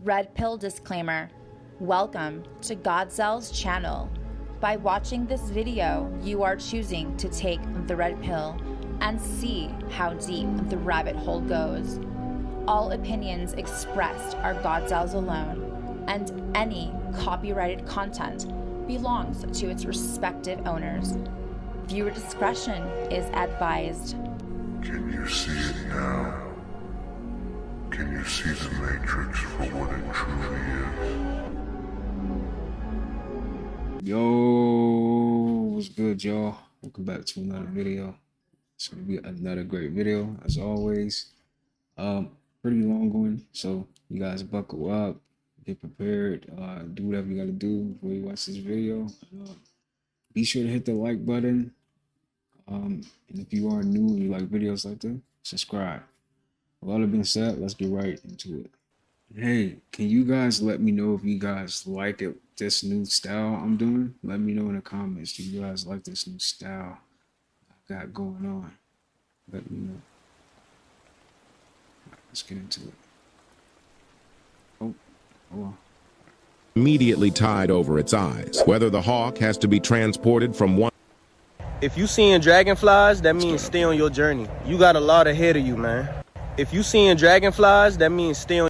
Red pill disclaimer. Welcome to Gawdzell's channel. By watching this video, you are choosing to take the red pill and see how deep the rabbit hole goes. All opinions expressed are Gawdzell's alone, and any copyrighted content belongs to its respective owners. Viewer discretion is advised. Can you see it now? Can you see the Matrix for what it truly is? Yo, what's good, y'all? Welcome back to another video. It's gonna be another great video, as always. Pretty long one, so you guys buckle up, get prepared, do whatever you gotta do before you watch this video. Be sure to hit the like button. And if you are new and you like videos like this, subscribe. With all that being said, let's get right into it. Hey, can you guys let me know if you guys like it, this new style I'm doing? Let me know in the comments. Do you guys like this new style I got going on? Let me know. Right, let's get into it. Oh, hold on. Immediately tied over its eyes. Whether the hawk has to be transported from one. If you seeing dragonflies, that means stay on your journey. You got a lot ahead of you, man. If you seeing dragonflies, that means stay on.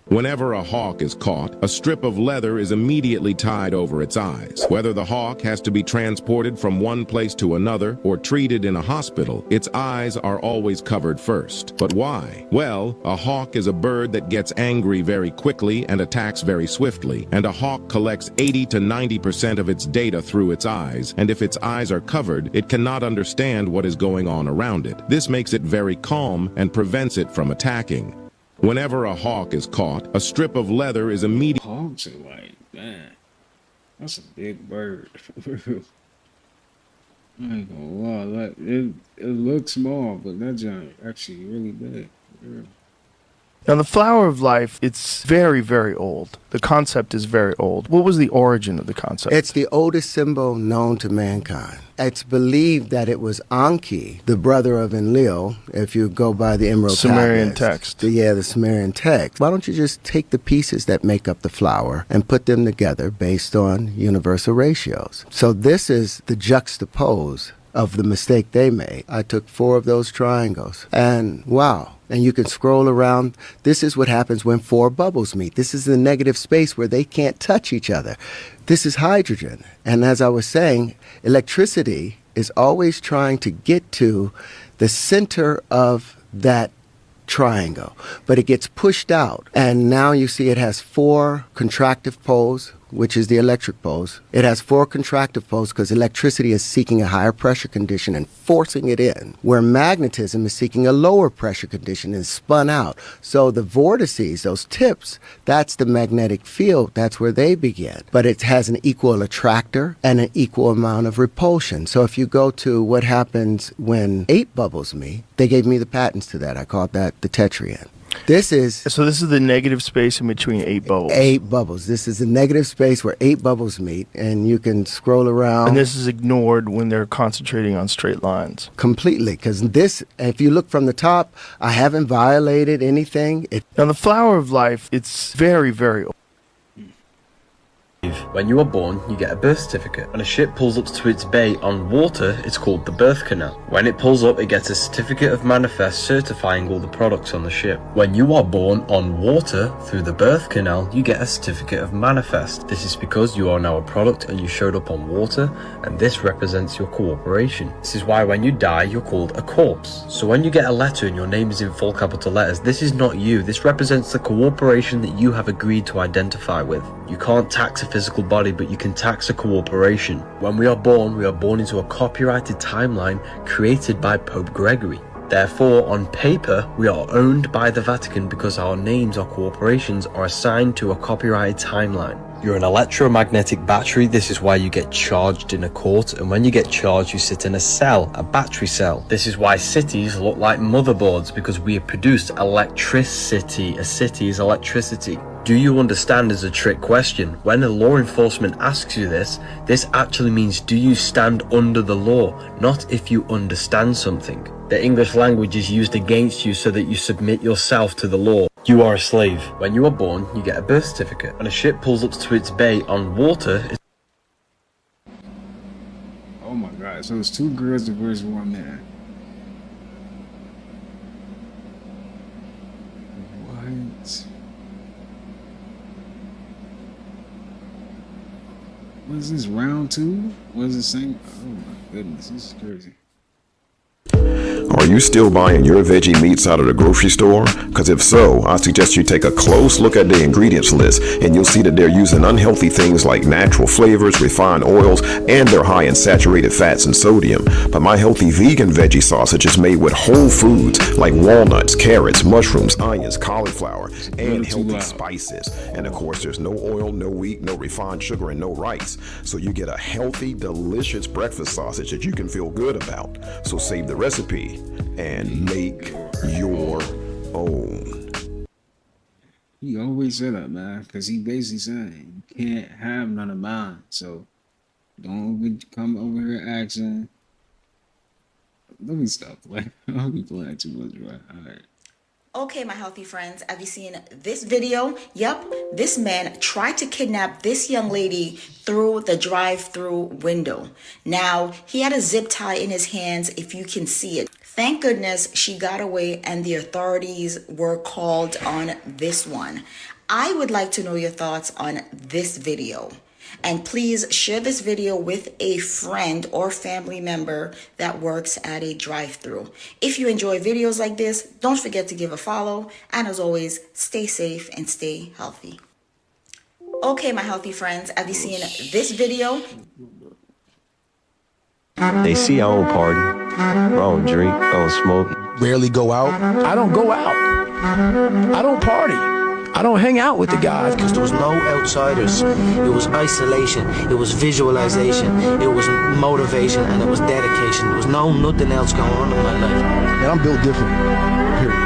Whenever a hawk is caught, a strip of leather is immediately tied over its eyes. Whether the hawk has to be transported from one place to another or treated in a hospital, its eyes are always covered first. But why? Well, a hawk is a bird that gets angry very quickly and attacks very swiftly, and a hawk collects 80 to 90% of its data through its eyes, and if its eyes are covered, it cannot understand what is going on around it. This makes it very calm and prevents it from attacking. Whenever a hawk is caught, a strip of leather is immediately. Hogs are like, man, that's a big bird. I ain't gonna lie, like, it looks small, but that giant actually really big. Yeah. Now, the flower of life, it's very, very old. The concept is very old. What was the origin of the concept? It's the oldest symbol known to mankind. It's believed that it was Anki, the brother of Enlil, if you go by the Emerald Sumerian tablets. text. The Sumerian text. Why don't you just take the pieces that make up the flower and put them together based on universal ratios? So this is the juxtapose of the mistake they made. I took 4 of those triangles, and wow. And you can scroll around. This is what happens when 4 bubbles meet. This is the negative space where they can't touch each other. This is hydrogen. And as I was saying, electricity is always trying to get to the center of that triangle, but it gets pushed out. And now you see it has 4 contractive poles, which is the electric poles. It has 4 contractive poles because electricity is seeking a higher pressure condition and forcing it in, where magnetism is seeking a lower pressure condition and spun out. So the vortices, those tips, that's the magnetic field. That's where they begin. But it has an equal attractor and an equal amount of repulsion. So if you go to what happens when 8 bubbles meet, they gave me the patents to that. I called that the tetrahedron. This is the negative space in between 8 bubbles. 8 bubbles. This is the negative space where 8 bubbles meet, and you can scroll around. And this is ignored when they're concentrating on straight lines. Completely, because this, if you look from the top, I haven't violated anything. Now, the flower of life, it's very, very old. When you are born, you get a birth certificate. When a ship pulls up to its bay on water, it's called the birth canal. When it pulls up, it gets a certificate of manifest certifying all the products on the ship. When you are born on water through the birth canal, you get a certificate of manifest. This is because you are now a product and you showed up on water, and this represents your cooperation. This is why when you die, you're called a corpse. So when you get a letter and your name is in full capital letters, this is not you. This represents the cooperation that you have agreed to identify with. You can't tax a physical body, but you can tax a cooperation. When we are born into a copyrighted timeline created by Pope Gregory. Therefore, on paper, we are owned by the Vatican because our names or corporations are assigned to a copyrighted timeline. You're an electromagnetic battery. This is why you get charged in a court, and when you get charged, you sit in a cell, a battery cell. This is why cities look like motherboards, because we have produced electricity. A city is electricity. Do you understand is a trick question. When a law enforcement asks you this actually means do you stand under the law, not if you understand something. The English language is used against you so that you submit yourself to the law. You are a slave. When you are born, you get a birth certificate. When a ship pulls up to its bay on water, Oh my god, so it's 2 girls versus 1 man. What? What is this, round 2? What is this saying? Oh my goodness, this is crazy. Are you still buying your veggie meats out of the grocery store? Because if so, I suggest you take a close look at the ingredients list and you'll see that they're using unhealthy things like natural flavors, refined oils, and they're high in saturated fats and sodium. But my healthy vegan veggie sausage is made with whole foods like walnuts, carrots, mushrooms, onions, cauliflower, and healthy spices. And of course, there's no oil, no wheat, no refined sugar, and no rice. So you get a healthy, delicious breakfast sausage that you can feel good about. So save the recipe and make your own. He always said that, man, because he basically said you can't have none of mine. So don't come over here asking. Let me stop playing. I'll be playing too much, right? All right. Okay, my healthy friends, have you seen this video? Yep, this man tried to kidnap this young lady through the drive-through window. Now, he had a zip tie in his hands, if you can see it. Thank goodness she got away and the authorities were called on this one. I would like to know your thoughts on this video. And please share this video with a friend or family member that works at a drive-thru. If you enjoy videos like this, don't forget to give a follow. And as always, stay safe and stay healthy. Okay, my healthy friends, have you seen this video? They see I don't party, I don't drink, I don't smoke. Rarely go out. I don't go out. I don't party. I don't hang out with the guys. Because there was no outsiders. It was isolation. It was visualization. It was motivation, and it was dedication. There was nothing else going on in my life. And I'm built different. Period.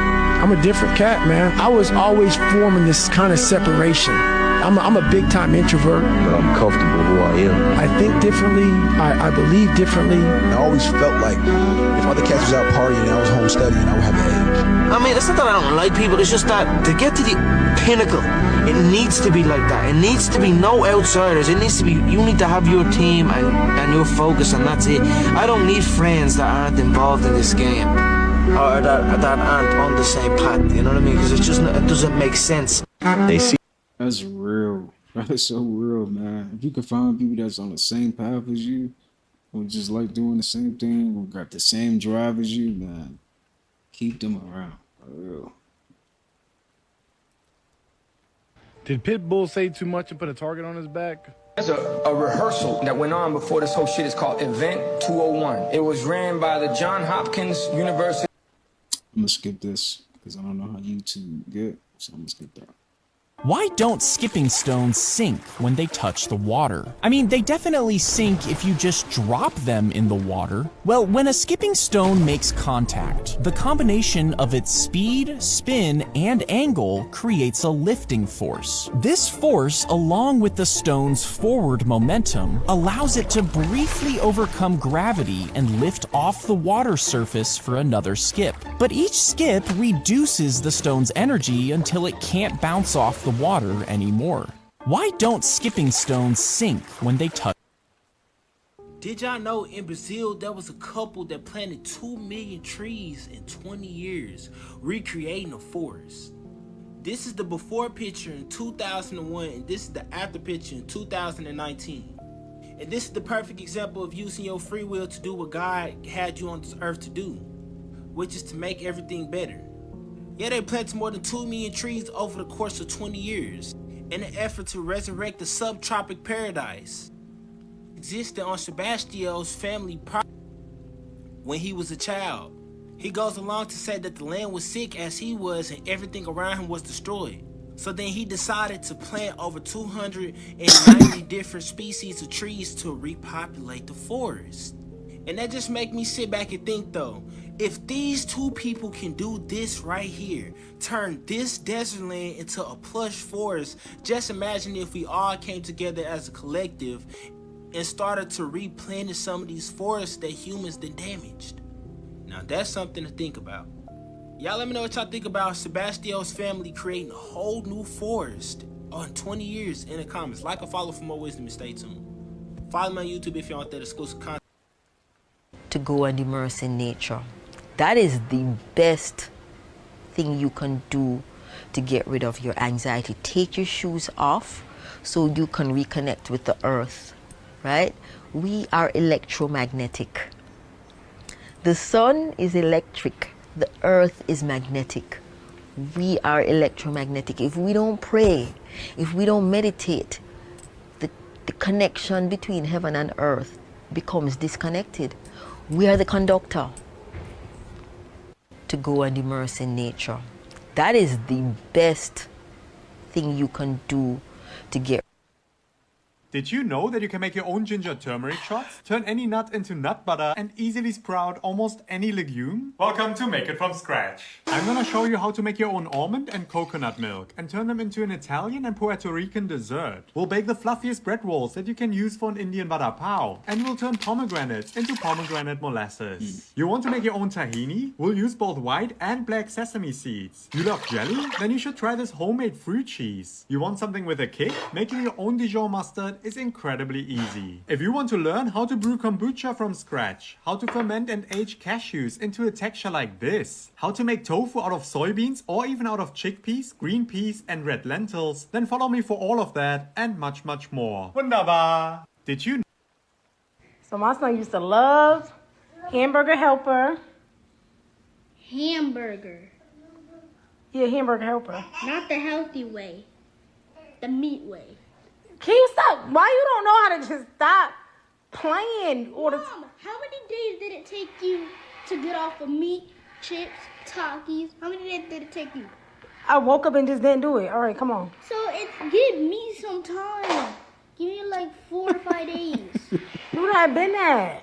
I'm a different cat, man. I was always forming this kind of separation. I'm a big time introvert. But I'm comfortable who I am. I think differently. I believe differently. I always felt like if other cats was out partying and I was home studying, I would have an edge. I mean, it's not that I don't like people. It's just that to get to the pinnacle, it needs to be like that. It needs to be no outsiders. It needs to be, you need to have your team and your focus, and that's it. I don't need friends that aren't involved in this game. Or that aren't on the same path. You know what I mean? Because it's just, it doesn't make sense. They see. That's real. That's so real, man. If you can find people that's on the same path as you, who just like doing the same thing, who got the same drive as you, man, keep them around. For real. Did Pitbull say too much and put a target on his back? There's a rehearsal that went on before this whole shit. Is called Event 201. It was ran by the Johns Hopkins University. I'm gonna skip this because I don't know how YouTube get, so I'm gonna skip that. Why don't skipping stones sink when they touch the water? I mean, they definitely sink if you just drop them in the water. Well, when a skipping stone makes contact, the combination of its speed, spin, and angle creates a lifting force. This force, along with the stone's forward momentum, allows it to briefly overcome gravity and lift off the water surface for another skip. But each skip reduces the stone's energy until it can't bounce off the water anymore. Why don't skipping stones sink when they touch? Did y'all know in Brazil there was a couple that planted 2 million trees in 20 years, recreating a forest? This is the before picture in 2001, and this is the after picture in 2019. And this is the perfect example of using your free will to do what God had you on this earth to do, which is to make everything better. Yeah, they planted more than 2 million trees over the course of 20 years in an effort to resurrect the subtropic paradise existed on Sebastian's family property when he was a child. He goes along to say that the land was sick as he was and everything around him was destroyed. So then he decided to plant over 290 different species of trees to repopulate the forest. And that just make me sit back and think though, if these two people can do this right here, turn this desert land into a plush forest, just imagine if we all came together as a collective and started to replenish some of these forests that humans then damaged. Now that's something to think about. Y'all let me know what y'all think about Sebastiel's family creating a whole new forest in 20 years in the comments. Like or follow for more wisdom and stay tuned. Follow me on YouTube if you want that exclusive content. To go and immerse in nature. That is the best thing you can do to get rid of your anxiety. Take your shoes off so you can reconnect with the earth, right? We are electromagnetic. The sun is electric. The earth is magnetic. We are electromagnetic. If we don't pray, if we don't meditate, the connection between heaven and earth becomes disconnected. We are the conductor. To go and immerse in nature. That is the best thing you can do to get. Did you know that you can make your own ginger turmeric shots? Turn any nut into nut butter and easily sprout almost any legume? Welcome to Make It From Scratch. I'm gonna show you how to make your own almond and coconut milk and turn them into an Italian and Puerto Rican dessert. We'll bake the fluffiest bread rolls that you can use for an Indian vada pav, and we'll turn pomegranates into pomegranate molasses. You want to make your own tahini? We'll use both white and black sesame seeds. You love jelly? Then you should try this homemade fruit cheese. You want something with a kick? Making your own Dijon mustard is incredibly easy. If you want to learn how to brew kombucha from scratch, how to ferment and age cashews into a texture like this, how to make tofu out of soybeans or even out of chickpeas, green peas and red lentils, then follow me for all of that and much, much more. Wunderbar! Did you know? So my son used to love Hamburger Helper. Hamburger. Yeah, Hamburger Helper. Not the healthy way. The meat way. Can you stop? Why you don't know how to just stop playing all the time? Mom, how many days did it take you to get off of meat, chips, Takis? How many days did it take you? I woke up and just didn't do it. All right, come on. So give me some time. Give me like 4 or 5 days. Dude, I've been there.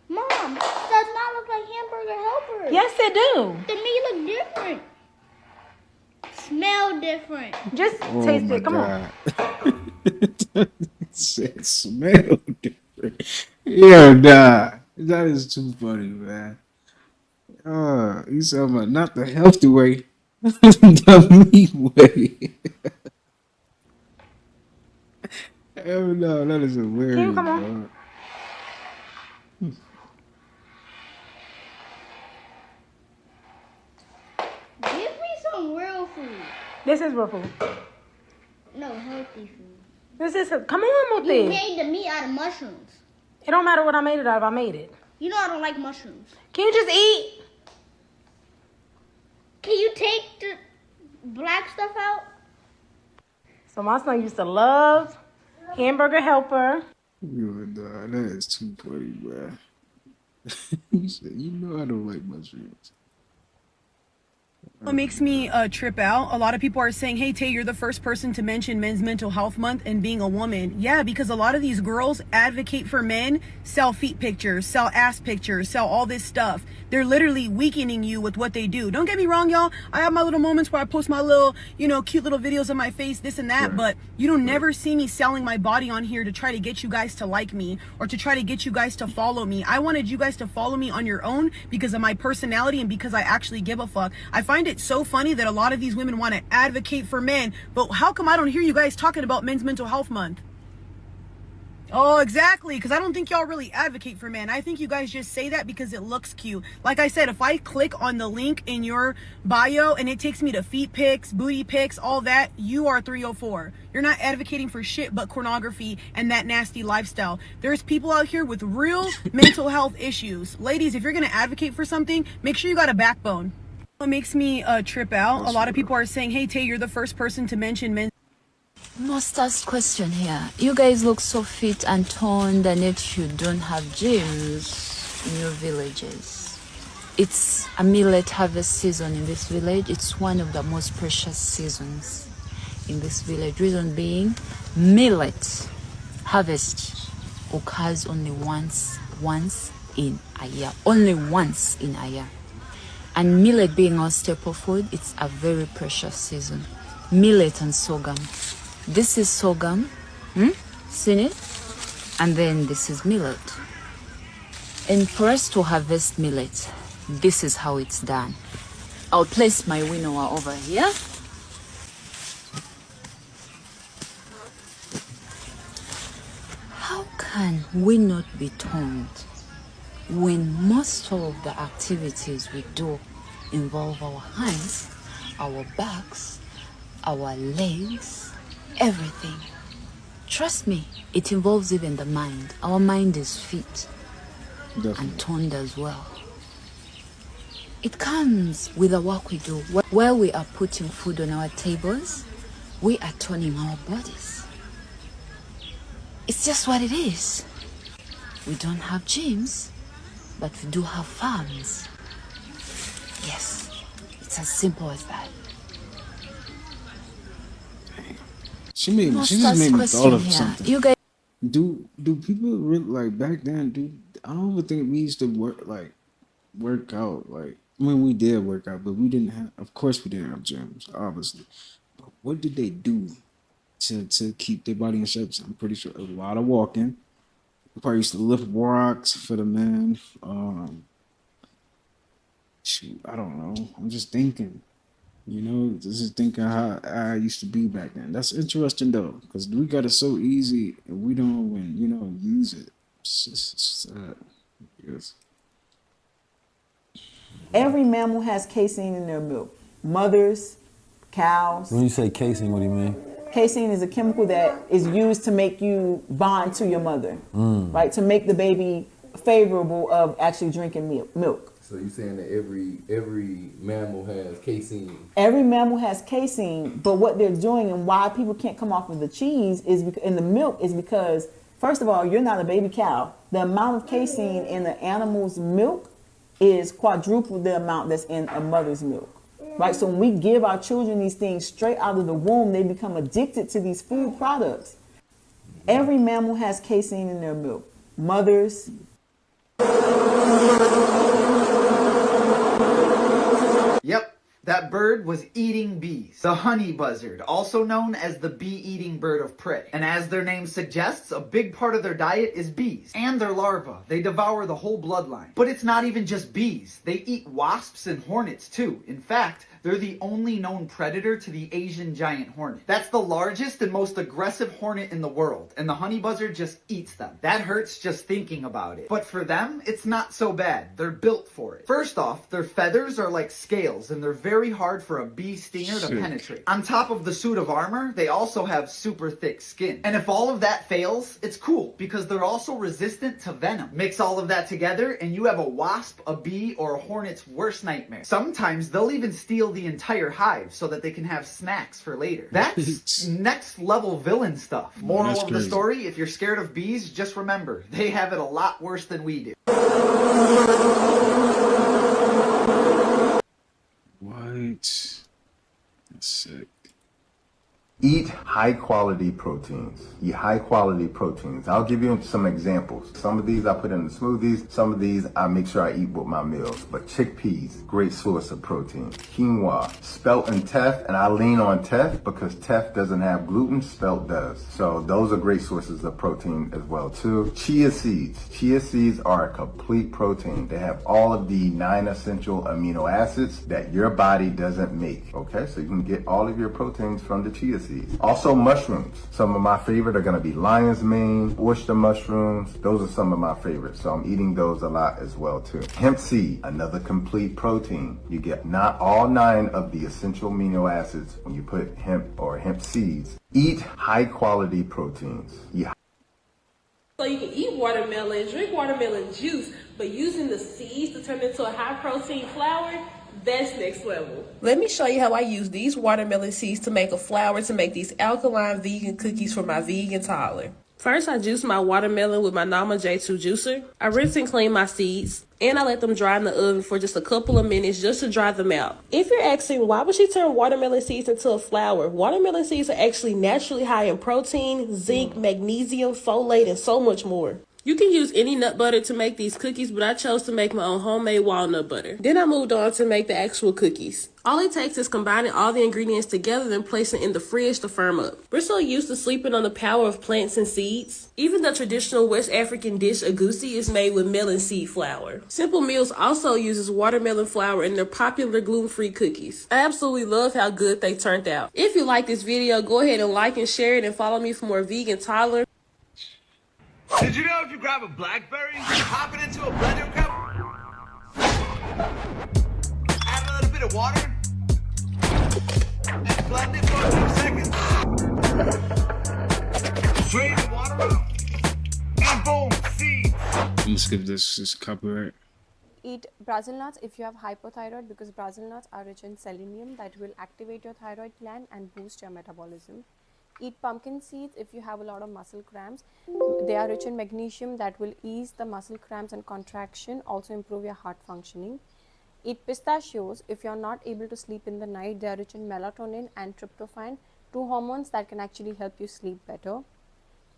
Mom, does not look like Hamburger Helper. Yes, it do. The meat look different. Smell different. Just taste it. Come on. It smell different. Yeah, nah. That is too funny, man. You talking about not the healthy way, the meat way. Hell no, that is hilarious. Can you come on? Give me some real food. This is real food. No, healthy food. This is come on, Muthi. You made the meat out of mushrooms. It don't matter what I made it out of. I made it. You know I don't like mushrooms. Can you just eat? Can you take the black stuff out? So my son used to love Hamburger Helper. Yo, nah, that is too funny, man. You said, you know I don't like mushrooms. What makes me trip out, a lot of people are saying, hey Tay, you're the first person to mention Men's Mental Health Month and being a woman. Yeah, because a lot of these girls advocate for men, sell feet pictures, sell ass pictures, sell all this stuff. They're literally weakening you with what they do. Don't get me wrong, y'all. I have my little moments where I post my little, cute little videos of my face, this and that, but you don't never see me selling my body on here to try to get you guys to like me or to try to get you guys to follow me. I wanted you guys to follow me on your own because of my personality and because I actually give a fuck. I find it so funny that a lot of these women want to advocate for men, but how come I don't hear you guys talking about Men's Mental Health Month? Oh, exactly, because I don't think y'all really advocate for men. I think you guys just say that because it looks cute. Like I said, if I click on the link in your bio and it takes me to feet pics, booty pics, all that, you are 304. You're not advocating for shit but pornography and that nasty lifestyle. There's people out here with real mental health issues. Ladies, if you're going to advocate for something, make sure you got a backbone. What makes me trip out, a lot of people are saying, hey Tay, you're the first person to mention men. Must ask question here. You guys look so fit and toned, and yet you don't have gyms in your villages. It's a millet harvest season in this village. It's one of the most precious seasons in this village. Reason being, millet harvest occurs only once in a year. Only once in a year. And millet being our staple food, it's a very precious season. Millet and sorghum. This is sorghum, seen it? And then this is millet. And for us to harvest millet, This is how it's done. I'll place my winnower over here. How can we not be toned when most of the activities we do involve our hands, our backs, our legs, everything? Trust me, it involves even the mind. Our mind is fit and toned as well. It comes with the work we do. Where we are putting food on our tables, we are toning our bodies. It's just what it is. We don't have gyms, but we do have farms. Yes, it's as simple as that. She just made me thought of something. You guys Do people really like back then? I don't even think we used to work out. Like, I mean, we did work out, but we didn't have. Of course, we didn't have gyms, obviously. But what did they do to keep their body in shape? I'm pretty sure a lot of walking. We probably used to lift rocks for the men. Shoot, I don't know. I'm just thinking. This is thinking how I used to be back then. That's interesting though, because we got it so easy and we don't even, use it. It's just sad. Yes. Every mammal has casein in their milk. Mothers, cows. When you say casein, what do you mean? Casein is a chemical that is used to make you bond to your mother, right? To make the baby favorable of actually drinking milk. So you're saying that every mammal has casein? Every mammal has casein, but what they're doing and why people can't come off of the cheese in the milk is because, first of all, you're not a baby cow. The amount of casein in the animal's milk is quadruple the amount that's in a mother's milk, right? So when we give our children these things straight out of the womb, they become addicted to these food products. Every mammal has casein in their milk. Mothers. Yep, that bird was eating bees. The honey buzzard, also known as the bee-eating bird of prey. And as their name suggests, a big part of their diet is bees and their larvae. They devour the whole bloodline. But it's not even just bees. They eat wasps and hornets too. In fact, they're the only known predator to the Asian giant hornet. That's the largest and most aggressive hornet in the world, and the honey buzzard just eats them. That hurts just thinking about it. But for them, it's not so bad. They're built for it. First off, their feathers are like scales, and they're very hard for a bee stinger to penetrate. On top of the suit of armor, they also have super thick skin. And if all of that fails, it's cool, because they're also resistant to venom. Mix all of that together, and you have a wasp, a bee, or a hornet's worst nightmare. Sometimes they'll even steal the entire hive so that they can have snacks for later. That's next level villain stuff. Moral of the story, if you're scared of bees, just remember, they have it a lot worse than we do. What? That's sick. Eat high quality proteins. Eat high quality proteins. I'll give you some examples. Some of these I put in the smoothies. Some of these I make sure I eat with my meals. But chickpeas, great source of protein. Quinoa, spelt and teff, and I lean on teff because teff doesn't have gluten, spelt does. So those are great sources of protein as well too. Chia seeds. Chia seeds are a complete protein. They have all of the 9 essential amino acids that your body doesn't make. Okay, so you can get all of your proteins from the chia seeds. Also mushrooms. Some of my favorite are going to be lion's mane, oyster mushrooms. Those are some of my favorites. So I'm eating those a lot as well too. Hemp seed, another complete protein. You get not all 9 of the essential amino acids when you put hemp or hemp seeds. Eat high quality proteins. So you can eat watermelon, drink watermelon juice, but using the seeds to turn into a high protein flour, that's next level. Let me show you how I use these watermelon seeds to make a flour to make these alkaline vegan cookies for my vegan toddler. First, I juice my watermelon with my Nama J2 juicer. I rinse and clean my seeds, and I let them dry in the oven for just a couple of minutes just to dry them out. If you're asking why would she turn watermelon seeds into a flour, watermelon seeds are actually naturally high in protein, zinc, magnesium, folate, and so much more. You can use any nut butter to make these cookies, but I chose to make my own homemade walnut butter. Then I moved on to make the actual cookies. All it takes is combining all the ingredients together and placing in the fridge to firm up. We're so used to sleeping on the power of plants and seeds. Even the traditional West African dish egusi is made with melon seed flour. Simple Meals also uses watermelon flour in their popular gluten-free cookies. I absolutely love how good they turned out. If you like this video, go ahead and like and share it and follow me for more vegan toddler. Did you know if you grab a blackberry, pop it into a blender cup, add a little bit of water, and blend it for a few seconds, drain the water out, and boom, seeds. I'm gonna skip this copyright. Eat Brazil nuts if you have hypothyroid, because Brazil nuts are rich in selenium that will activate your thyroid gland and boost your metabolism. Eat pumpkin seeds if you have a lot of muscle cramps. They are rich in magnesium that will ease the muscle cramps and contraction, also improve your heart functioning. Eat pistachios if you are not able to sleep in the night. They are rich in melatonin and tryptophan, two hormones that can actually help you sleep better.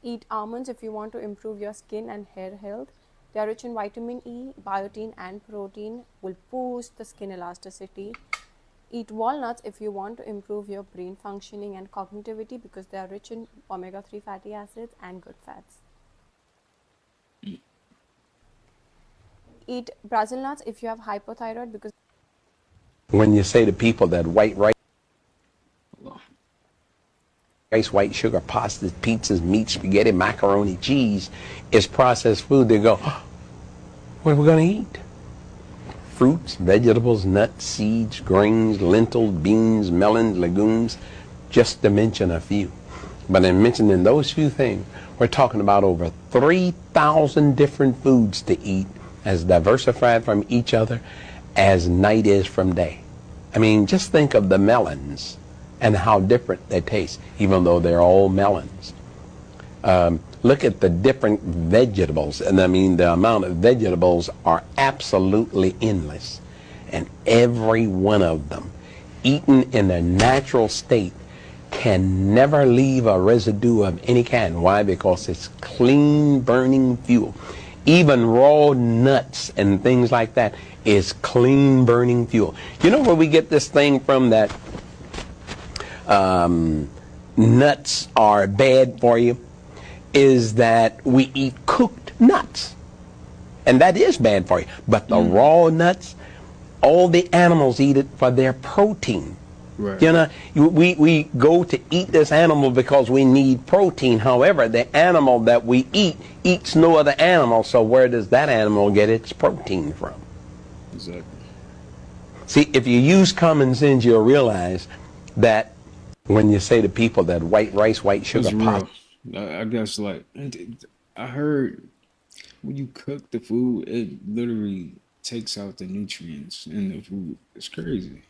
Eat almonds if you want to improve your skin and hair health. They are rich in vitamin E, biotin and protein, will boost the skin elasticity. Eat walnuts if you want to improve your brain functioning and cognitivity, because they are rich in omega-3 fatty acids and good fats. Eat Brazil nuts if you have hypothyroid, because when you say to people that white rice, white sugar, pastas, pizzas, meat, spaghetti, macaroni, cheese is processed food, they go, what are we going to eat? Fruits, vegetables, nuts, seeds, grains, lentils, beans, melons, legumes, just to mention a few. But in mentioning those few things, we're talking about over 3,000 different foods to eat, as diversified from each other as night is from day. I mean, just think of the melons and how different they taste, even though they're all melons. Look at the different vegetables, and I mean the amount of vegetables are absolutely endless, and every one of them, eaten in their natural state, can never leave a residue of any kind. Why? Because it's clean burning fuel. Even raw nuts and things like that is clean burning fuel. You know where we get this thing from that nuts are bad for you? Is that we eat cooked nuts, and that is bad for you. But the raw nuts, all the animals eat it for their protein. Right. You know, we go to eat this animal because we need protein. However, the animal that we eat eats no other animal, so where does that animal get its protein from? Exactly. See, if you use common sense, you'll realize that when you say to people that white rice, white sugar, pop. I guess, like, I heard when you cook the food, it literally takes out the nutrients in the food. It's crazy.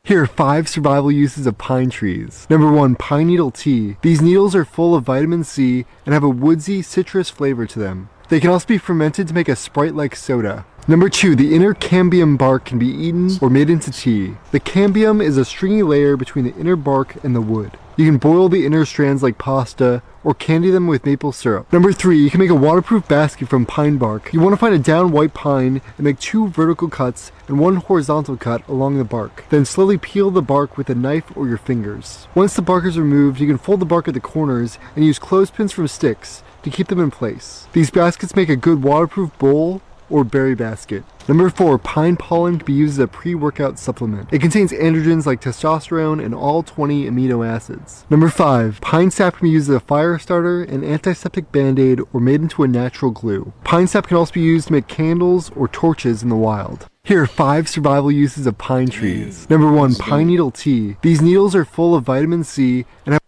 Here are 5 survival uses of pine trees. Number 1, pine needle tea. These needles are full of vitamin C and have a woodsy, citrus flavor to them. They can also be fermented to make a Sprite-like soda. Number 2, the inner cambium bark can be eaten or made into tea. The cambium is a stringy layer between the inner bark and the wood. You can boil the inner strands like pasta or candy them with maple syrup. Number 3, you can make a waterproof basket from pine bark. You want to find a down white pine and make 2 vertical cuts and 1 horizontal cut along the bark. Then slowly peel the bark with a knife or your fingers. Once the bark is removed, you can fold the bark at the corners and use clothespins from sticks to keep them in place. These baskets make a good waterproof bowl or berry basket. Number 4, pine pollen can be used as a pre-workout supplement. It contains androgens like testosterone and all 20 amino acids. Number 5, pine sap can be used as a fire starter, an antiseptic band-aid, or made into a natural glue. Pine sap can also be used to make candles or torches in the wild. Here are 5 survival uses of pine trees. Number 1, pine needle tea. These needles are full of vitamin C and have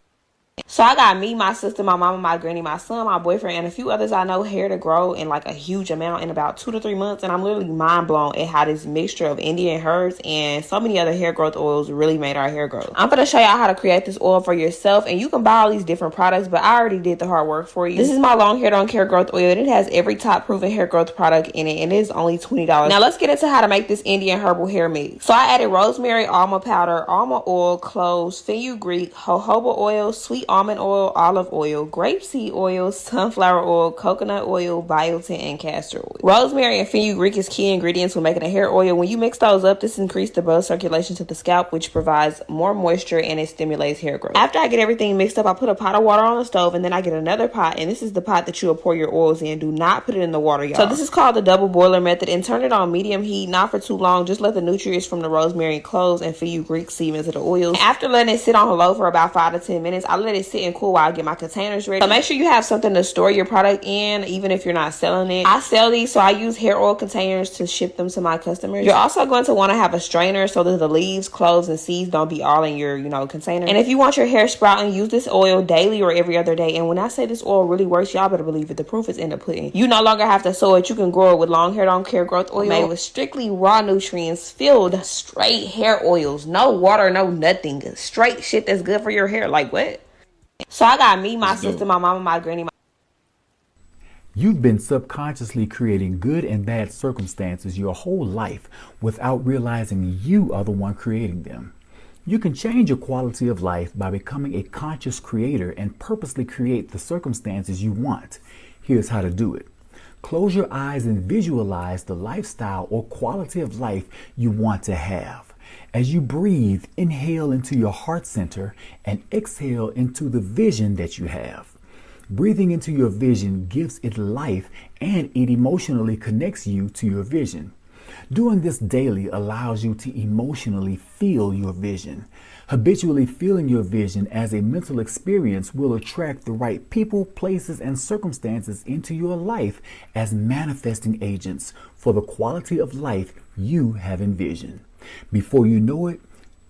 So I got me, my sister, my mama, my granny, my son, my boyfriend, and a few others I know hair to grow in like a huge amount in about 2 to 3 months. And I'm literally mind blown at how this mixture of Indian herbs and so many other hair growth oils really made our hair grow. I'm going to show y'all how to create this oil for yourself. And you can buy all these different products, but I already did the hard work for you. This is my long hair don't care growth oil. And it has every top proven hair growth product in it. And it is only $20. Now let's get into how to make this Indian herbal hair mix. So I added rosemary, almond powder, almond oil, cloves, fenugreek, jojoba oil, sweet almond oil, olive oil, grapeseed oil, sunflower oil, coconut oil, biotin, and castor oil. Rosemary and fenugreek is key ingredients when making a hair oil. When you mix those up, this increases the blood circulation to the scalp, which provides more moisture and it stimulates hair growth. After I get everything mixed up, I put a pot of water on the stove, and then I get another pot, and this is the pot that you will pour your oils in. Do not put it in the water, y'all. So this is called the double boiler method, and turn it on medium heat, not for too long. Just let the nutrients from the rosemary and cloves and fenugreek seep into the oils. After letting it sit on low for about 5 to 10 minutes, I let it sit and cool while I get my containers ready. So make sure you have something to store your product in, even if you're not selling it. I sell these, so I use hair oil containers to ship them to my customers. You're also going to want to have a strainer so that the leaves, cloves, and seeds don't be all in your, container. And if you want your hair sprouting, use this oil daily or every other day. And when I say this oil really works, y'all better believe it. The proof is in the pudding. You no longer have to sow it. You can grow it with long hair don't care growth oil made with strictly raw nutrients filled straight hair oils. No water, no nothing. Straight shit that's good for your hair. Like what? So I got me, my sister, my mama, my granny. You've been subconsciously creating good and bad circumstances your whole life without realizing you are the one creating them. You can change your quality of life by becoming a conscious creator and purposely create the circumstances you want. Here's how to do it. Close your eyes and visualize the lifestyle or quality of life you want to have. As you breathe, inhale into your heart center and exhale into the vision that you have. Breathing into your vision gives it life and it emotionally connects you to your vision. Doing this daily allows you to emotionally feel your vision. Habitually feeling your vision as a mental experience will attract the right people, places, and circumstances into your life as manifesting agents for the quality of life you have envisioned. Before you know it,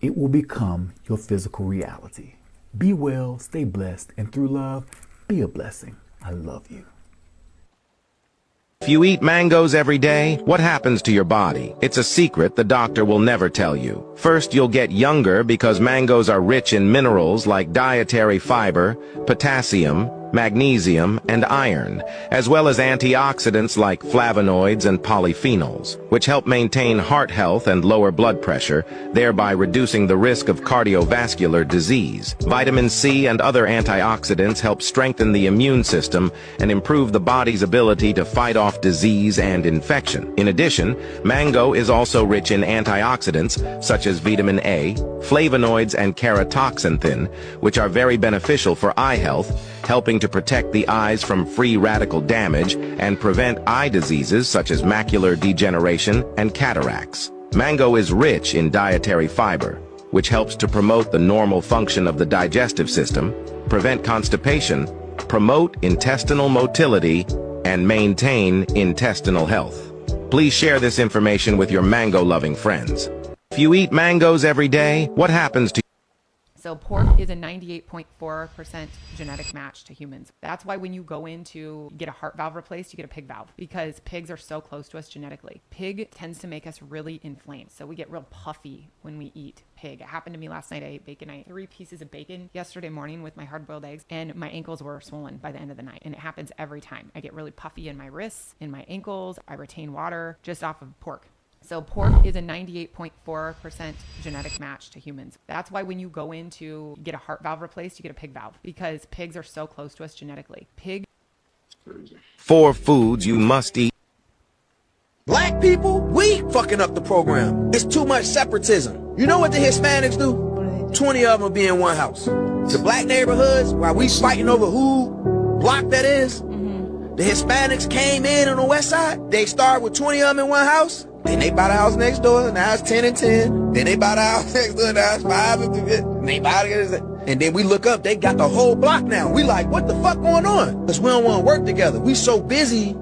it will become your physical reality. Be well, stay blessed, and through love, be a blessing. I love you. If you eat mangoes every day, what happens to your body? It's a secret the doctor will never tell you. First, you'll get younger because mangoes are rich in minerals like dietary fiber, potassium, magnesium, and iron, as well as antioxidants like flavonoids and polyphenols, which help maintain heart health and lower blood pressure, thereby reducing the risk of cardiovascular disease. Vitamin C and other antioxidants help strengthen the immune system and improve the body's ability to fight off disease and infection. In addition, mango is also rich in antioxidants such as vitamin A, flavonoids, and karatoxanthin, which are very beneficial for eye health, helping to protect the eyes from free radical damage and prevent eye diseases such as macular degeneration and cataracts. Mango is rich in dietary fiber, which helps to promote the normal function of the digestive system, prevent constipation, promote intestinal motility, and maintain intestinal health. Please share this information with your mango-loving friends. If you eat mangoes every day, what happens to So pork is a 98.4% genetic match to humans. That's why when you go in to get a heart valve replaced, you get a pig valve, because pigs are so close to us genetically. Pig tends to make us really inflamed. So we get real puffy when we eat pig. It happened to me last night. I ate bacon. I ate 3 pieces of bacon yesterday morning with my hard-boiled eggs, and my ankles were swollen by the end of the night. And it happens every time. I get really puffy in my wrists, in my ankles. I retain water just off of pork. So pork is a 98.4% genetic match to humans. That's why when you go in to get a heart valve replaced, you get a pig valve, because pigs are so close to us genetically. 4 foods you must eat? Black people, we fucking up the program. It's too much separatism. You know what the Hispanics do? 20 of them will be in one house. The black neighborhoods, while we fighting over who block that is, the Hispanics came in on the west side. They started with 20 of them in one house. Then they buy the house next door, now it's 10 and 10. Then they buy the house next door, now it's 5 and 10. And they buy it. And then we look up, they got the whole block now. We like, what the fuck going on? Because we don't want to work together. We so busy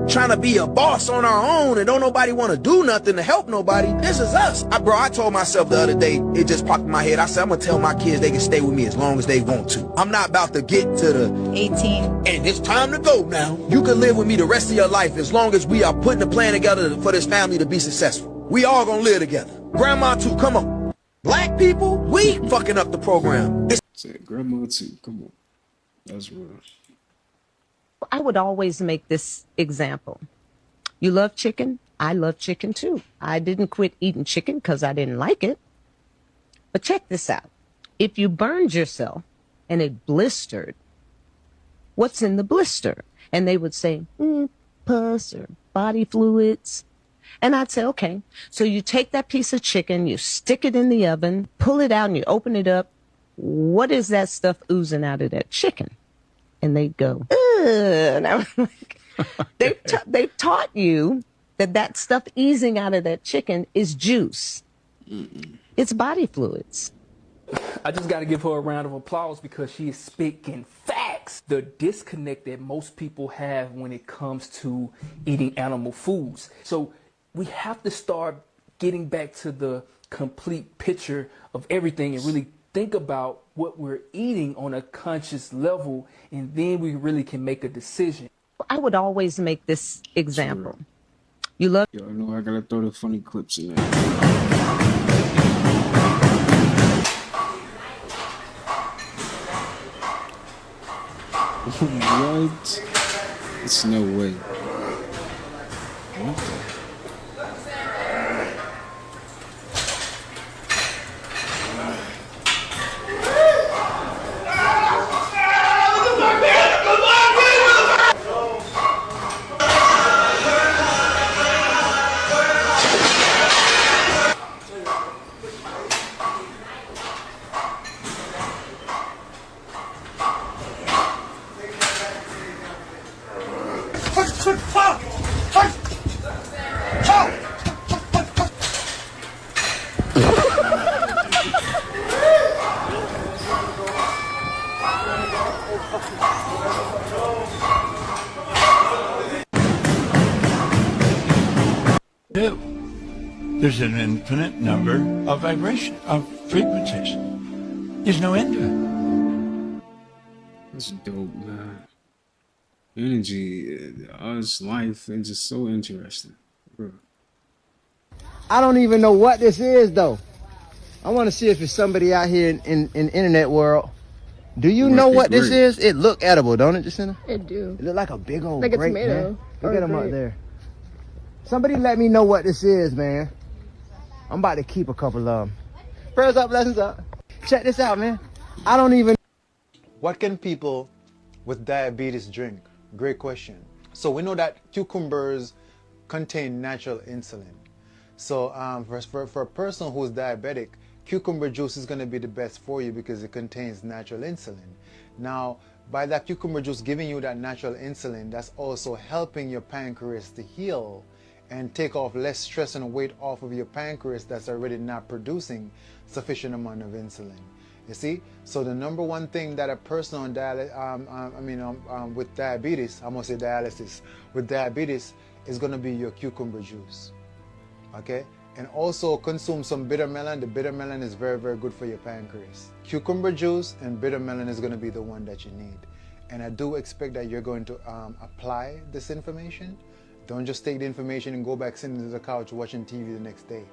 trying to be a boss on our own and don't nobody want to do nothing to help nobody. This is us. I told myself the other day, it just popped in my head. I said, I'm going to tell my kids they can stay with me as long as they want to. I'm not about to get to the 18 and it's time to go now. You can live with me the rest of your life as long as we are putting a plan together for this family to be successful. We all going to live together. Grandma too, come on. Black people, we fucking up the program. Said grandma too, come on. That's real. I would always make this example. You love chicken? I love chicken too. I didn't quit eating chicken because I didn't like it. But check this out. If you burned yourself and it blistered, what's in the blister? And they would say, pus or body fluids. And I'd say, okay. So you take that piece of chicken, you stick it in the oven, pull it out, and you open it up. What is that stuff oozing out of that chicken? And they'd go, ugh. And I was like, they've taught you that stuff easing out of that chicken is juice. It's body fluids. I just got to give her a round of applause because she is speaking facts. The disconnect that most people have when it comes to eating animal foods. So we have to start getting back to the complete picture of everything and really think about what we're eating on a conscious level, and then we really can make a decision. I would always make this example. You love... Yo, I know I gotta throw the funny clips in there. What? It's no way. What the? There's an infinite number of frequencies. There's no end to it. That's dope, man. Energy, us, life, it's just so interesting, bro. I don't even know what this is, though. I want to see if there's somebody out here in the internet world. Do you know what this is? It look edible, don't it, Jacinta? It do. It look like a big old like a grape, tomato. man. Look at them up there. Somebody let me know what this is, man. I'm about to keep a couple of them. Prayers up, blessings up. Check this out, man. I don't even... What can people with diabetes drink? Great question. So we know that cucumbers contain natural insulin. So for a person who's diabetic, cucumber juice is going to be the best for you because it contains natural insulin. Now, by that cucumber juice giving you that natural insulin, that's also helping your pancreas to heal and take off less stress and weight off of your pancreas that's already not producing sufficient amount of insulin. You see, so the number one thing that a person on with diabetes, I'm gonna say dialysis, with diabetes is gonna be your cucumber juice. Okay, and also consume some bitter melon. The bitter melon is very, very good for your pancreas. Cucumber juice and bitter melon is gonna be the one that you need. And I do expect that you're going to apply this information. Don't just take the information and go back sitting to the couch watching TV the next day.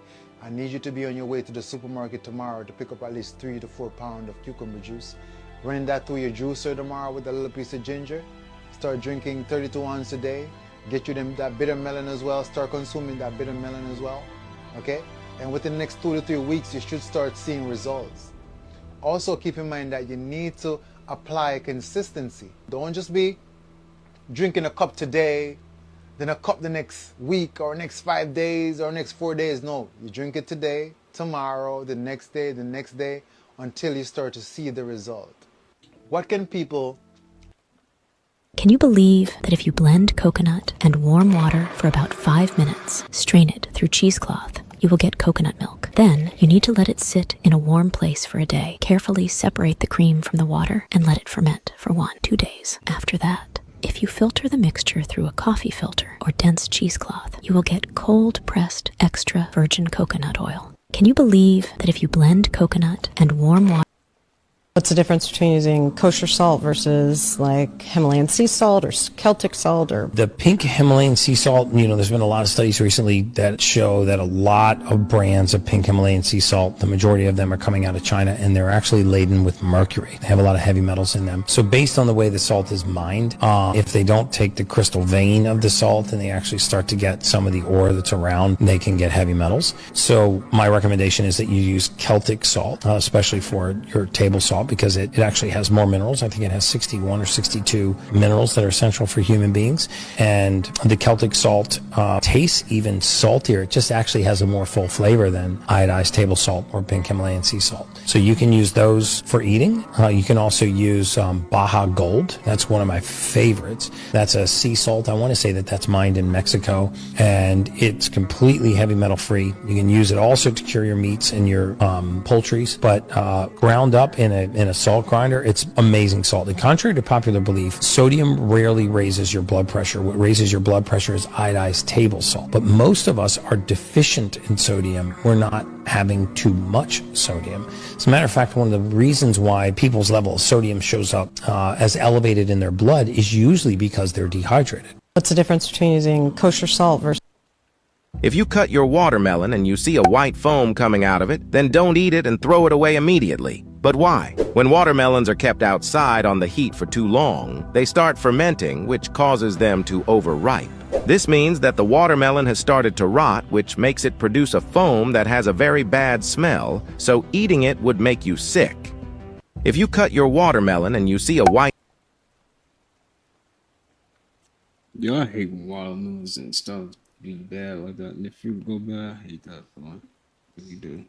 I need you to be on your way to the supermarket tomorrow to pick up at least 3 to 4 pounds of cucumber juice. Running that through your juicer tomorrow with a little piece of ginger. Start drinking 32 ounces a day. Get you that bitter melon as well. Start consuming that bitter melon as well. Okay? And within the next 2 to 3 weeks, you should start seeing results. Also keep in mind that you need to apply consistency. Don't just be drinking a cup today, then a cup the next week or next 5 days or next 4 days. No, you drink it today, tomorrow, the next day, until you start to see the result. What can people... Can you believe that if you blend coconut and warm water for about 5 minutes, strain it through cheesecloth, you will get coconut milk. Then you need to let it sit in a warm place for a day. Carefully separate the cream from the water and let it ferment for 1-2 days. After that, if you filter the mixture through a coffee filter or dense cheesecloth, you will get cold-pressed extra virgin coconut oil. Can you believe that if you blend coconut and warm water... What's the difference between using kosher salt versus like Himalayan sea salt or Celtic salt or... The pink Himalayan sea salt, there's been a lot of studies recently that show that a lot of brands of pink Himalayan sea salt, the majority of them are coming out of China, and they're actually laden with mercury. They have a lot of heavy metals in them. So based on the way the salt is mined, if they don't take the crystal vein of the salt and they actually start to get some of the ore that's around, they can get heavy metals. So my recommendation is that you use Celtic salt, especially for your table salt, salt because it actually has more minerals. I think it has 61 or 62 minerals that are essential for human beings. And the Celtic salt tastes even saltier. It just actually has a more full flavor than iodized table salt or pink Himalayan sea salt. So you can use those for eating. You can also use Baja Gold. That's one of my favorites. That's a sea salt. I want to say that that's mined in Mexico, and it's completely heavy metal free. You can use it also to cure your meats and your poultries, but ground up in a salt grinder, it's amazing salt. And contrary to popular belief, sodium rarely raises your blood pressure. What raises your blood pressure is iodized table salt. But most of us are deficient in sodium. We're not having too much sodium. As a matter of fact, one of the reasons why people's level of sodium shows up as elevated in their blood is usually because they're dehydrated. What's the difference between using kosher salt versus... If you cut your watermelon and you see a white foam coming out of it, then don't eat it and throw it away immediately. But why? When watermelons are kept outside on the heat for too long, they start fermenting, which causes them to overripe. This means that the watermelon has started to rot, which makes it produce a foam that has a very bad smell, so eating it would make you sick. If you cut your watermelon and you see a white... Yo, I hate when watermelons and stuff be bad like that. And if you go bad, I hate that feeling. You do.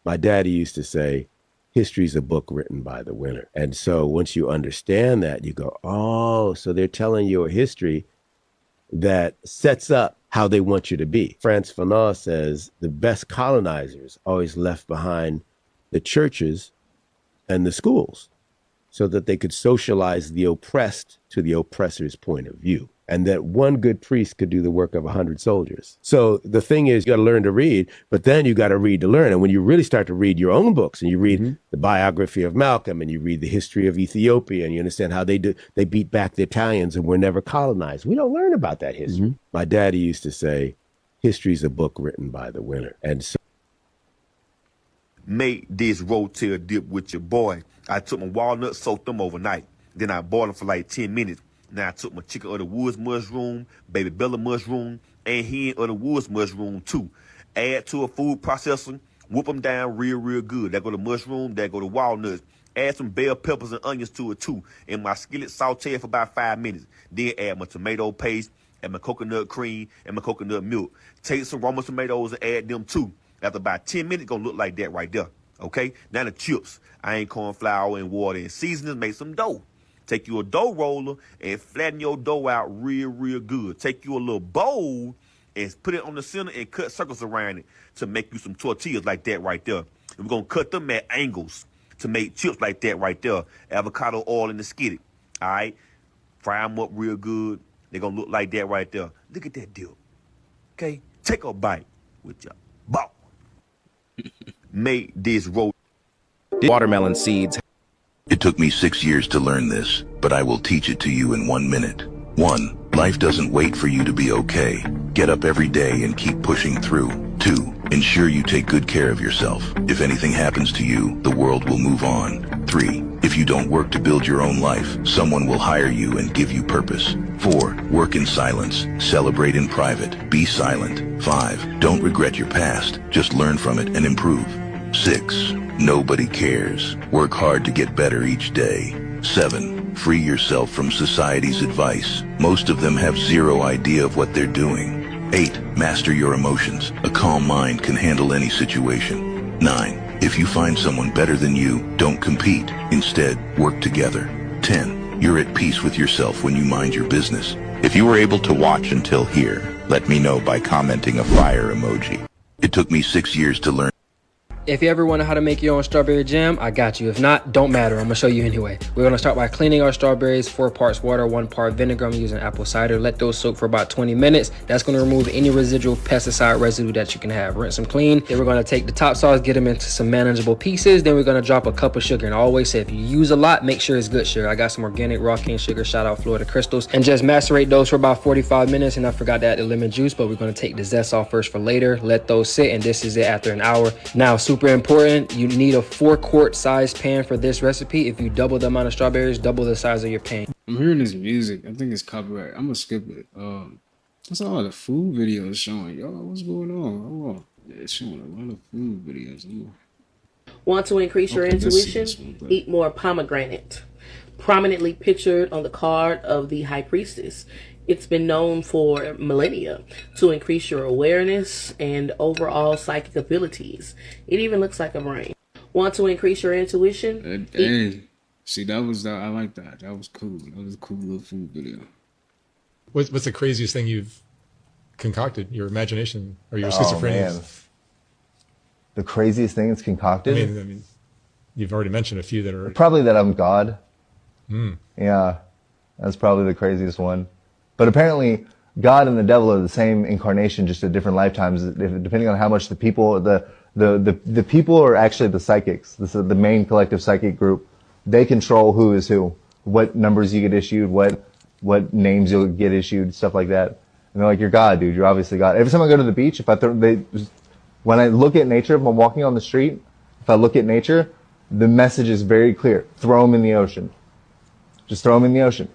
My daddy used to say, history's a book written by the winner. And so once you understand that, you go, oh, so they're telling you a history that sets up how they want you to be. Frantz Fanon says the best colonizers always left behind the churches and the schools so that they could socialize the oppressed to the oppressor's point of view. And that one good priest could do the work of 100 soldiers. So the thing is, you got to learn to read, but then you got to read to learn. And when you really start to read your own books and you read the biography of Malcolm and you read the history of Ethiopia and you understand how they beat back the Italians and were never colonized. We don't learn about that history. My daddy used to say, history's a book written by the winner. And so made this rotel dip with your boy. I took my walnuts, soaked them overnight. Then I boiled them for like 10 minutes. Now I took my chicken of the woods mushroom, baby bella mushroom, and hen of the woods mushroom too. Add to a food processor, whoop them down real good. There go the mushroom, there go the walnuts. Add some bell peppers and onions to it too. In my skillet, saute it for about 5 minutes. Then add my tomato paste and my coconut cream and my coconut milk. Take some Roma tomatoes and add them too. After about 10 minutes, gonna look like that right there. Okay? Now the chips. I ain't corn flour and water and seasonings. Make some dough. Take you a dough roller and flatten your dough out real good. Take you a little bowl and put it on the center and cut circles around it to make you some tortillas like that right there. And we're going to cut them at angles to make chips like that right there. Avocado oil in the skillet. All right? Fry them up real good. They're going to look like that right there. Look at that dip. Okay? Take a bite with your ball. Make this roll. Watermelon seeds. It took me 6 years to learn this, but I will teach it to you in 1 minute. 1. Life doesn't wait for you to be okay. Get up every day and keep pushing through. 2. Ensure you take good care of yourself. If anything happens to you, the world will move on. 3. If you don't work to build your own life, someone will hire you and give you purpose. 4. Work in silence. Celebrate in private. Be silent. 5. Don't regret your past. Just learn from it and improve. 6. Nobody cares. Work hard to get better each day. 7. Free yourself from society's advice. Most of them have zero idea of what they're doing. 8. Master your emotions. A calm mind can handle any situation. 9. If you find someone better than you, don't compete. Instead, work together. 10. You're at peace with yourself when you mind your business. If you were able to watch until here, let me know by commenting a fire emoji. It took me 6 years to learn. If you ever wonder how to make your own strawberry jam, I got you. If not, don't matter. I'm going to show you anyway. We're going to start by cleaning our strawberries. 4 parts water, 1 part vinegar. I'm using apple cider. Let those soak for about 20 minutes. That's going to remove any residual pesticide residue that you can have. Rinse them clean. Then we're going to take the top sauce, get them into some manageable pieces. Then we're going to drop a cup of sugar. And I always say, if you use a lot, make sure it's good sugar. I got some organic raw cane sugar. Shout out Florida Crystals. And just macerate those for about 45 minutes. And I forgot to add the lemon juice, but we're going to take the zest off first for later. Let those sit. And this is it after an hour. Now, super important. You need a 4-quart size pan for this recipe. If you double the amount of strawberries, double the size of your pan. I'm hearing this music. I think it's copyright. I'm gonna skip it. That's all the food videos showing. Yo, what's going on? Hold on. Yeah, it's showing a lot of food videos. Want to increase your Okay, let's see intuition? this one, but- Eat more pomegranate. Prominently pictured on the card of the High Priestess. It's been known for millennia to increase your awareness and overall psychic abilities. It even looks like a brain. Want to increase your intuition? Hey, see, that was I like that. That was cool. That was a cool little food video. What's the craziest thing you've concocted? Your imagination or your schizophrenia? Man. The craziest thing it's concocted? I mean, you've already mentioned a few that are... Probably that I'm God. Mm. Yeah, that's probably the craziest one. But apparently, God and the devil are the same incarnation, just at different lifetimes, depending on how much the people, the people are actually the psychics. This is the main collective psychic group. They control who is who, what numbers you get issued, what names you'll get issued, stuff like that. And they're like, you're God, dude. You're obviously God. Every time I go to the beach, when I look at nature, if I'm walking on the street, if I look at nature, the message is very clear. Throw them in the ocean. Just throw them in the ocean.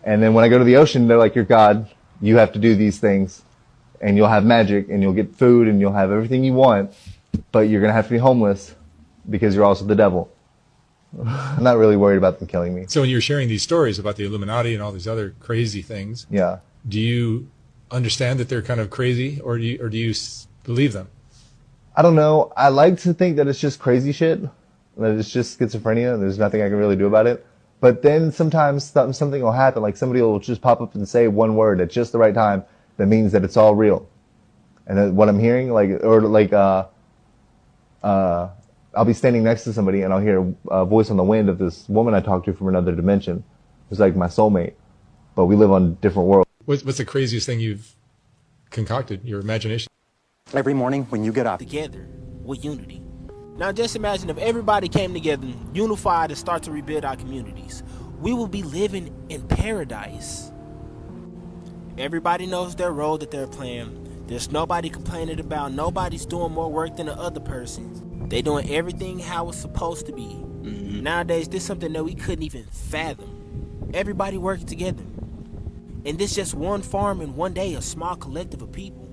And then when I go to the ocean, they're like, you're God. You have to do these things. And you'll have magic, and you'll get food, and you'll have everything you want. But you're going to have to be homeless because you're also the devil. I'm not really worried about them killing me. So when you're sharing these stories about the Illuminati and all these other crazy things, yeah, do you understand that they're kind of crazy, or do you believe them? I don't know. I like to think that it's just crazy shit. That it's just schizophrenia. There's nothing I can really do about it. But then sometimes something will happen. Like somebody will just pop up and say one word at just the right time. That means that it's all real. And then what I'm hearing, I'll be standing next to somebody and I'll hear a voice on the wind of this woman I talked to from another dimension. It's like my soulmate, but we live on different worlds. What's the craziest thing you've concocted? Your imagination? Every morning when you get up. Together with unity. Now just imagine if everybody came together, unified, and start to rebuild our communities. We will be living in paradise. Everybody knows their role that they're playing. There's nobody complaining about. Nobody's doing more work than the other person. They doing everything how it's supposed to be. Mm-hmm. Nowadays, this is something that we couldn't even fathom. Everybody working together. And this just one farm in one day, a small collective of people.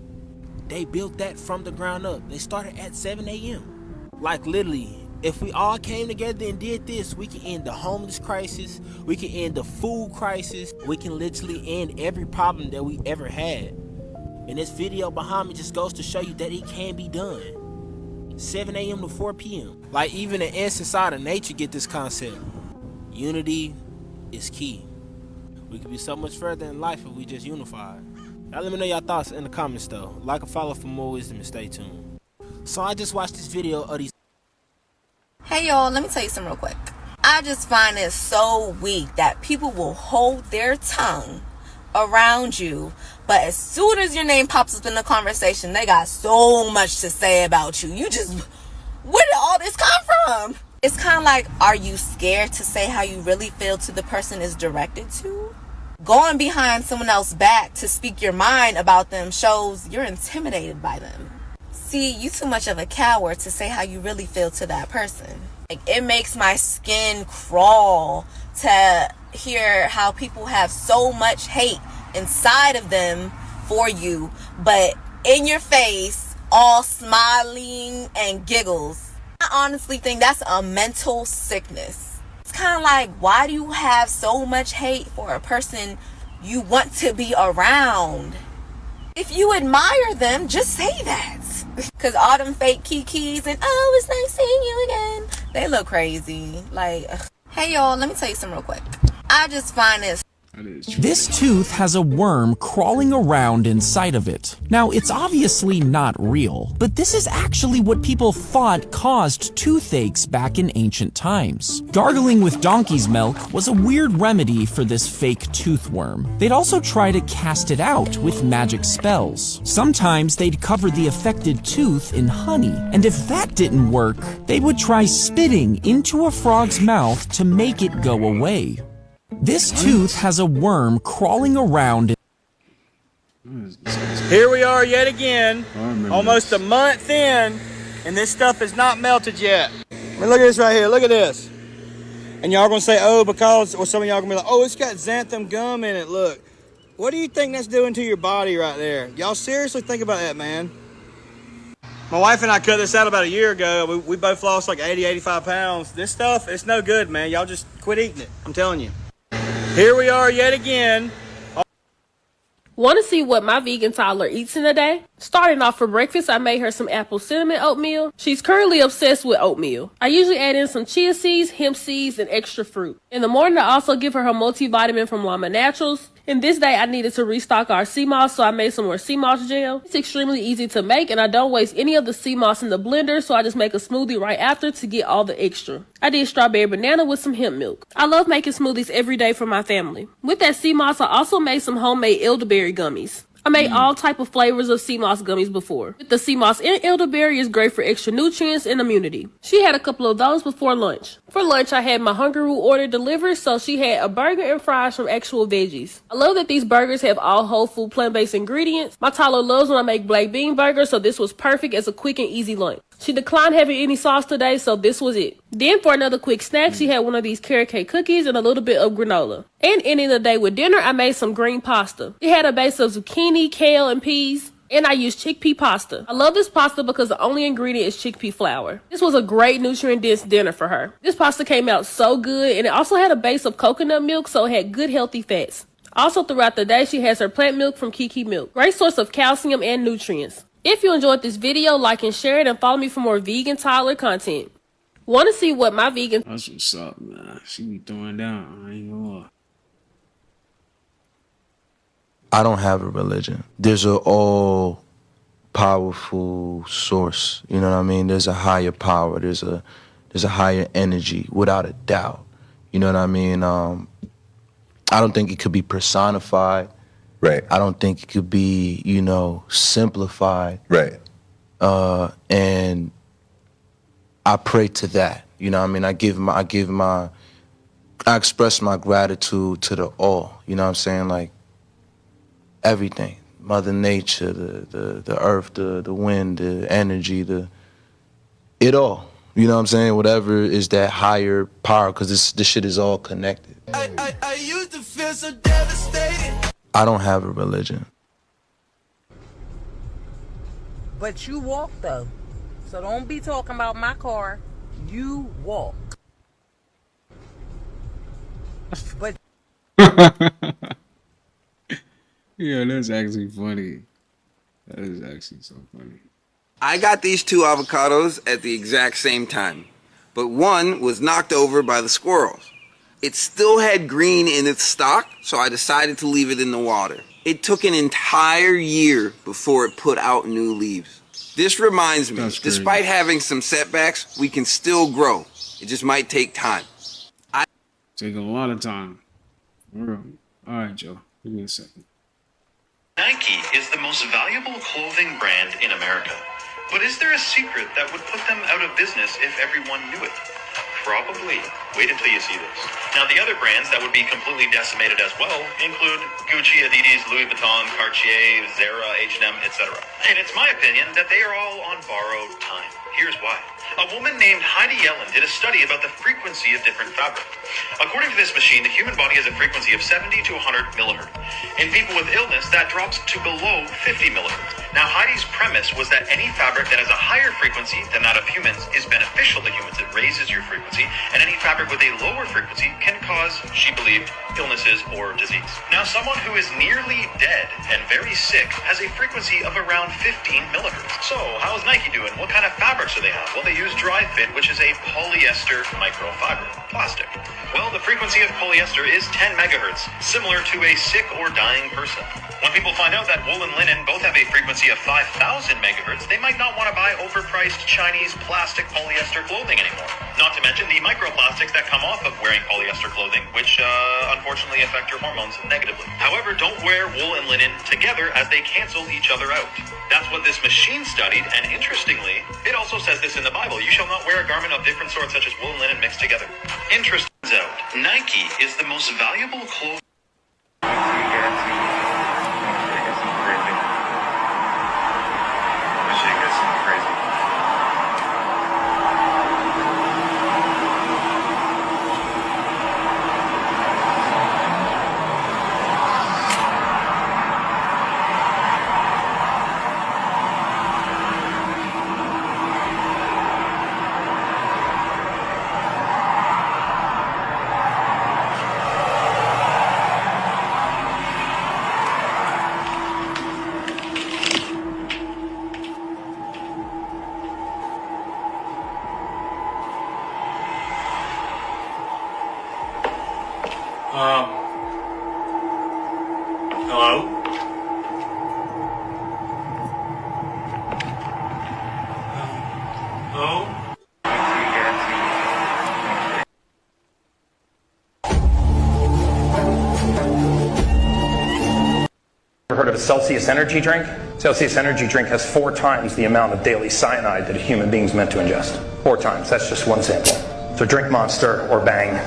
They built that from the ground up. They started at 7 a.m. Like literally, if we all came together and did this, we can end the homeless crisis, we can end the food crisis, we can literally end every problem that we ever had. And this video behind me just goes to show you that it can be done. 7 a.m. to 4 p.m. Like even the ants inside of nature get this concept. Unity is key. We could be so much further in life if we just unified. Now let me know your thoughts in the comments though. Like and follow for more wisdom and stay tuned. So I just watched this video of these. Hey y'all, let me tell you something real quick. I just find it so weak that people will hold their tongue around you, but as soon as your name pops up in the conversation, they got so much to say about you. You just, where did all this come from? It's kind of like, are you scared to say how you really feel to the person it's directed to? Going behind someone else's back to speak your mind about them shows you're intimidated by them. See, you too much of a coward to say how you really feel to that person. Like, it makes my skin crawl to hear how people have so much hate inside of them for you, but in your face, all smiling and giggles. I honestly think that's a mental sickness. It's kind of like, why do you have so much hate for a person you want to be around? If you admire them, just say that. Because all them fake kikis and, oh, it's nice seeing you again, they look crazy. Like, ugh. Hey y'all, let me tell you something real quick. I just find this. This tooth has a worm crawling around inside of it. Now, it's obviously not real, but this is actually what people thought caused toothaches back in ancient times. Gargling with donkey's milk was a weird remedy for this fake tooth worm. They'd also try to cast it out with magic spells. Sometimes they'd cover the affected tooth in honey, and if that didn't work, they would try spitting into a frog's mouth to make it go away. This tooth has a worm crawling around. Here we are yet again, almost a month in, and this stuff is not melted yet. I mean, look at this right here, look at this. And y'all gonna say, oh, because, or some of y'all gonna be like, oh, it's got xanthan gum in it, look. What do you think that's doing to your body right there? Y'all seriously think about that, man. My wife and I cut this out about a year ago. We both lost like 80, 85 pounds. This stuff, it's no good, man. Y'all just quit eating it. I'm telling you. Here we are yet again. Want to see what my vegan toddler eats in a day? Starting off for breakfast, I made her some apple cinnamon oatmeal. She's currently obsessed with oatmeal. I usually add in some chia seeds, hemp seeds, and extra fruit. In the morning, I also give her multivitamin from Llama Naturals. And this day, I needed to restock our sea moss, so I made some more sea moss gel. It's extremely easy to make, and I don't waste any of the sea moss in the blender, so I just make a smoothie right after to get all the extra. I did strawberry banana with some hemp milk. I love making smoothies every day for my family. With that sea moss, I also made some homemade elderberry gummies. I made all type of flavors of sea moss gummies before. With the sea moss and elderberry is great for extra nutrients and immunity. She had a couple of those before lunch. For lunch, I had my Hungaroo order delivered, so she had a burger and fries from actual veggies. I love that these burgers have all whole food plant-based ingredients. My toddler loves when I make black bean burgers, so this was perfect as a quick and easy lunch. She declined having any sauce today, so this was it. Then for another quick snack, she had one of these carrot cake cookies and a little bit of granola. And ending the day with dinner, I made some green pasta. It had a base of zucchini, kale, and peas. And I used chickpea pasta. I love this pasta because the only ingredient is chickpea flour. This was a great nutrient-dense dinner for her. This pasta came out so good, and it also had a base of coconut milk, so it had good healthy fats. Also throughout the day, she has her plant milk from Kiki Milk. Great source of calcium and nutrients. If you enjoyed this video, like and share it, and follow me for more vegan toddler content. Want to see what my vegan... That's what's up, man. She be throwing down. I ain't gonna lie. I don't have a religion. There's a all-powerful source. You know what I mean? There's a higher power. There's a higher energy, without a doubt. You know what I mean? I don't think it could be personified. Right. I don't think it could be, simplified. Right. And I pray to that. You know what I mean? I express my gratitude to the all. You know what I'm saying? Like, everything. Mother Nature, the earth, the wind, the energy, it all. You know what I'm saying? Whatever is that higher power, because this shit is all connected. I used to feel so devastated. I don't have a religion. But you walk though. So don't be talking about my car. You walk. But yeah, that's actually funny. That is actually so funny. I got these two avocados at the exact same time, but one was knocked over by the squirrels. It still had green in its stalk, so I decided to leave it in the water. It took an entire year before it put out new leaves. This reminds me, despite having some setbacks, we can still grow. It just might take time. Take a lot of time. All right, Joe. Give me a second. Nike is the most valuable clothing brand in America. But is there a secret that would put them out of business if everyone knew it? Probably. Wait until you see this. Now, the other brands that would be completely decimated as well include Gucci, Adidas, Louis Vuitton, Cartier, Zara, H&M, etc. And it's my opinion that they are all on borrowed time. Here's why. A woman named Heidi Yellen did a study about the frequency of different fabric. According to this machine, the human body has a frequency of 70 to 100 millihertz. In people with illness, that drops to below 50 millihertz. Now, Heidi's premise was that any fabric that has a higher frequency than that of humans is beneficial to humans. It raises your frequency, and any fabric with a lower frequency can cause, she believed, illnesses or disease. Now, someone who is nearly dead and very sick has a frequency of around 15 millihertz. So, how's Nike doing? What kind of fabrics do they have? Well, they use dry fit, which is a polyester microfiber, plastic. Well, the frequency of polyester is 10 megahertz, similar to a sick or dying person. When people find out that wool and linen both have a frequency of 5,000 megahertz, they might not want to buy overpriced Chinese plastic polyester clothing anymore. Not to mention the microplastics that come off of wearing polyester clothing, which unfortunately affect your hormones negatively. However, don't wear wool and linen together as they cancel each other out. That's what this machine studied, and interestingly, it also says this in the Bible: you shall not wear a garment of different sorts such as wool and linen mixed together. Interest out. Nike is the most valuable clothing. Hello? Hello? Ever heard of a Celsius energy drink? Celsius energy drink has 4 times the amount of daily cyanide that a human being's meant to ingest. 4 times. That's just one sample. So drink Monster or Bang.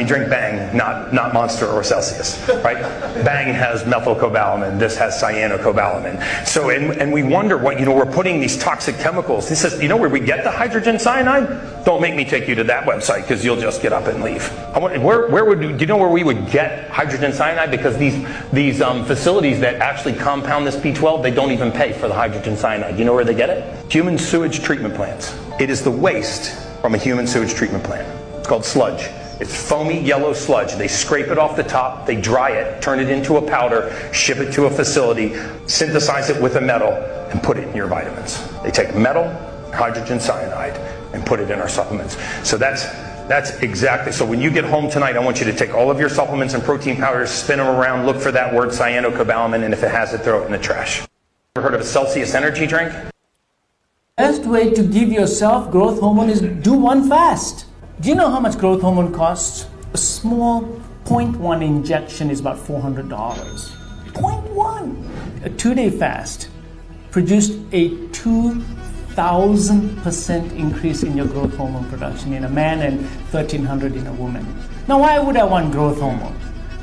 Drink Bang, not Monster or Celsius, right? Bang has methylcobalamin. This has cyanocobalamin. So, and we wonder what, we're putting these toxic chemicals. This is, where we get the hydrogen cyanide? Don't make me take you to that website because you'll just get up and leave. Do you know where we would get hydrogen cyanide? Because these facilities that actually compound this B12, they don't even pay for the hydrogen cyanide. You know where they get it? Human sewage treatment plants. It is the waste from a human sewage treatment plant. It's called sludge. It's foamy yellow sludge. They scrape it off the top, they dry it, turn it into a powder, ship it to a facility, synthesize it with a metal, and put it in your vitamins. They take metal, hydrogen cyanide, and put it in our supplements. So that's exactly, so when you get home tonight, I want you to take all of your supplements and protein powders, spin them around, look for that word cyanocobalamin, and if it has it, throw it in the trash. Ever heard of a Celsius energy drink? Best way to give yourself growth hormone is do one fast. Do you know how much growth hormone costs? A small 0.1 injection is about $400. 0.1! A 2-day fast produced a 2,000% increase in your growth hormone production in a man and 1,300 in a woman. Now, why would I want growth hormone?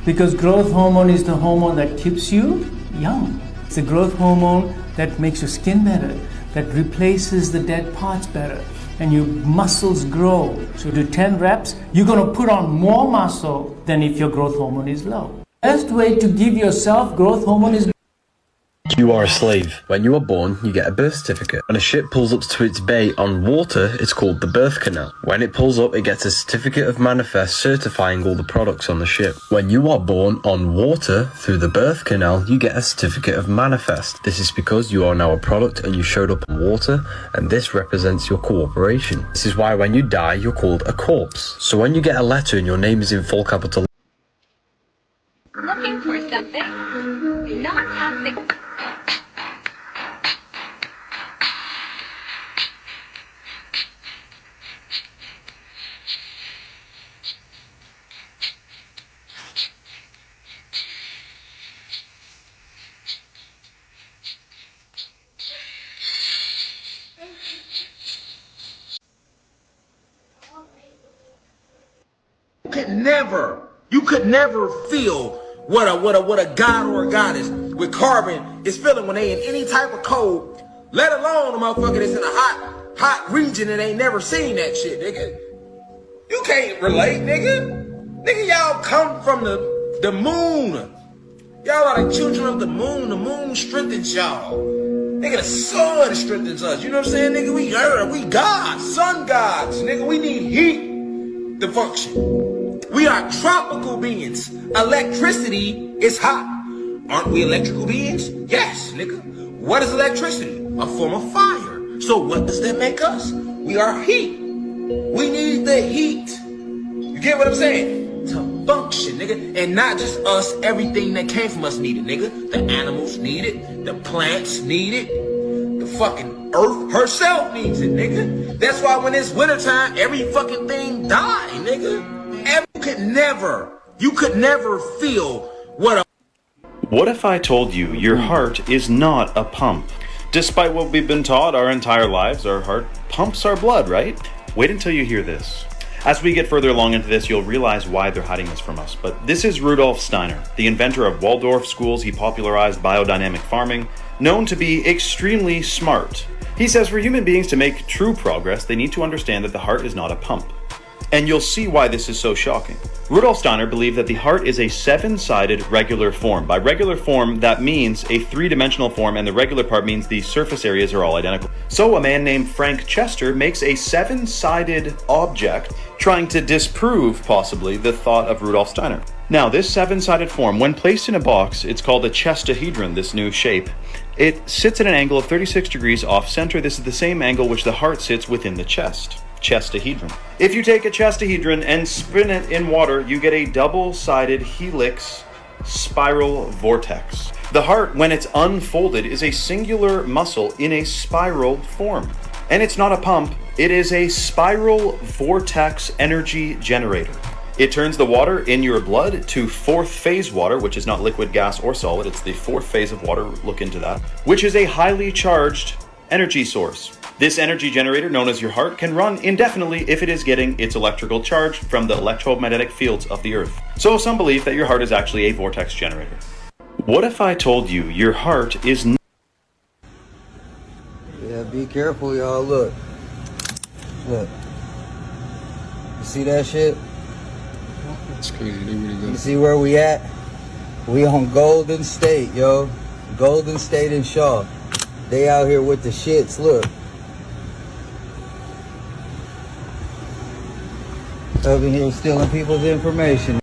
Because growth hormone is the hormone that keeps you young. It's a growth hormone that makes your skin better, that replaces the dead parts better, and your muscles grow. So do 10 reps, you're going to put on more muscle than if your growth hormone is low. Best way to give yourself growth hormone is You are a slave. When you are born, you get a birth certificate. When a ship pulls up to its bay on water, it's called the birth canal. When it pulls up, it gets a certificate of manifest certifying all the products on the ship. When you are born on water through the birth canal, you get a certificate of manifest. This is because you are now a product and you showed up on water, and this represents your cooperation. This is why when you die, you're called a corpse. So when you get a letter and your name is in full capital, Looking for something? Not toxic. You could never feel what a god or a goddess with carbon is feeling when they in any type of cold, let alone a motherfucker that's in a hot region and ain't never seen that shit, nigga. You can't relate, nigga. Nigga, y'all come from the moon. Y'all are the children of the moon. The moon strengthens y'all. Nigga, the sun strengthens us. You know what I'm saying, nigga? We gods, sun gods, nigga. We need heat to function. We are tropical beings. Electricity is hot. Aren't we electrical beings? Yes, nigga. What is electricity? A form of fire. So what does that make us? We are heat. We need the heat. You get what I'm saying? To function, nigga. And not just us, everything that came from us need it, nigga. The animals need it. The plants need it. The fucking earth herself needs it, nigga. That's why when it's wintertime, every fucking thing die, nigga. You could never feel what a... What if I told you your heart is not a pump? Despite what we've been taught our entire lives, our heart pumps our blood, right? Wait until you hear this. As we get further along into this, you'll realize why they're hiding this from us. But this is Rudolf Steiner, the inventor of Waldorf schools. He popularized biodynamic farming, known to be extremely smart. He says for human beings to make true progress, they need to understand that the heart is not a pump. And you'll see why this is so shocking. Rudolf Steiner believed that the heart is a 7-sided regular form. By regular form, that means a 3-dimensional form, and the regular part means the surface areas are all identical. So a man named Frank Chester makes a 7-sided object, trying to disprove, possibly, the thought of Rudolf Steiner. Now, this 7-sided form, when placed in a box, it's called a chestahedron, this new shape. It sits at an angle of 36 degrees off center. This is the same angle which the heart sits within the chest. chestahedron. If you take a chestahedron and spin it in water, you get a double-sided helix spiral vortex. The heart, when it's unfolded, is a singular muscle in a spiral form. And it's not a pump, it is a spiral vortex energy generator. It turns the water in your blood to fourth phase water, which is not liquid, gas, or solid. It's the fourth phase of water, look into that, which is a highly charged energy source. This energy generator, known as your heart, can run indefinitely if it is getting its electrical charge from the electromagnetic fields of the earth. So some believe that your heart is actually a vortex generator. What if I told you your heart is Yeah, be careful, y'all. Look. Look. You see that shit? It's crazy. They really go. You see where we at? We on Golden State, yo. Golden State and Shaw. They out here with the shits. Look. Over here stealing people's information.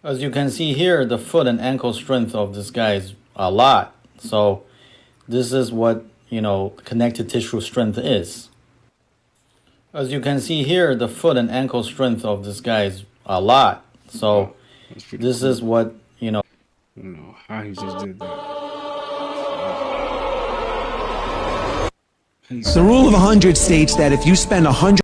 As you can see here, the foot and ankle strength of this guy is a lot. So this is what, connective tissue strength is. As you can see here, the foot and ankle strength of this guy is a lot. So this is what, I don't know how he just did that. The rule of 100 states that if you spend 100...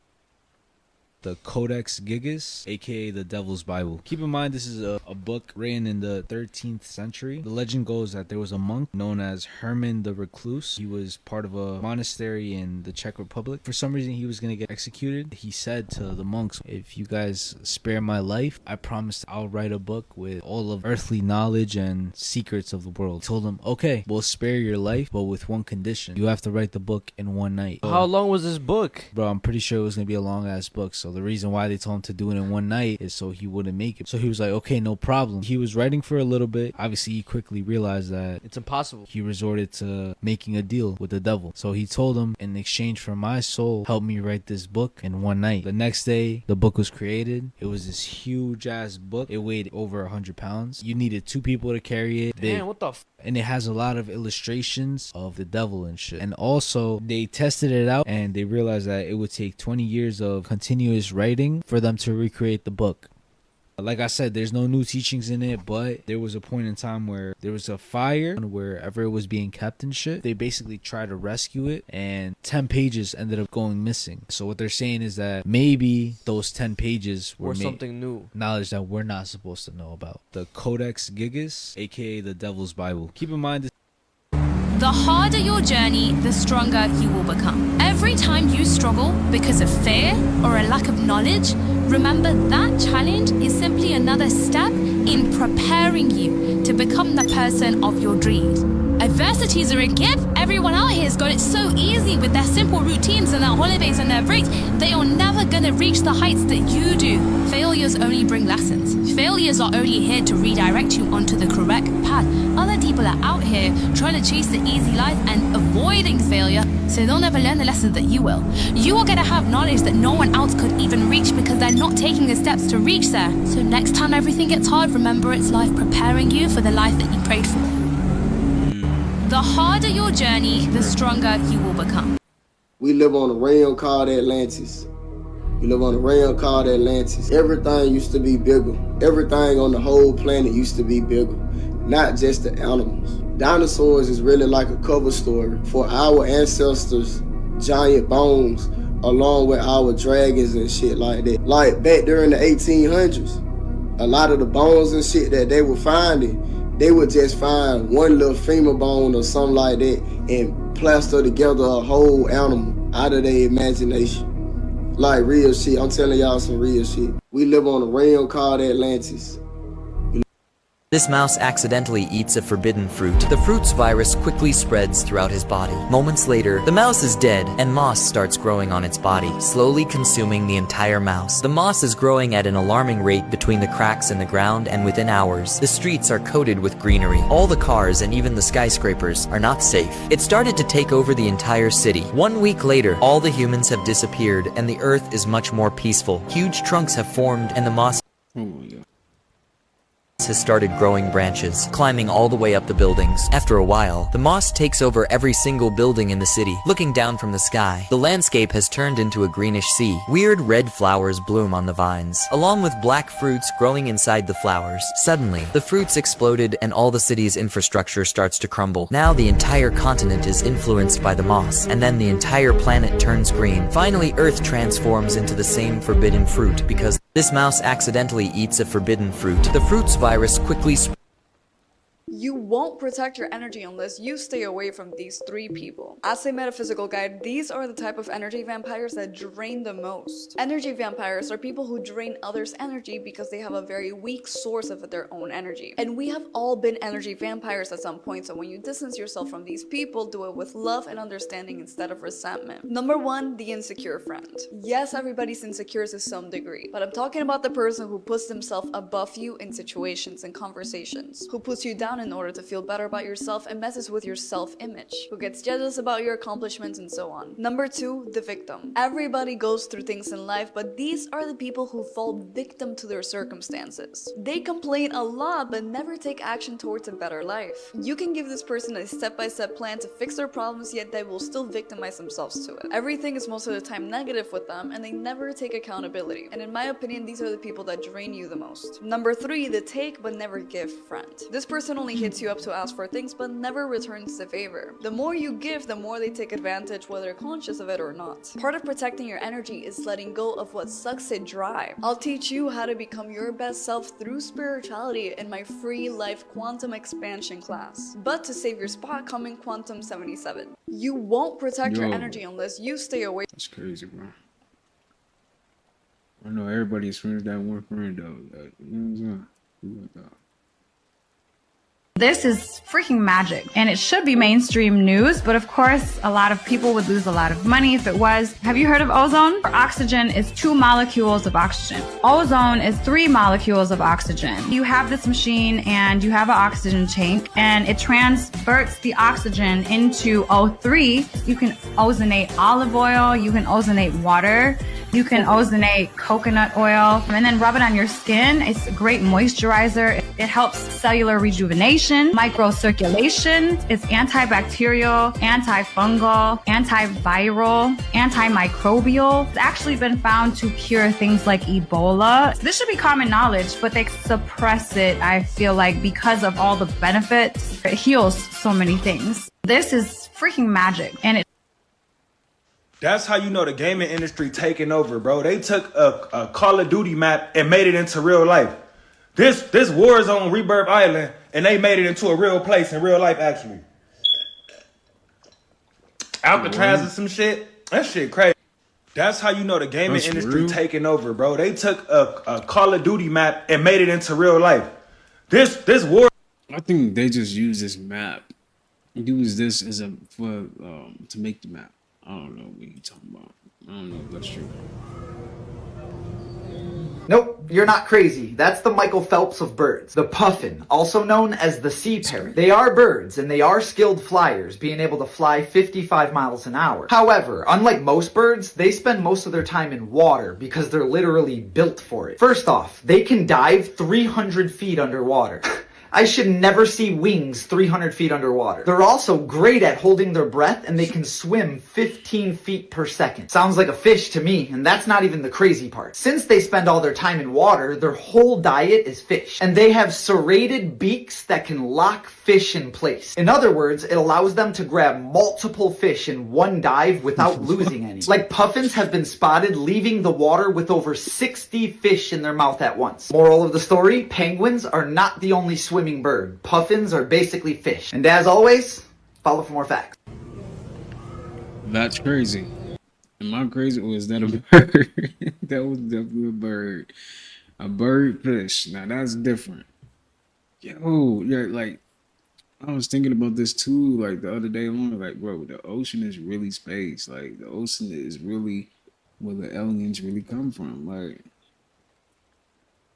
The Codex Gigas, aka the Devil's Bible. Keep in mind, this is a book written in the 13th century. The legend goes that there was a monk known as Herman the Recluse. He was part of a monastery in the Czech Republic. For some reason, he was going to get executed. He said to the monks, if you guys spare my life, I promise I'll write a book with all of earthly knowledge and secrets of the world. He told them, okay, we'll spare your life, but with one condition. You have to write the book in one night. How long was this book? Bro, I'm pretty sure it was going to be a long-ass book, so the reason why they told him to do it in one night is so he wouldn't make it. So he was like, okay, no problem. He was writing for a little bit. Obviously, he quickly realized that it's impossible. He resorted to making a deal with the devil. So he told him, in exchange for my soul, help me write this book in one night. The next day, the book was created. It was this huge ass book. It weighed over 100 pounds. You needed 2 people to carry it. Damn, what the and it has a lot of illustrations of the devil and shit. And also, they tested it out and they realized that it would take 20 years of continuous writing for them to recreate the book. Like I said, there's no new teachings in it, but there was a point in time where there was a fire wherever it was being kept and shit. They basically tried to rescue it, and 10 pages ended up going missing. So what they're saying is that maybe those 10 pages were something new. Knowledge that we're not supposed to know about. The Codex Gigas, aka the Devil's Bible. Keep in mind this. The harder your journey, the stronger you will become. Every time you struggle because of fear or a lack of knowledge, remember that challenge is simply another step in preparing you to become the person of your dreams. Adversities are a gift. Everyone out here has got it so easy with their simple routines and their holidays and their breaks. They are never gonna reach the heights that you do. Failures only bring lessons. Failures are only here to redirect you onto the correct path. Other people are out here trying to chase the easy life and avoiding failure, so they'll never learn the lessons that you will. You are gonna have knowledge that no one else could even reach because they're not taking the steps to reach there. So next time everything gets hard, remember it's life preparing you for the life that you prayed for. The harder your journey, the stronger you will become. We live on a realm called Atlantis. We live on a realm called Atlantis. Everything used to be bigger. Everything on the whole planet used to be bigger, not just the animals. Dinosaurs is really like a cover story for our ancestors' giant bones, along with our dragons and shit like that. Like back during the 1800s, a lot of the bones and shit that they were finding, they would just find one little femur bone or something like that and plaster together a whole animal out of their imagination. Like real shit. I'm telling y'all some real shit. We live on a realm called Atlantis. This mouse accidentally eats a forbidden fruit. The fruit's virus quickly spreads throughout his body. Moments later, the mouse is dead, and moss starts growing on its body, slowly consuming the entire mouse. The moss is growing at an alarming rate between the cracks in the ground, and within hours, the streets are coated with greenery. All the cars and even the skyscrapers are not safe. It started to take over the entire city. 1 week later, all the humans have disappeared, and the earth is much more peaceful. Huge trunks have formed, and the moss... Oh my God. has started growing branches, climbing all the way up the buildings. After a while, the moss takes over every single building in the city. Looking down from the sky, the landscape has turned into a greenish sea. Weird red flowers bloom on the vines, along with black fruits growing inside the flowers. Suddenly, the fruits exploded and all the city's infrastructure starts to crumble. Now the entire continent is influenced by the moss, and then the entire planet turns green. Finally, Earth transforms into the same forbidden fruit because this mouse accidentally eats a forbidden fruit. The fruit's virus quickly You won't protect your energy unless you stay away from these three people. As a metaphysical guide, these are the type of energy vampires that drain the most. Energy vampires are people who drain others' energy because they have a very weak source of their own energy. And we have all been energy vampires at some point, so when you distance yourself from these people, do it with love and understanding instead of resentment. Number 1, the insecure friend. Yes, everybody's insecure to some degree, but I'm talking about the person who puts themselves above you in situations and conversations, who puts you down in order to feel better about yourself and messes with your self-image, who gets jealous about your accomplishments and so on. Number 2, the victim. Everybody goes through things in life, but these are the people who fall victim to their circumstances. They complain a lot but never take action towards a better life. You can give this person a step-by-step plan to fix their problems, yet they will still victimize themselves to it. Everything is most of the time negative with them and they never take accountability. And in my opinion, these are the people that drain you the most. Number 3, the take but never give friend. This person only hits you up to ask for things but never returns the favor. The more you give, the more they take advantage, whether conscious of it or not. Part of protecting your energy is letting go of what sucks it dry. I'll teach you how to become your best self through spirituality in my free life quantum expansion class. But to save your spot, come in Quantum 77. You won't protect your energy unless you stay away. That's crazy, bro. I know everybody's friends that one friend though. You know what I'm saying? This is freaking magic, and it should be mainstream news, but of course, a lot of people would lose a lot of money if it was. Have you heard of ozone? Oxygen is 2 molecules of oxygen. Ozone is 3 molecules of oxygen. You have this machine and you have an oxygen tank, and it transverts the oxygen into O3. You can ozonate olive oil, you can ozonate water, you can ozonate coconut oil, and then rub it on your skin. It's a great moisturizer. It helps cellular rejuvenation, microcirculation. It's antibacterial, antifungal, antiviral, antimicrobial. It's actually been found to cure things like Ebola. This should be common knowledge, but they suppress it, I feel like, because of all the benefits. It heals so many things. This is freaking magic, and it That's how you know the gaming industry taking over, bro. They took a Call of Duty map and made it into real life. This Warzone Rebirth Island, and they made it into a real place in real life, actually. Alcatraz and some shit. That shit crazy. That's how you know the gaming industry taking over, bro. They took a Call of Duty map and made it into real life. This war. I think they just use this map. Use this as a to make the map. I don't know what you're talking about. I don't know if that's true. Nope, you're not crazy. That's the Michael Phelps of birds. The puffin, also known as the sea parrot. They are birds, and they are skilled flyers, being able to fly 55 miles an hour. However, unlike most birds, they spend most of their time in water because they're literally built for it. First off, they can dive 300 feet underwater. I should never see wings 300 feet underwater. They're also great at holding their breath, and they can swim 15 feet per second. Sounds like a fish to me, and that's not even the crazy part. Since they spend all their time in water, their whole diet is fish. And they have serrated beaks that can lock fish in place. In other words, it allows them to grab multiple fish in one dive without losing any. Like puffins have been spotted leaving the water with over 60 fish in their mouth at once. Moral of the story, penguins are not the only swimming bird. Puffins are basically fish. And as always, follow for more facts. That's crazy. Am I crazy or is that a bird? That was definitely a bird. A bird fish. Now that's different. Yo, yeah, like I was thinking about this too, like the other day alone. Like, bro, the ocean is really space. Like the ocean is really where the aliens really come from. Like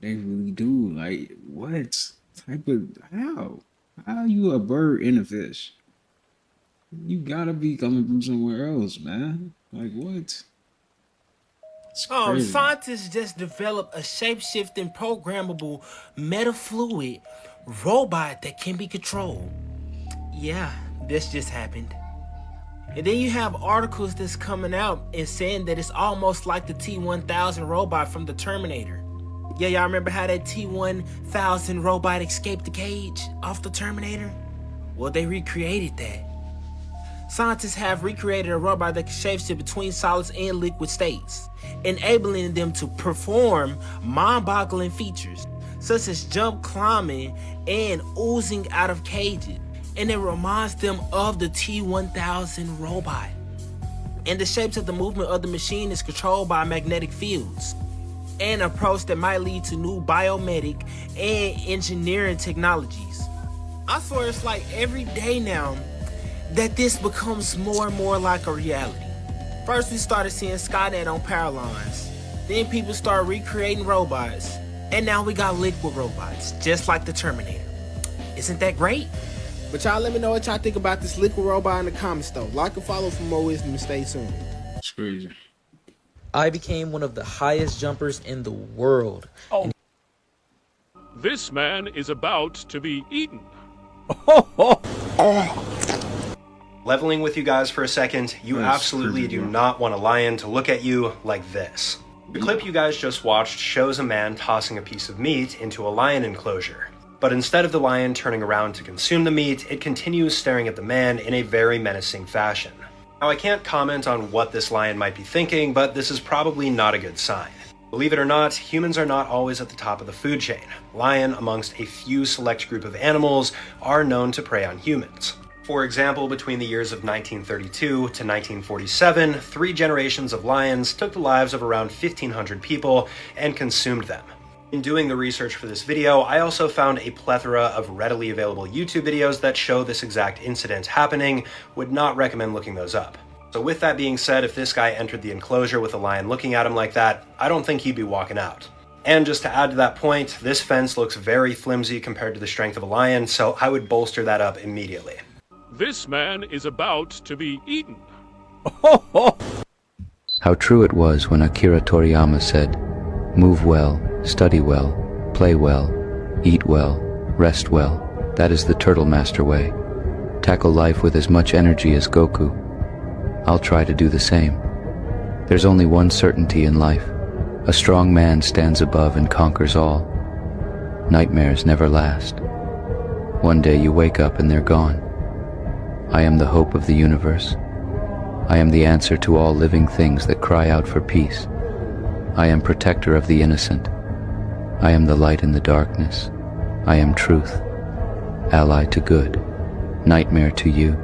they really do. Like what type of how? How are you a bird and a fish? You gotta be coming from somewhere else, man. Like what? crazy. Scientists just developed a shape-shifting, programmable, metafluid robot that can be controlled. Yeah, this just happened. And then you have articles that's coming out and saying that it's almost like the T-1000 robot from the Terminator. Yeah, y'all remember how that T-1000 robot escaped the cage off the Terminator? Well, they recreated that. Scientists have recreated a robot that can shapeshift between solids and liquid states, enabling them to perform mind-boggling features, such as jump climbing and oozing out of cages. And it reminds them of the T-1000 robot. And the shapes of the movement of the machine is controlled by magnetic fields, an approach that might lead to new biomedic and engineering technologies. I swear it's like every day now that this becomes more and more like a reality. First we started seeing Skynet on power lines, then people started recreating robots, and now we got liquid robots, just like the Terminator. Isn't that great? But y'all let me know what y'all think about this liquid robot in the comments though. Like and follow for more wisdom and stay tuned. It's crazy. I became one of the highest jumpers in the world. This man is about to be eaten. Leveling with you guys for a second, you absolutely do not want a lion to look at you like this. The clip you guys just watched shows a man tossing a piece of meat into a lion enclosure. But instead of the lion turning around to consume the meat, it continues staring at the man in a very menacing fashion. Now I can't comment on what this lion might be thinking, but this is probably not a good sign. Believe it or not, humans are not always at the top of the food chain. Lion, amongst a few select group of animals, are known to prey on humans. For example, between the years of 1932 to 1947, 3 generations of lions took the lives of around 1,500 people and consumed them. In doing the research for this video, I also found a plethora of readily available YouTube videos that show this exact incident happening. Would not recommend looking those up. So with that being said, if this guy entered the enclosure with a lion looking at him like that, I don't think he'd be walking out. And just to add to that point, this fence looks very flimsy compared to the strength of a lion, so I would bolster that up immediately. This man is about to be eaten. How true it was when Akira Toriyama said, "Move well, study well, play well, eat well, rest well. That is the Turtle Master way. Tackle life with as much energy as Goku. I'll try to do the same. There's only one certainty in life. A strong man stands above and conquers all. Nightmares never last. One day you wake up and they're gone. I am the hope of the universe. I am the answer to all living things that cry out for peace. I am protector of the innocent. I am the light in the darkness. I am truth. Ally to good. Nightmare to you.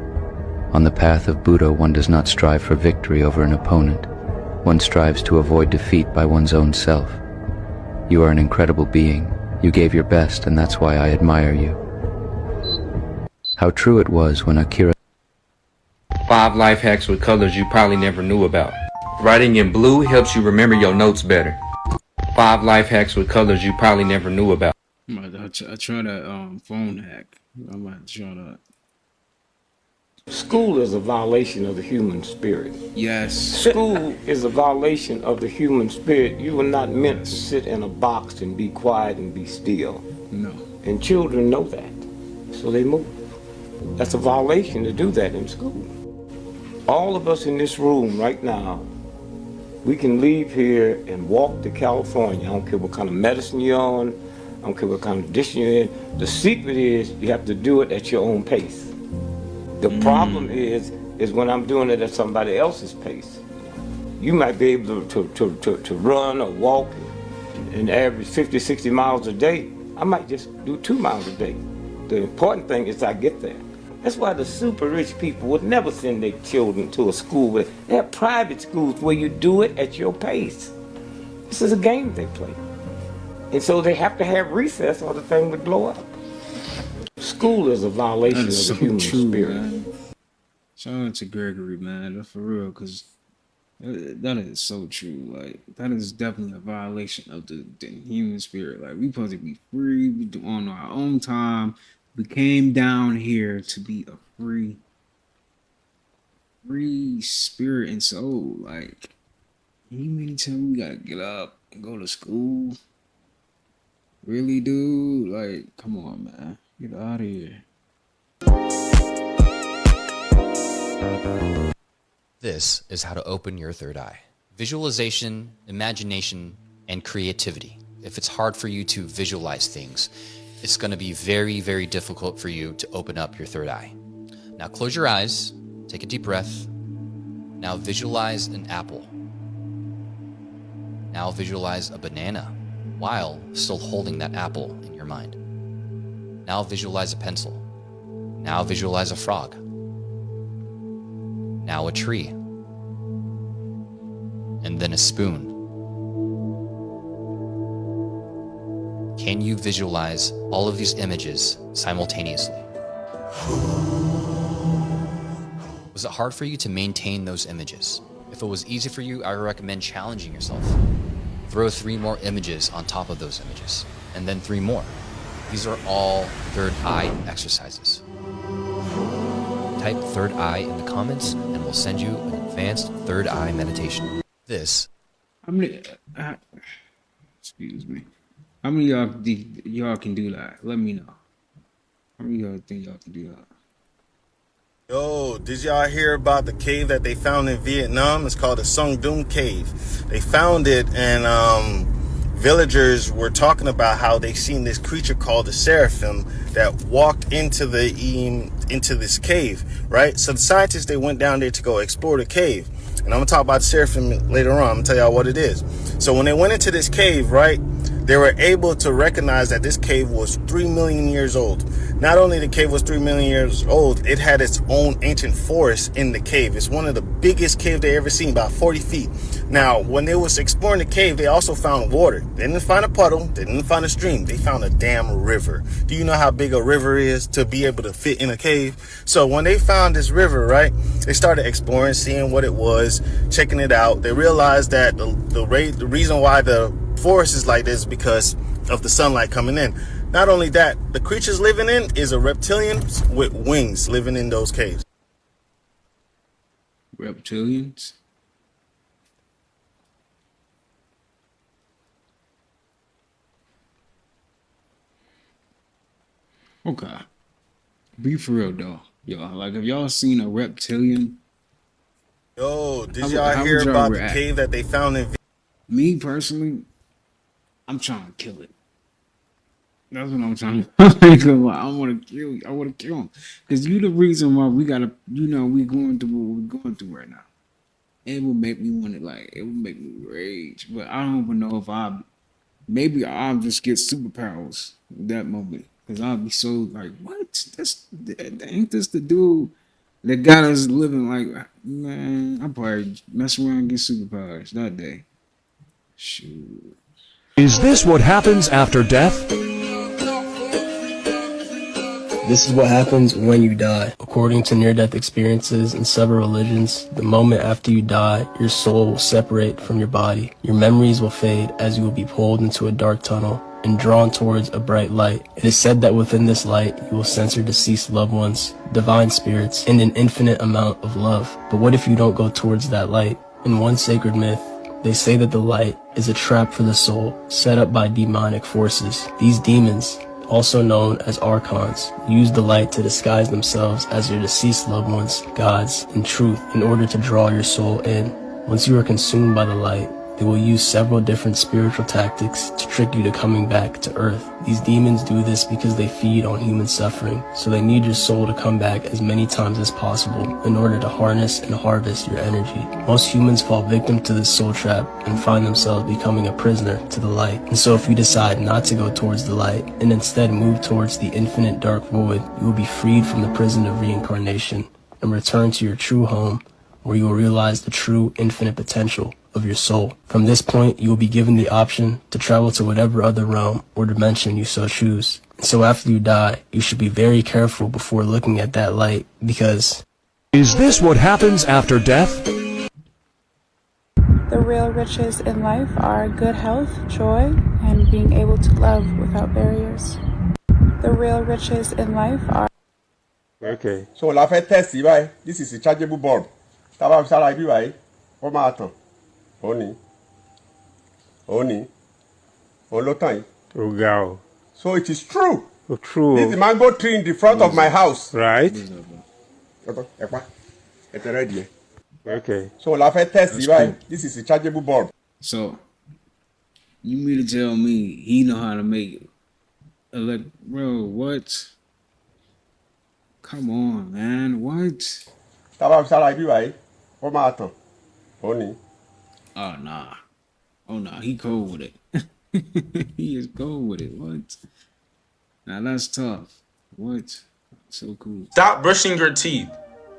On the path of Buddha, one does not strive for victory over an opponent. One strives to avoid defeat by one's own self. You are an incredible being. You gave your best, and that's why I admire you." How true it was when Akira 5 life hacks with colors you probably never knew about. Writing in blue helps you remember your notes better. 5 life hacks with colors you probably never knew about. I try that phone hack. I might try that. School is a violation of the human spirit. Yes. School is a violation of the human spirit. You were not meant to sit in a box and be quiet and be still. No. And children know that. So they move. That's a violation to do that in school. All of us in this room right now, we can leave here and walk to California. I don't care what kind of medicine you're on. I don't care what kind of condition you're in. The secret is you have to do it at your own pace. The problem is when I'm doing it at somebody else's pace. You might be able to run or walk and average 50, 60 miles a day. I might just do 2 miles a day. The important thing is I get there. That's why the super rich people would never send their children to a school. They have private schools where you do it at your pace. This is a game they play. And so they have to have recess or the thing would blow up. School is a violation of the human spirit. Man. Shout out to Gregory, man. That's for real, because that is so true. Like, that is definitely a violation of the human spirit. Like, we supposed to be free, we do on our own time. We came down here to be a free spirit and soul. Like, You mean to tell me we gotta get up and go to school? Really, dude? Like, come on, man. Get out of here. This is how to open your third eye. Visualization, imagination, and creativity. If it's hard for you to visualize things, it's going to be very, very difficult for you to open up your third eye. Now close your eyes, take a deep breath. Now visualize an apple. Now visualize a banana while still holding that apple in your mind. Now visualize a pencil. Now visualize a frog. Now a tree. And then a spoon. Can you visualize all of these images simultaneously? Was it hard for you to maintain those images? If it was easy for you, I recommend challenging yourself. Throw 3 more images on top of those images, and then 3 more. These are all third eye exercises. Type third eye in the comments, and we'll send you an advanced third eye meditation. This. How many? Excuse me. How many of y'all can do that? Let me know. How many of y'all think y'all can do that? Yo, did y'all hear about the cave that they found in Vietnam? It's called the Sung Dum Cave. They found it, and villagers were talking about how they seen this creature called the seraphim that walked into this cave, right? So the scientists, they went down there to go explore the cave. And I'm gonna talk about the seraphim later on. I'm gonna tell y'all what it is. So when they went into this cave, right, they were able to recognize that this cave was 3 million years old. Not only the cave was 3 million years old, it had its own ancient forest in the cave. It's one of the biggest caves they ever seen, about 40 feet. Now, when they was exploring the cave, they also found water. They didn't find a puddle. They didn't find a stream. They found a damn river. Do you know how big a river is to be able to fit in a cave? So when they found this river, right, they started exploring, seeing what it was, checking it out. They realized that the reason why the forest is like this is because of the sunlight coming in. Not only that, the creatures living in is a reptilian with wings living in those caves. Reptilians? Okay. Be for real though. Yo, like if y'all seen a reptilian. Yo, did y'all hear about the cave that they found in Me personally, I'm trying to kill it. That's what I'm trying to do. I want to kill you. I want to kill him. Because you the reason why we gotta, we going through what we're going through right now. It will make me want to, it will make me rage. But I don't even know if maybe I'll just get superpowers in that moment. Because I'll be so like, what? Ain't this the dude that got us living like, man, I'll probably mess around and get superpowers that day. Shoot. Is this what happens after death? This is what happens when you die. According to near-death experiences in several religions, the moment after you die, your soul will separate from your body. Your memories will fade as you will be pulled into a dark tunnel and drawn towards a bright light. It is said that within this light, you will sense your deceased loved ones, divine spirits, and an infinite amount of love. But what if you don't go towards that light? In one sacred myth, they say that the light is a trap for the soul set up by demonic forces. These demons, also known as archons, use the light to disguise themselves as your deceased loved ones, gods, and truth in order to draw your soul in. Once you are consumed by the light, they will use several different spiritual tactics to trick you to coming back to earth. These demons do this because they feed on human suffering, so they need your soul to come back as many times as possible in order to harness and harvest your energy. Most humans fall victim to this soul trap and find themselves becoming a prisoner to the light. And so if you decide not to go towards the light and instead move towards the infinite dark void, you will be freed from the prison of reincarnation and return to your true home, where you will realize the true infinite potential of your soul. From this point, you will be given the option to travel to whatever other realm or dimension you so choose. And so after you die, you should be very careful before looking at that light, because... Is this what happens after death? The real riches in life are good health, joy, and being able to love without barriers. The real riches in life are... Okay. So la fẹ́ test báyìí. This is a chargeable bulb. Tá bá fi sára ibi báyìí, ó máa tàn. Oni. Olotai. Ogao. So it is true. True. This is the mango tree in the front of my house. Right. Okay. So la fait test, That's right? cool. This is a chargeable bulb. So, you mean to tell me he know how to make bro, what? Come on, man, what? Oni. Oh, nah. Oh, nah, he cold with it. He is cold with it, what? Now, that's tough. What? So cool. Stop brushing your teeth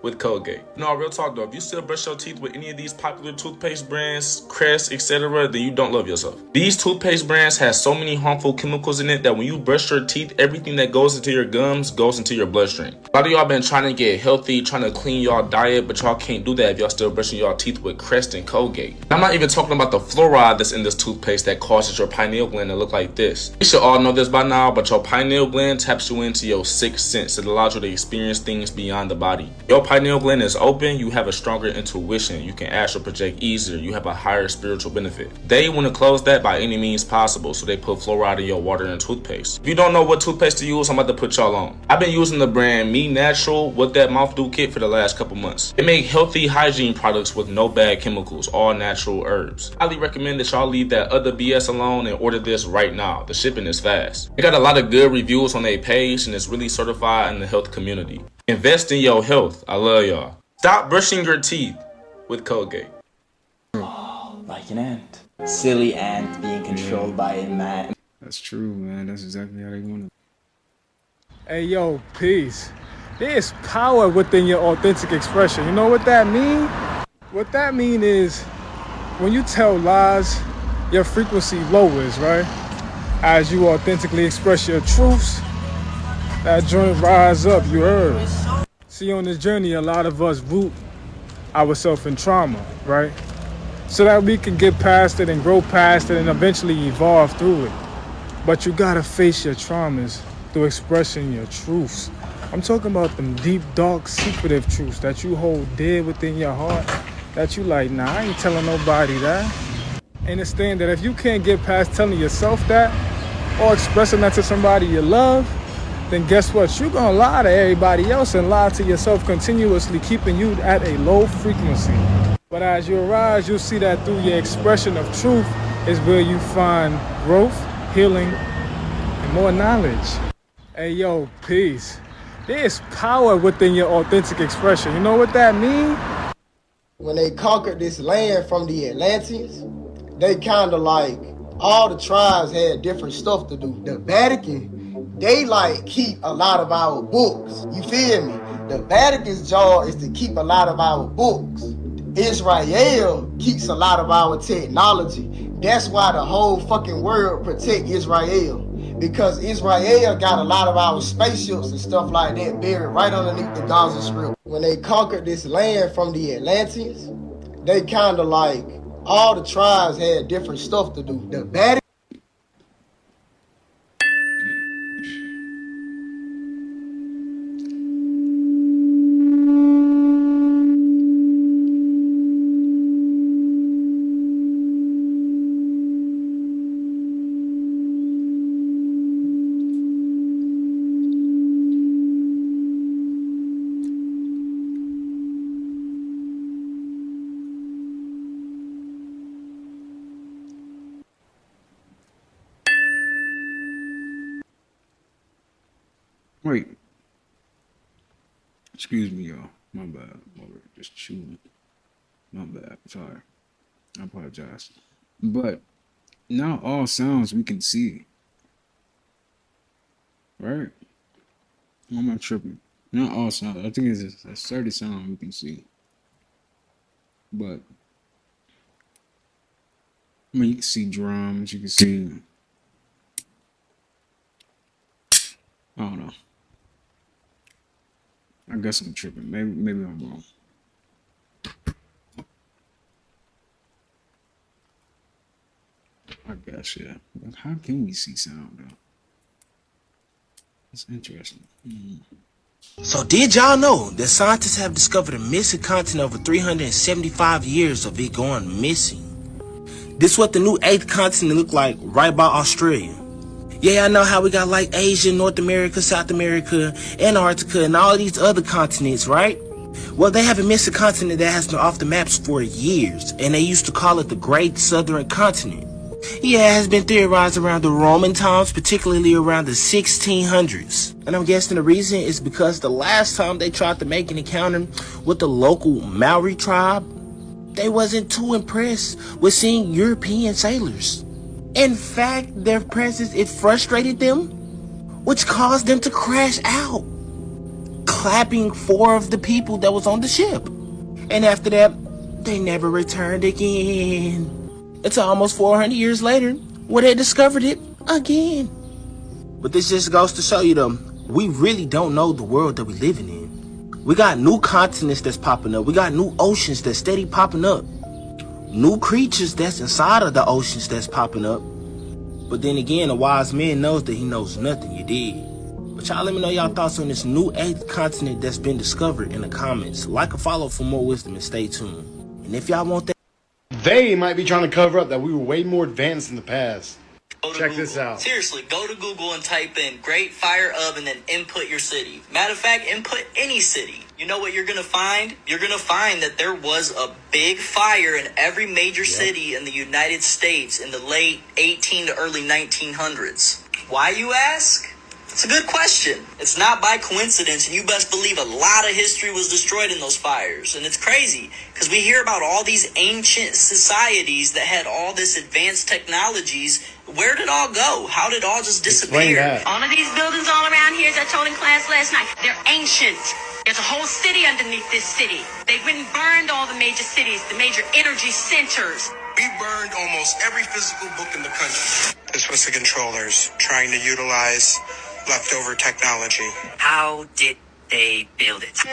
with Colgate. No, real talk though. If you still brush your teeth with any of these popular toothpaste brands, Crest, etc., then you don't love yourself. These toothpaste brands have so many harmful chemicals in it that when you brush your teeth, everything that goes into your gums goes into your bloodstream. A lot of y'all been trying to get healthy, trying to clean y'all diet, but y'all can't do that if y'all still brushing y'all teeth with Crest and Colgate. I'm not even talking about the fluoride that's in this toothpaste that causes your pineal gland to look like this. You should all know this by now, but your pineal gland taps you into your sixth sense. It allows you to experience things beyond the body. Your pineal gland is open, you have a stronger intuition, you can astral project easier, you have a higher spiritual benefit. They want to close that by any means possible, so they put fluoride in your water and toothpaste. If you don't know what toothpaste to use, I'm about to put y'all on. I've been using the brand Me Natural with that mouth do kit for the last couple months. They make healthy hygiene products with no bad chemicals, all natural herbs. I highly recommend that y'all leave that other BS alone and order this right now. The shipping is fast. They got a lot of good reviews on their page and it's really certified in the health community. Invest in your health. I love y'all. Stop brushing your teeth with Colgate. Like an ant. Silly ant being controlled by a man. That's true, man. That's exactly how they want it. Hey, yo, peace. There's power within your authentic expression. You know what that mean? What that mean is when you tell lies, your frequency lowers, right? As you authentically express your truths, that joint rise up, you heard. See, on this journey, a lot of us root ourselves in trauma, right? So that we can get past it and grow past it and eventually evolve through it. But you gotta face your traumas through expressing your truths. I'm talking about them deep, dark, secretive truths that you hold dear within your heart, that you like, nah, I ain't telling nobody that. Understand that if you can't get past telling yourself that or expressing that to somebody you love, then guess what? You're gonna lie to everybody else and lie to yourself continuously, keeping you at a low frequency. But as you arise, you'll see that through your expression of truth is where you find growth, healing, and more knowledge. Hey, yo, peace. There's power within your authentic expression. You know what that mean? When they conquered this land from the Atlanteans, they kind of like, all the tribes had different stuff to do. The Vatican, they like keep a lot of our books. You feel me? The Vatican's job is to keep a lot of our books. Israel keeps a lot of our technology. That's why the whole fucking world protect Israel. Because Israel got a lot of our spaceships and stuff like that buried right underneath the Gaza Strip. When they conquered this land from the Atlanteans, they kind of like, all the tribes had different stuff to do. The Vatican. Wait. Excuse me, y'all. My bad. Just chewing. My bad. Sorry. I apologize. But not all sounds we can see. Right? Why am I tripping? Not all sounds. I think it's a certain sound we can see. But I mean, you can see drums. You can see. I don't know. I guess I'm tripping. Maybe I'm wrong. I guess, yeah. But how can we see sound, though? That's interesting. So did y'all know that scientists have discovered a missing continent over 375 years of it going missing? This what the new 8th continent look like right by Australia. Yeah, I know how we got like Asia, North America, South America, Antarctica, and all these other continents, right? Well, they haven't missed a continent that has been off the maps for years, and they used to call it the Great Southern Continent. Yeah, it has been theorized around the Roman times, particularly around the 1600s. And I'm guessing the reason is because the last time they tried to make an encounter with the local Maori tribe, they wasn't too impressed with seeing European sailors. In fact, their presence, it frustrated them, which caused them to crash out, clapping 4 of the people that was on the ship. And after that, they never returned again. Until almost 400 years later, where they discovered it again. But this just goes to show you though, we really don't know the world that we living in. We got new continents that's popping up. We got new oceans that's steady popping up. New creatures that's inside of the oceans that's popping up. But then again, a wise man knows that he knows nothing, you did. But y'all let me know y'all thoughts on this new 8th continent that's been discovered in the comments. Like or follow for more wisdom and stay tuned. And if y'all want that, they might be trying to cover up that we were way more advanced in the past. Check this out. Seriously, go to Google and type in Great Fire Oven and input your city. Matter of fact, input any city. You know what you're going to find? You're going to find that there was a big fire in every major city in the United States in the late 18 to early 1900s. Why, you ask? It's a good question. It's not by coincidence, and you best believe a lot of history was destroyed in those fires. And it's crazy, because we hear about all these ancient societies that had all this advanced technologies. Where did it all go? How did it all just disappear? All of these buildings all around here, as I told in class last night, they're ancient. There's a whole city underneath this city. They've been burned all the major cities, the major energy centers. We burned almost every physical book in the country. This was the controllers trying to utilize leftover technology. How did they build it?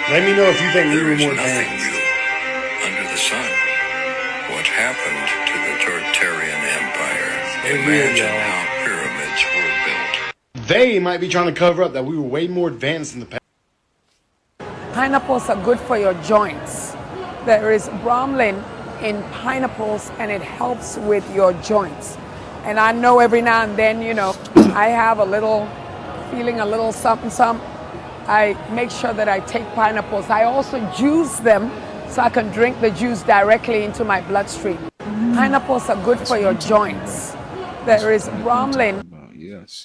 Let me know if you think we were more nothing advanced. new under the sun. What happened to the Tartarian Empire? Imagine how pyramids were built. They might be trying to cover up that we were way more advanced in the past. Pineapples are good for your joints. There is bromelain in pineapples and it helps with your joints. And I know every now and then, you know, I have a little feeling a little something. I make sure that I take pineapples. I also juice them so I can drink the juice directly into my bloodstream. Pineapples are good for your joints. There is bromelain.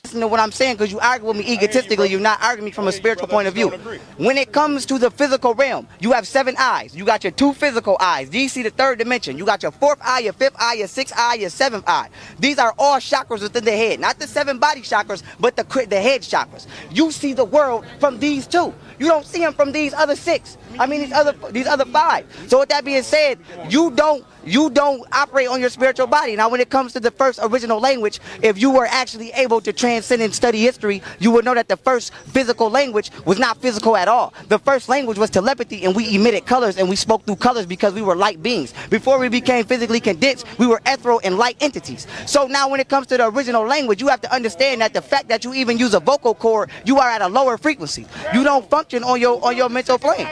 Listen to what I'm saying, because you argue with me egotistically, you're not arguing me from a spiritual point of view. When it comes to the physical realm, you have 7 eyes. You got your 2 physical eyes. These see the 3rd dimension. You got your 4th eye, your 5th eye, your 6th eye, your 7th eye. These are all chakras within the head. Not the 7 body chakras, but the head chakras. You see the world from these 2. You don't see them from these other 6. I mean these other 5. So with that being said, you don't operate on your spiritual body. Now when it comes to the first original language, if you were actually able to transcend and study history, you would know that the first physical language was not physical at all. The first language was telepathy, and we emitted colors and we spoke through colors because we were light beings. Before we became physically condensed, we were ethereal and light entities. So now when it comes to the original language, you have to understand that the fact that you even use a vocal cord, you are at a lower frequency. You don't function on your mental plane.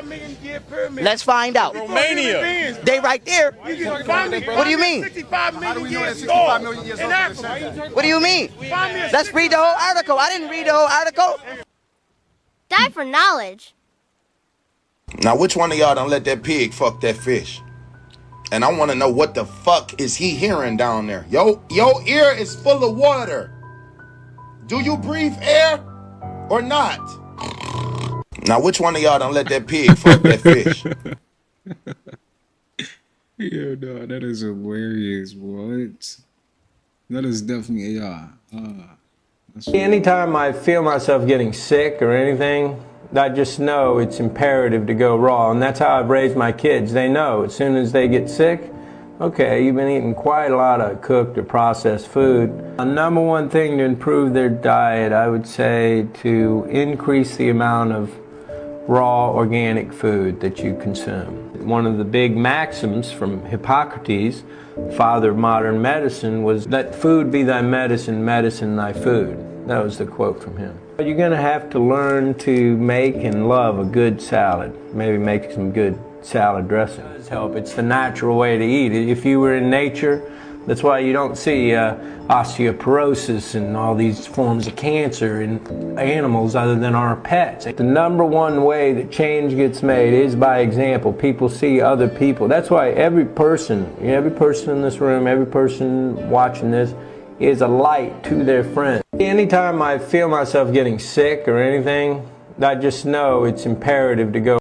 Let's find out. Romania. They right there. What do you mean? 65 million years old in Africa. What do you mean? Let's read the whole article. I didn't read the whole article. Die for knowledge. Now, which one of y'all done let that pig fuck that fish? And I want to know what the fuck is he hearing down there? Your ear is full of water. Do you breathe air or not? Now, which one of y'all done let that pig fuck that fish? Yeah, no, that is hilarious, what? That is definitely AI. Anytime I feel myself getting sick or anything, I just know it's imperative to go raw. And that's how I've raised my kids. They know as soon as they get sick, okay, you've been eating quite a lot of cooked or processed food. The number one thing to improve their diet, I would say, to increase the amount of raw organic food that you consume. One of the big maxims from Hippocrates, father of modern medicine, was let food be thy medicine, medicine thy food. That was the quote from him. You're going to have to learn to make and love a good salad. Maybe make some good salad dressing. It does help. It's the natural way to eat. If you were in nature, that's why you don't see osteoporosis and all these forms of cancer in animals other than our pets. The number one way that change gets made is by example. People see other people. That's why every person in this room, every person watching this is a light to their friend. Anytime I feel myself getting sick or anything, I just know it's imperative to go.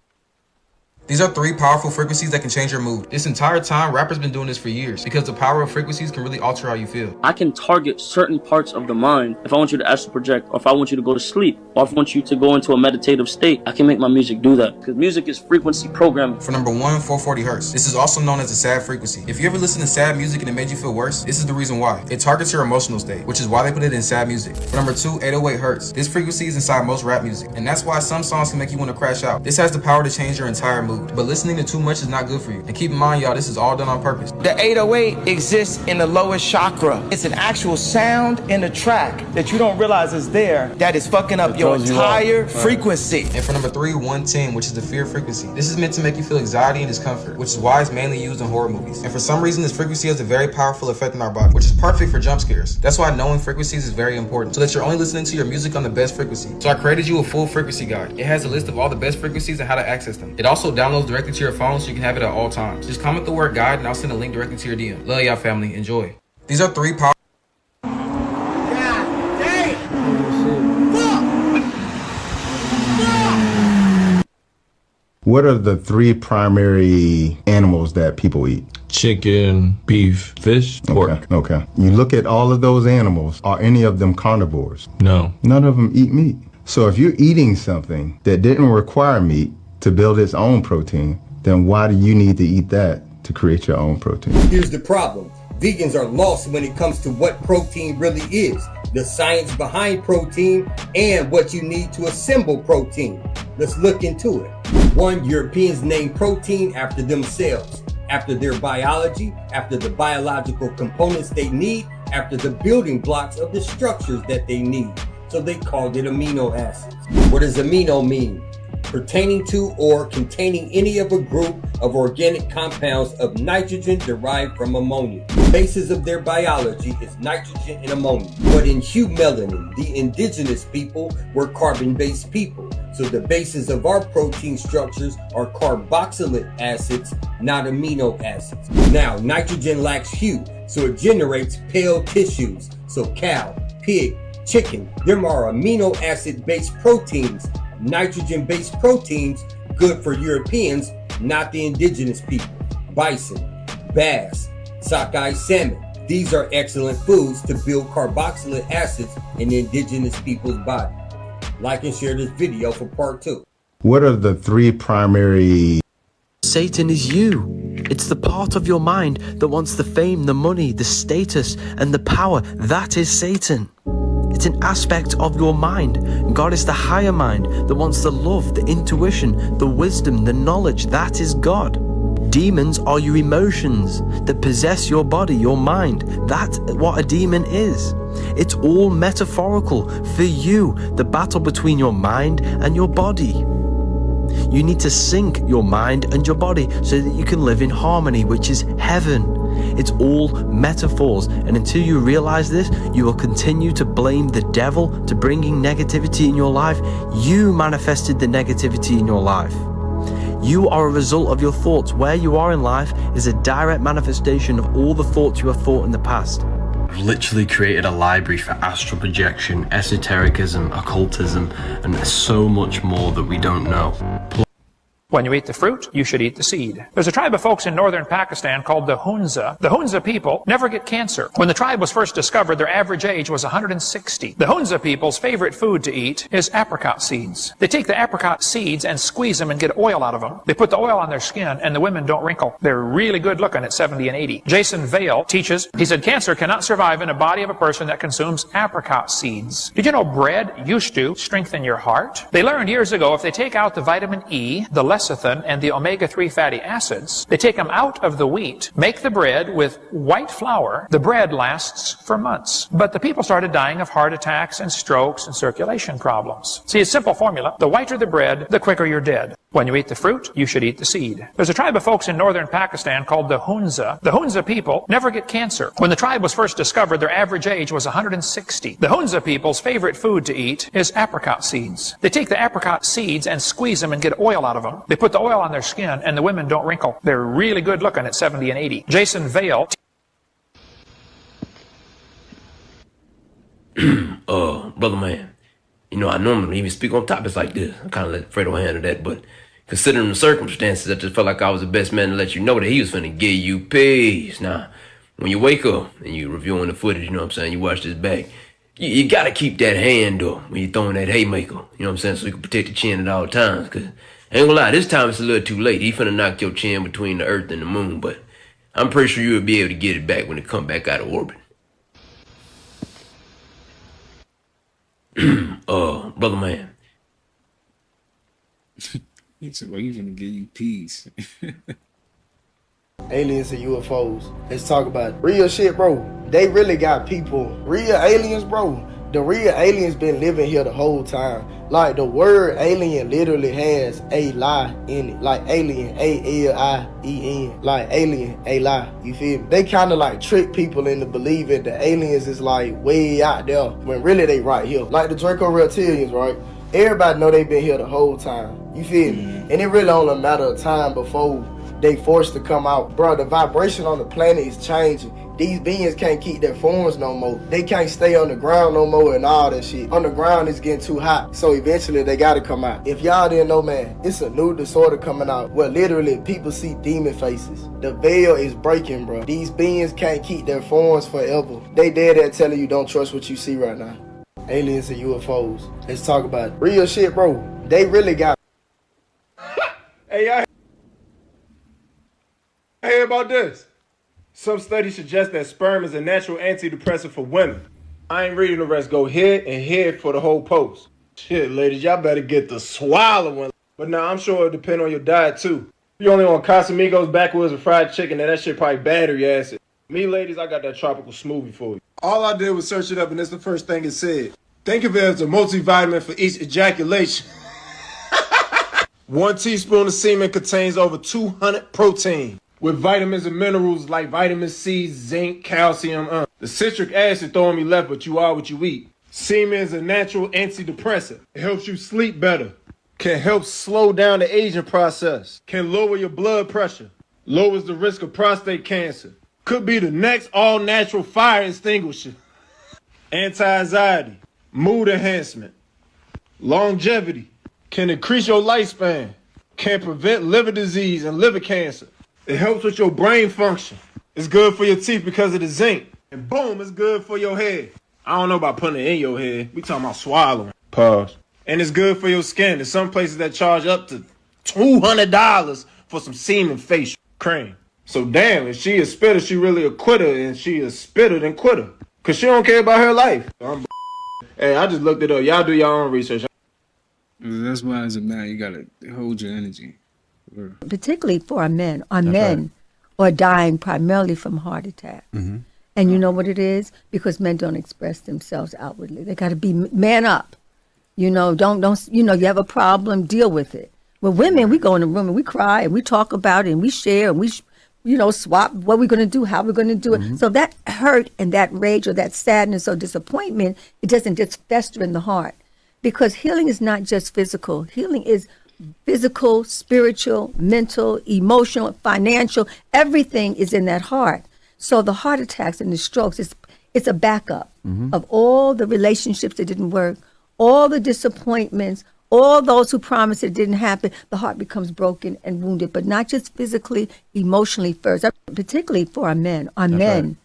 These are 3 powerful frequencies that can change your mood. This entire time, rappers been doing this for years because the power of frequencies can really alter how you feel. I can target certain parts of the mind. If I want you to astral project, or if I want you to go to sleep, or if I want you to go into a meditative state, I can make my music do that. Because music is frequency programming. For number 1, 440 hertz. This is also known as a sad frequency. If you ever listen to sad music and it made you feel worse, this is the reason why. It targets your emotional state, which is why they put it in sad music. For number 2, 808 hertz. This frequency is inside most rap music, and that's why some songs can make you want to crash out. This has the power to change your entire mood, but listening to too much is not good for you. And keep in mind, y'all, this is all done on purpose. The 808 exists in the lowest chakra. It's an actual sound in the track that you don't realize is there that is fucking up your entire frequency. And for number 3, 110, which is the fear frequency. This is meant to make you feel anxiety and discomfort, which is why it's mainly used in horror movies. And for some reason, this frequency has a very powerful effect on our body, which is perfect for jump scares. That's why knowing frequencies is very important, so that you're only listening to your music on the best frequency. So I created you a full frequency guide. It has a list of all the best frequencies and how to access them. It also downloads directly to your phone so you can have it at all times. Just comment the word guide and I'll send a link directly to your DM. Love y'all, family. Enjoy. These are 3 powerful. What are the 3 primary animals that people eat? Chicken, beef, fish, pork. Okay. You look at all of those animals, are any of them carnivores? No. None of them eat meat. So if you're eating something that didn't require meat to build its own protein, then why do you need to eat that to create your own protein? Here's the problem. Vegans are lost when it comes to what protein really is, the science behind protein, and what you need to assemble protein. Let's look into it. 1, Europeans name protein after themselves, after their biology, after the biological components they need, after the building blocks of the structures that they need. So they called it amino acids. What does amino mean? Pertaining to or containing any of a group of organic compounds of nitrogen derived from ammonia. The basis of their biology is nitrogen and ammonia. But in humelanin, the indigenous people were carbon-based people. So the basis of our protein structures are carboxylic acids, not amino acids. Now, nitrogen lacks hue, so it generates pale tissues. So cow, pig, chicken, them are amino acid-based proteins. Nitrogen-based proteins, good for Europeans, not the indigenous people. Bison, bass, sockeye salmon. These are excellent foods to build carboxylic acids in the indigenous people's body. Like and share this video for part 2. What are the 3 primary... Satan is you. It's the part of your mind that wants the fame, the money, the status, and the power. That is Satan. It's an aspect of your mind. God is the higher mind that wants the love, the intuition, the wisdom, the knowledge. That is God. Demons are your emotions that possess your body, your mind. That's what a demon is. It's all metaphorical for you, the battle between your mind and your body. You need to sync your mind and your body so that you can live in harmony, which is heaven. It's all metaphors, and until you realize this, you will continue to blame the devil to bringing negativity in your life. You manifested the negativity in your life. You are a result of your thoughts. Where you are in life is a direct manifestation of all the thoughts you have thought in the past. I've literally created a library for astral projection, esotericism, occultism, and there's so much more that we don't know. When you eat the fruit, you should eat the seed. There's a tribe of folks in northern Pakistan called the Hunza. The Hunza people never get cancer. When the tribe was first discovered, their average age was 160. The Hunza people's favorite food to eat is apricot seeds. They take the apricot seeds and squeeze them and get oil out of them. They put the oil on their skin and the women don't wrinkle. They're really good looking at 70 and 80. Jason Vale teaches, he said, cancer cannot survive in a body of a person that consumes apricot seeds. Did you know bread used to strengthen your heart? They learned years ago if they take out the vitamin E, the lecithin, and the omega-3 fatty acids, they take them out of the wheat, make the bread with white flour. The bread lasts for months. But the people started dying of heart attacks and strokes and circulation problems. See, a simple formula. The whiter the bread, the quicker you're dead. When you eat the fruit, you should eat the seed. There's a tribe of folks in northern Pakistan called the Hunza. The Hunza people never get cancer. When the tribe was first discovered, their average age was 160. The Hunza people's favorite food to eat is apricot seeds. They take the apricot seeds and squeeze them and get oil out of them. They put the oil on their skin and the women don't wrinkle. They're really good looking at 70 and 80. Jason Vale. Brother man, you know, I normally even speak on topics like this. I kind of let Fredo handle that, but considering the circumstances, I just felt like I was the best man to let you know that he was finna give you peace. Now, when you wake up and you reviewing the footage, you know what I'm saying, you watch this back, you gotta keep that hand up when you're throwing that haymaker, you know what I'm saying, so you can protect your chin at all times, cause I ain't gonna lie, this time it's a little too late. He finna knock your chin between the earth and the moon, but I'm pretty sure you'll be able to get it back when it come back out of orbit. Brother man. He said, well, he's gonna give you peace. Aliens and UFOs. Let's talk about it. Real shit, bro. They really got people. Real aliens, bro. The real aliens been living here the whole time. Like, the word alien literally has a lie in it. Like alien, A-L-I-E-N. Like alien, a lie. You feel me? They kind of like trick people into believing the aliens is like way out there when really they right here. Like the Draco reptilians, right? Everybody know they been here the whole time. You feel me? And it really only a matter of time before they forced to come out. Bro, the vibration on the planet is changing. These beings can't keep their forms no more. They can't stay on the ground no more and all that shit. On the ground it's getting too hot. So eventually they gotta come out. If y'all didn't know, man, it's a new disorder coming out where literally people see demon faces. The veil is breaking, bro. These beings can't keep their forms forever. They dead there telling you don't trust what you see right now. Aliens and UFOs. Let's talk about it. Real shit, bro. They really got... Hey, y'all hear about this? Some studies suggest that sperm is a natural antidepressant for women. I ain't reading the rest. Go ahead and head for the whole post. Shit, ladies, y'all better get the swallowing. But nah, I'm sure it depends on your diet, too. If you only want Casamigos, backwoods, and fried chicken, then that shit probably battery acid. Me, ladies, I got that tropical smoothie for you. All I did was search it up, and that's the first thing it said. Think of it as a multivitamin for each ejaculation. 1 teaspoon of semen contains over 200 protein, with vitamins and minerals like vitamin C, zinc, calcium. The citric acid throwing me left, but you are what you eat. Semen is a natural antidepressant. It helps you sleep better, can help slow down the aging process, can lower your blood pressure, lowers the risk of prostate cancer, could be the next all-natural fire extinguisher, anti-anxiety, mood enhancement, longevity, can increase your lifespan, can prevent liver disease and liver cancer. It helps with your brain function. It's good for your teeth because of the zinc. And boom, it's good for your head. I don't know about putting it in your head. We talking about swallowing. Pause. And it's good for your skin. There's some places that charge up to $200 for some semen facial cream. So damn, if she a spitter, she really a quitter. And she a spitter, then quitter. Because she don't care about her life. Hey, I just looked it up. Y'all do your own research. That's why as a man, you gotta hold your energy. Particularly for our men. Our men are dying primarily from heart attack. Mm-hmm. And you know what it is? Because men don't express themselves outwardly. They got to be man up. You know, don't, you know, you have a problem, deal with it. With women, we go in the room and we cry and we talk about it and we share and we, you know, swap what we're going to do, how we're going to do it. Mm-hmm. So that hurt and that rage or that sadness or disappointment, it doesn't just fester in the heart. Because healing is not just physical. Healing is physical, spiritual, mental, emotional, financial. Everything is in that heart. So the heart attacks and the strokes, it's a backup of all the relationships that didn't work, all the disappointments, all those who promised it didn't happen. The heart becomes broken and wounded, but not just physically, emotionally first, particularly for our men. Our men.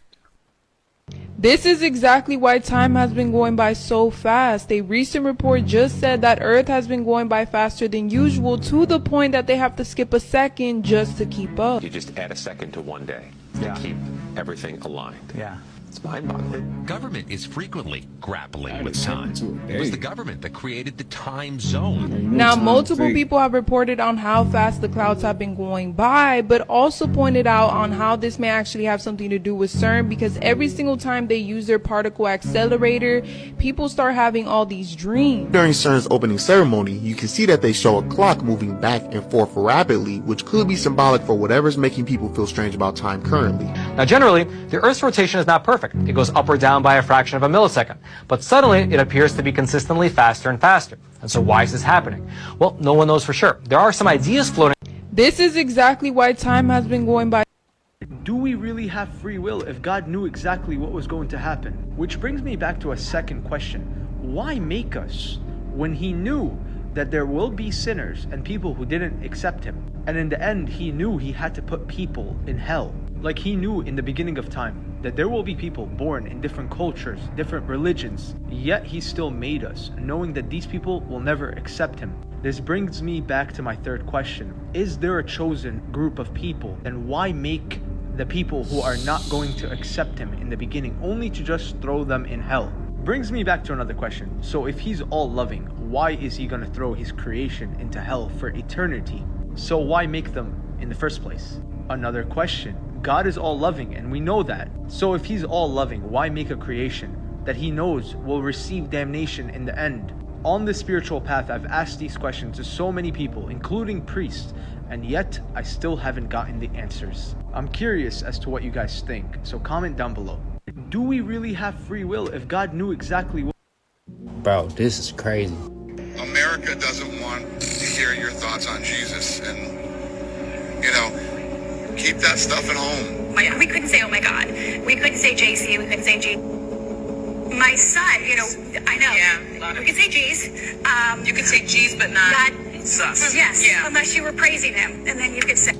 This is exactly why time has been going by so fast. A recent report just said that Earth has been going by faster than usual, to the point that they have to skip a second just to keep up. You just add a second to one day to keep everything aligned. Yeah. It's mind-boggling. Government is frequently grappling with time. It was the government that created the time zone. Now, multiple people have reported on how fast the clouds have been going by, but also pointed out on how this may actually have something to do with CERN, because every single time they use their particle accelerator, people start having all these dreams. During CERN's opening ceremony, you can see that they show a clock moving back and forth rapidly, which could be symbolic for whatever's making people feel strange about time currently. Now, generally, the Earth's rotation is not perfect. It goes up or down by a fraction of a millisecond. But suddenly, it appears to be consistently faster and faster. And so why is this happening? Well, no one knows for sure. There are some ideas floating. This is exactly why time has been going by. Do we really have free will if God knew exactly what was going to happen? Which brings me back to a second question. Why make us when he knew that there will be sinners and people who didn't accept him? And in the end, he knew he had to put people in hell. Like he knew in the beginning of time that there will be people born in different cultures, different religions, yet he still made us, knowing that these people will never accept him. This brings me back to my third question. Is there a chosen group of people? Then why make the people who are not going to accept him in the beginning only to just throw them in hell? Brings me back to another question. So if he's all loving, why is he going to throw his creation into hell for eternity? So why make them in the first place? Another question. God is all loving and we know that. So if he's all loving, why make a creation that he knows will receive damnation in the end? On this spiritual path, I've asked these questions to so many people, including priests, and yet I still haven't gotten the answers. I'm curious as to what you guys think, so comment down below. Do we really have free will if God knew exactly what? Bro, this is crazy. America doesn't want to hear your thoughts on Jesus, and you know, keep that stuff at home. We couldn't say, oh my God. We couldn't say JC, we couldn't say G. My son, you know, I know. Yeah, we could say G's. You could say G's, but not God, sus. Yes, yeah. Unless you were praising him, and then you could say.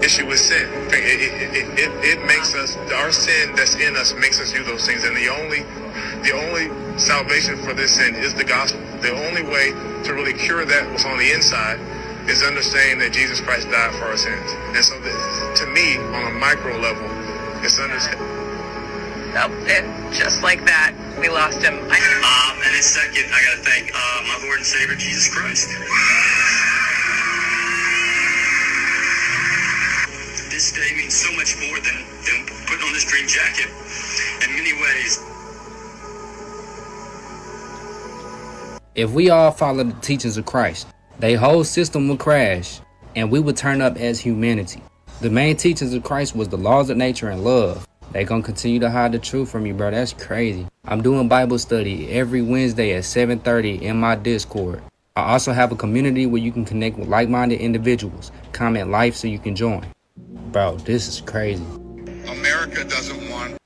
Issue with sin. It makes us, our sin that's in us makes us do those things, and the only salvation for this sin is the gospel. The only way to really cure that what's on the inside is understanding that Jesus Christ died for our sins. And so to me, on a micro level, it's understanding. Nope, just like that, we lost him. And in second, I gotta thank my Lord and Savior, Jesus Christ. This day means so much more than putting on this green jacket in many ways. If we all follow the teachings of Christ, the whole system would crash, and we would turn up as humanity. The main teachings of Christ was the laws of nature and love. They gonna continue to hide the truth from you, bro. That's crazy. I'm doing Bible study every Wednesday at 7:30 in my Discord. I also have a community where you can connect with like-minded individuals. Comment life so you can join. Bro, this is crazy. America doesn't want.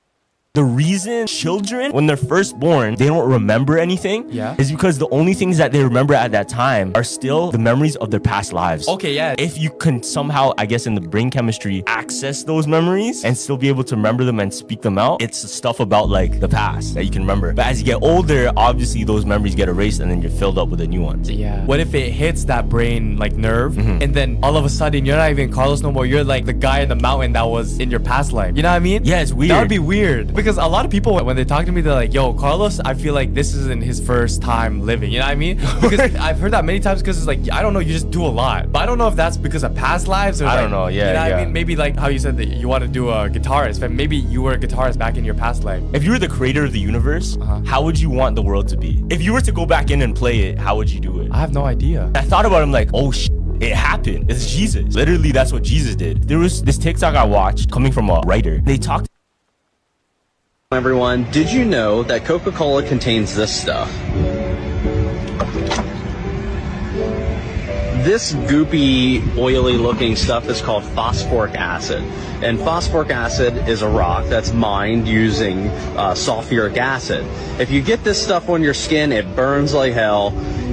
The reason children, when they're first born, they don't remember anything is because the only things that they remember at that time are still the memories of their past lives. Okay, yeah. If you can somehow, I guess in the brain chemistry, access those memories and still be able to remember them and speak them out, it's stuff about like the past that you can remember. But as you get older, obviously those memories get erased and then you're filled up with the new ones. Yeah. What if it hits that brain like nerve and then all of a sudden you're not even Carlos no more, you're like the guy in the mountain that was in your past life. You know what I mean? Yeah, it's weird. That would be weird. Because a lot of people, when they talk to me, they're like, yo, Carlos, I feel like this isn't his first time living. You know what I mean? Because I've heard that many times because it's like, I don't know, you just do a lot. But I don't know if that's because of past lives or I don't know, you know what I mean? Maybe like how you said that you want to do a guitarist, but maybe you were a guitarist back in your past life. If you were the creator of the universe, how would you want the world to be? If you were to go back in and play it, how would you do it? I have no idea. I thought about it, I'm like, oh shit. It happened. It's Jesus. Literally, that's what Jesus did. There was this TikTok I watched coming from a writer. They talked. Everyone, did you know that Coca-Cola contains this stuff? This goopy, oily looking stuff is called phosphoric acid. And phosphoric acid is a rock that's mined using sulfuric acid. If you get this stuff on your skin, it burns like hell.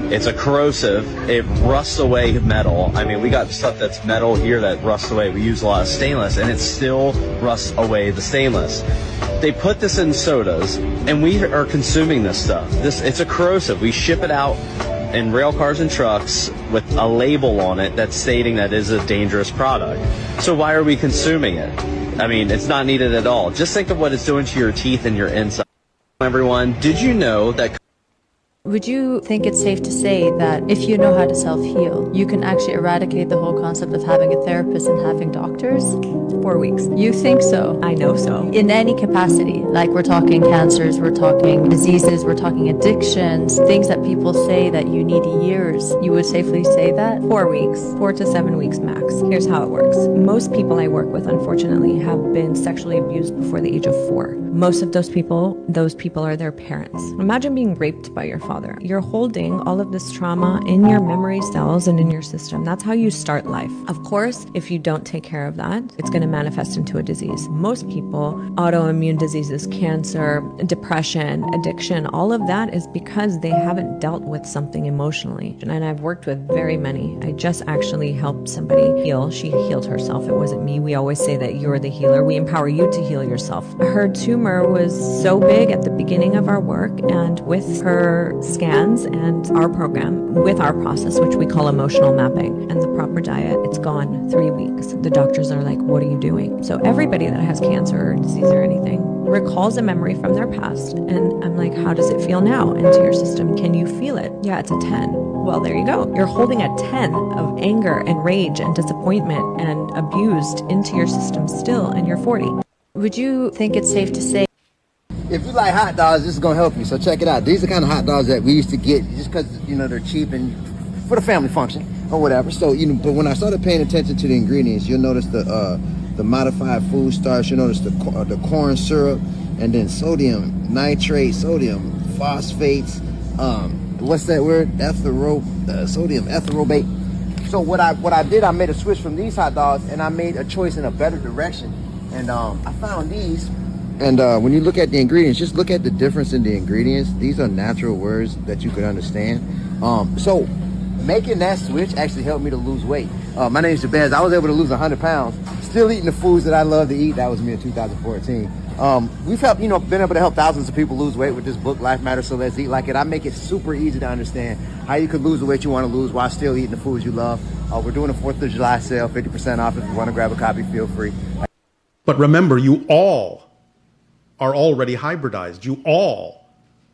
It's a corrosive. It rusts away metal. I mean, we got stuff that's metal here that rusts away. We use a lot of stainless, and it still rusts away the stainless. They put this in sodas, and we are consuming this stuff. It's a corrosive. We ship it out in rail cars and trucks with a label on it that's stating that is a dangerous product. So why are we consuming it? I mean, it's not needed at all. Just think of what it's doing to your teeth and your insides. Everyone, did you know that... Would you think it's safe to say that if you know how to self-heal, you can actually eradicate the whole concept of having a therapist and having doctors? 4 weeks. You think so? I know so. In any capacity, like we're talking cancers, we're talking diseases, we're talking addictions, things that people say that you need years, you would safely say that? 4 weeks, 4 to 7 weeks max. Here's how it works. Most people I work with, unfortunately, have been sexually abused before the age of 4. Most of those people are their parents. Imagine being raped by your father. You're holding all of this trauma in your memory cells and in your system. That's how you start life. Of course, if you don't take care of that, it's going to manifest into a disease. Most people, autoimmune diseases, cancer, depression, addiction, all of that is because they haven't dealt with something emotionally. And I've worked with very many. I just actually helped somebody heal. She healed herself. It wasn't me. We always say that you're the healer. We empower you to heal yourself. Her tumor was so big at the beginning of our work, and with her scans and our program, with our process, which we call emotional mapping, and the proper diet, it's gone 3 weeks. The doctors are like, what are you doing? So everybody that has cancer or disease or anything recalls a memory from their past, and I'm like, how does it feel now into your system? Can you feel it? Yeah, it's a 10. Well, there you go. You're holding a 10 of anger and rage and disappointment and abused into your system still, and you're 40. Would you think it's safe to say, if you like hot dogs, this is going to help you. So check it out. These are the kind of hot dogs that we used to get just because, you know, they're cheap and for the family function or whatever. So, you know, but when I started paying attention to the ingredients, you'll notice the modified food starch, you'll notice the corn syrup, and then sodium nitrate, sodium phosphates, what's that word? Sodium etherobate. So what I did, I made a switch from these hot dogs and I made a choice in a better direction. And I found these. And when you look at the ingredients, just look at the difference in the ingredients. These are natural words that you could understand. So making that switch actually helped me to lose weight. My name is Jabez. I was able to lose 100 pounds, still eating the foods that I love to eat. That was me in 2014. We've helped, been able to help thousands of people lose weight with this book, Life Matters, So Let's Eat Like It. I make it super easy to understand how you could lose the weight you want to lose while still eating the foods you love. We're doing a 4th of July sale, 50% off. If you want to grab a copy, feel free. But remember, you all are already hybridized. You all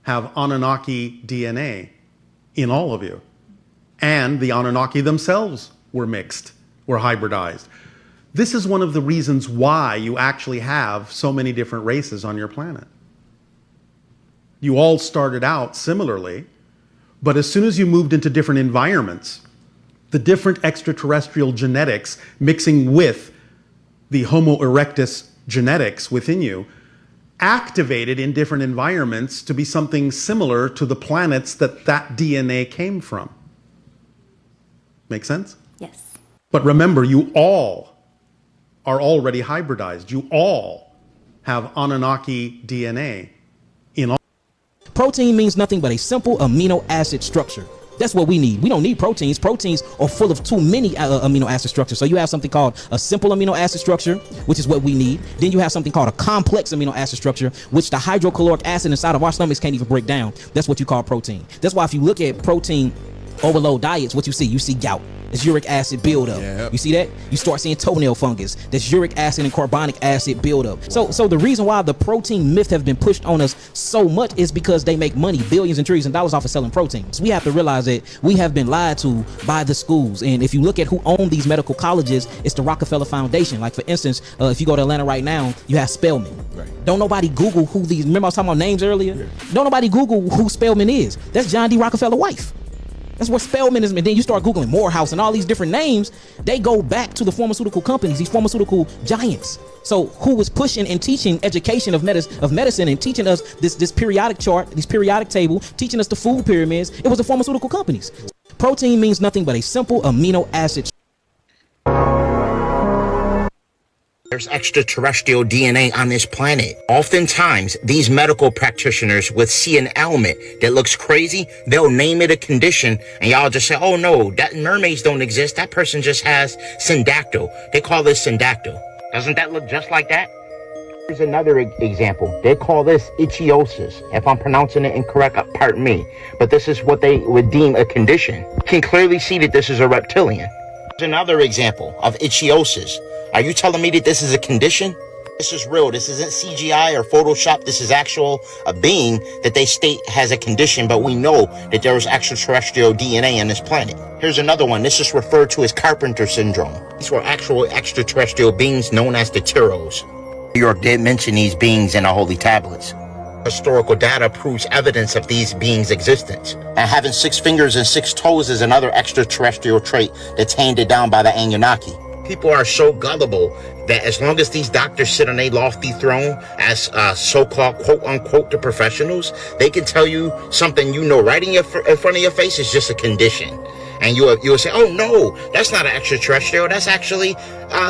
have Anunnaki DNA in all of you. And the Anunnaki themselves were mixed, were hybridized. This is one of the reasons why you actually have so many different races on your planet. You all started out similarly, but as soon as you moved into different environments, the different extraterrestrial genetics mixing with the Homo erectus genetics within you activated in different environments to be something similar to the planets that DNA came from. Make sense? yes. But remember, you all are already hybridized. You all have Anunnaki DNA in all. Protein means nothing but a simple amino acid structure. That's what we need. We don't need proteins. Proteins are full of too many amino acid structures. So you have something called a simple amino acid structure, which is what we need. Then you have something called a complex amino acid structure, which the hydrochloric acid inside of our stomachs can't even break down. That's what you call protein. That's why if you look at protein overload diets, what you see gout. It's uric acid buildup. Yep. You see that? You start seeing toenail fungus. That's uric acid and carbonic acid buildup. So the reason why the protein myth has been pushed on us so much is because they make money, billions and trillions of dollars off of selling proteins. We have to realize that we have been lied to by the schools. And if you look at who own these medical colleges, it's the Rockefeller Foundation. Like for instance, if you go to Atlanta right now, you have Spelman. Right. Don't nobody Google who these, remember I was talking about names earlier? Yeah. Don't nobody Google who Spelman is. That's John D. Rockefeller's wife. That's where Spelman is. And then you start Googling Morehouse and all these different names. They go back to the pharmaceutical companies, these pharmaceutical giants. So who was pushing and teaching education of medicine and teaching us this periodic chart, this periodic table, teaching us the food pyramids? It was the pharmaceutical companies. Protein means nothing but a simple amino acid. There's extraterrestrial DNA on this planet. Oftentimes, these medical practitioners would see an ailment that looks crazy, they'll name it a condition, and y'all just say, oh no, that mermaids don't exist, that person just has syndactyl. They call this syndactyl. Doesn't that look just like that? Here's another example. They call this ichthyosis. If I'm pronouncing it incorrect, pardon me. But this is what they would deem a condition. You can clearly see that this is a reptilian. Here's another example of ichthyosis. Are you telling me that this is a condition? This is real. This isn't CGI or Photoshop. This is actual a being that they state has a condition, but we know that there is extraterrestrial DNA on this planet. Here's another one. This is referred to as Carpenter syndrome. These were actual extraterrestrial beings known as the Tyros. New York did mention these beings in the Holy Tablets. Historical data proves evidence of these beings' existence. And having 6 fingers and 6 toes is another extraterrestrial trait that's handed down by the Anunnaki. People are so gullible that as long as these doctors sit on a lofty throne as so-called quote-unquote the professionals, they can tell you something you know right in front of your face is just a condition. And you'll say, oh no, that's not an extraterrestrial, that's actually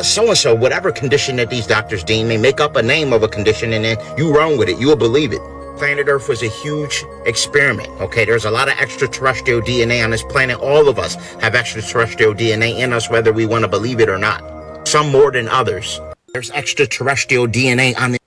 so-and-so, whatever condition that these doctors deem. They make up a name of a condition and then you run with it, you'll believe it. Planet Earth was a huge experiment, okay? There's a lot of extraterrestrial DNA on this planet. All of us have extraterrestrial DNA in us, whether we want to believe it or not. Some more than others. There's extraterrestrial DNA on the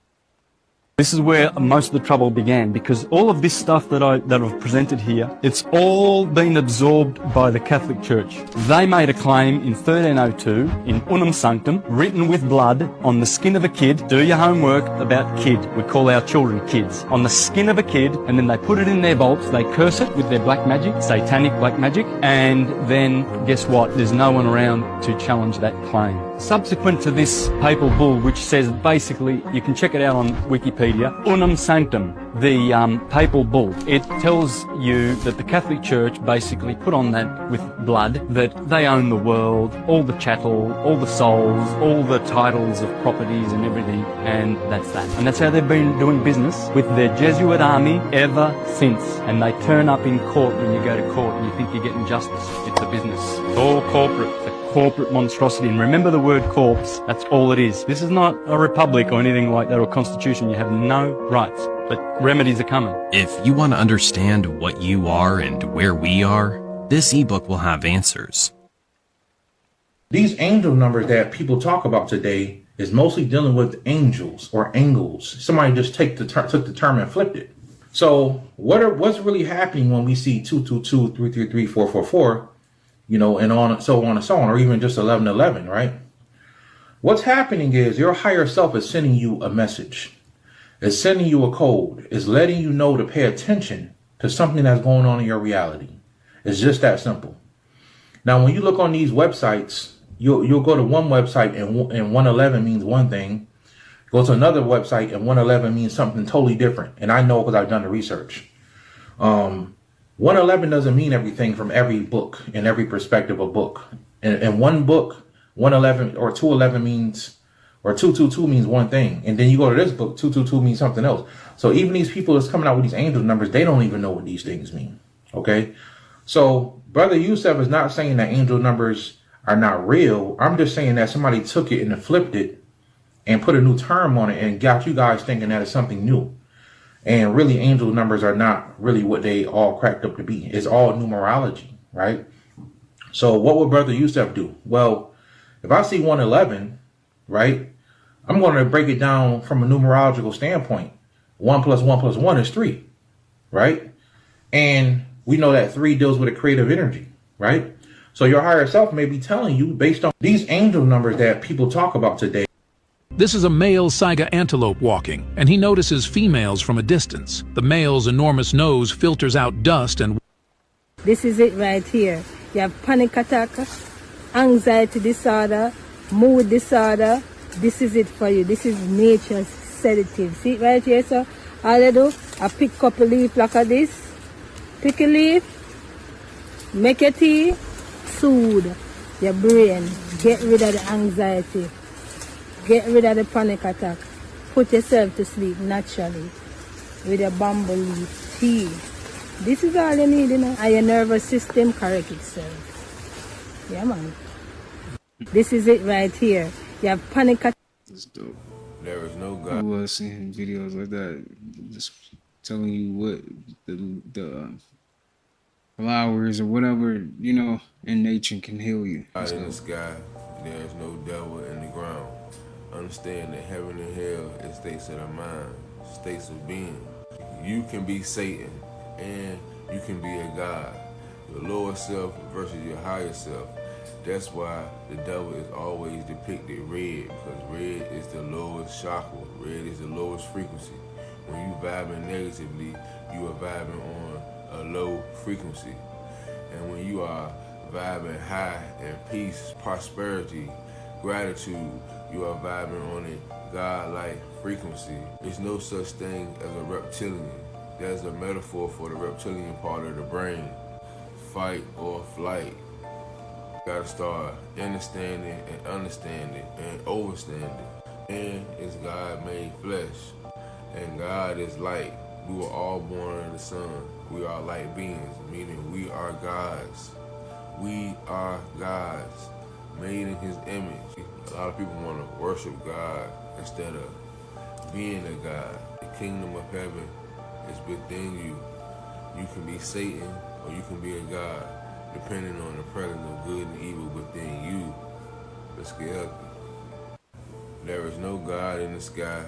This is where most of the trouble began, because all of this stuff that I've presented here, it's all been absorbed by the Catholic Church. They made a claim in 1302 in Unum Sanctum, written with blood on the skin of a kid. Do your homework about kid. We call our children kids. On the skin of a kid, and then they put it in their vaults. They curse it with their black magic, satanic black magic, and then guess what? There's no one around to challenge that claim. Subsequent to this papal bull, which says basically, you can check it out on Wikipedia, Unum Sanctum, the papal bull, it tells you that the Catholic Church basically put on that with blood, that they own the world, all the chattel, all the souls, all the titles of properties and everything, and that's that. And that's how they've been doing business with their Jesuit army ever since. And they turn up in court when you go to court and you think you're getting justice. It's a business. It's all corporate. It's a corporate monstrosity. And remember the word corpse, that's all it is. This is not a republic or anything like that or a constitution. You have no rights, but remedies are coming. If you want to understand what you are and where we are, this ebook will have answers. These angel numbers that people talk about today is mostly dealing with angels or angles. Somebody just took the term and flipped it. So what's really happening when we see 222, 333, 444, you know, and so on and so on, or even just 1111, right? What's happening is your higher self is sending you a message. It's sending you a code. It's letting you know to pay attention to something that's going on in your reality. It's just that simple. Now, when you look on these websites, you'll go to one website and 111 means one thing. Go to another website and 111 means something totally different. And I know because I've done the research. 111 doesn't mean everything from every book and every perspective of book. In one book, 111 or 211 means, or 222 means one thing. And then you go to this book, 222 means something else. So even these people that's coming out with these angel numbers, they don't even know what these things mean. Okay? So Brother Yusef is not saying that angel numbers are not real. I'm just saying that somebody took it and flipped it and put a new term on it and got you guys thinking that it's something new. And really, angel numbers are not really what they all cracked up to be. It's all numerology, right? So what would Brother Yusef do? Well, if I see 111, right, I'm going to break it down from a numerological standpoint. 1 plus 1 plus 1 is 3, right? And we know that 3 deals with a creative energy, right? So your higher self may be telling you, based on these angel numbers that people talk about today. This is a male saiga antelope walking, and he notices females from a distance. The male's enormous nose filters out dust and... This is it right here. You have panic attack, anxiety disorder, mood disorder. This is it for you. This is nature's sedative. See it right here, sir? All you do, I pick up a leaf like this. Pick a leaf, make your tea, soothe your brain, get rid of the anxiety. Get rid of the panic attack. Put yourself to sleep naturally with a bamboo leaf tea. This is all you need, you know. And your nervous system correct itself. Yeah, man. This is it right here. You have panic attack. That's dope. There is no God. I was seeing videos like that, just telling you what the flowers or whatever, you know, in nature can heal you. God in the sky, there is no devil in the ground. understand that heaven and hell is states of the mind, states of being. You can be Satan and you can be a God. Your lower self versus your higher self. That's why the devil is always depicted red, because red is the lowest chakra. Red is the lowest frequency. When you vibing negatively, you are vibing on a low frequency. And when you are vibing high in peace, prosperity, gratitude, you are vibing on a God-like frequency. There's no such thing as a reptilian. There's a metaphor for the reptilian part of the brain. Fight or flight. You gotta start understanding and overstanding. And it's God made flesh. And God is light. We were all born of the sun. We are light beings, meaning we are gods. We are gods, made in his image. A lot of people want to worship God instead of being a God. The kingdom of heaven is within you. You can be Satan or you can be a God, depending on the presence of good and evil within you. Let's get healthy. There is no God in the sky.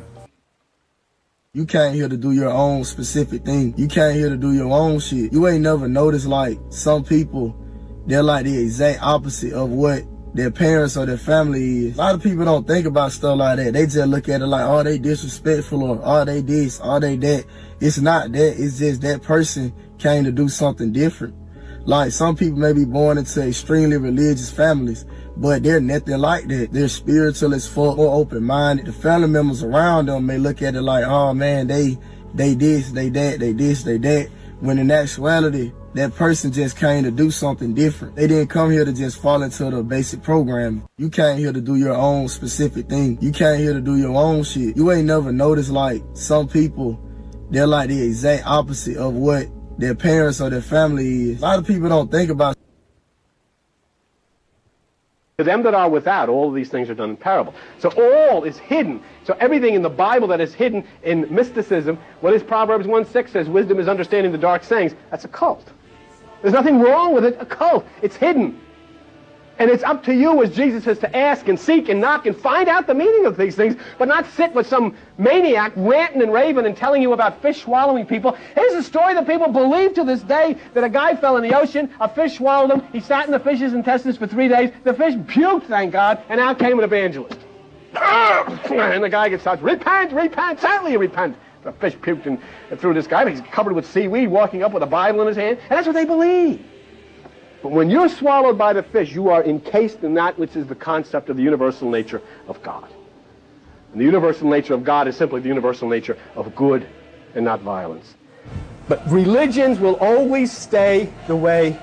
You came here to do your own specific thing. You came here to do your own shit. You ain't never noticed, like, some people, they're like the exact opposite of what their parents or their family is. A lot of people don't think about stuff like that. They just look at it like, oh, they disrespectful, or oh, they this, oh, they that. It's not that. It's just that person came to do something different. Like, some people may be born into extremely religious families, but they're nothing like that. They're spiritual as fuck, more open-minded. The family members around them may look at it like, oh man, they this, they that, they this, they that. When in actuality, that person just came to do something different. They didn't come here to just fall into the basic program. You came here to do your own specific thing. You came here to do your own shit. You ain't never noticed, like, some people, they're like the exact opposite of what their parents or their family is. A lot of people don't think about. To them that are without, all of these things are done in parable. So all is hidden. So everything in the Bible that is hidden in mysticism, what is Proverbs 1:6 says, wisdom is understanding the dark sayings, that's a cult. There's nothing wrong with it, a cult. It's hidden. And it's up to you, as Jesus says, to ask and seek and knock and find out the meaning of these things, but not sit with some maniac ranting and raving and telling you about fish swallowing people. Here's a story that people believe to this day, that a guy fell in the ocean, a fish swallowed him, he sat in the fish's intestines for 3 days, the fish puked, thank God, and out came an evangelist. And the guy gets out, repent, repent, certainly you repent. The fish puked and through this guy, he's covered with seaweed, walking up with a Bible in his hand, and that's what they believe. But when you're swallowed by the fish, you are encased in that which is the concept of the universal nature of God. And the universal nature of God is simply the universal nature of good and not violence. But religions will always stay the way.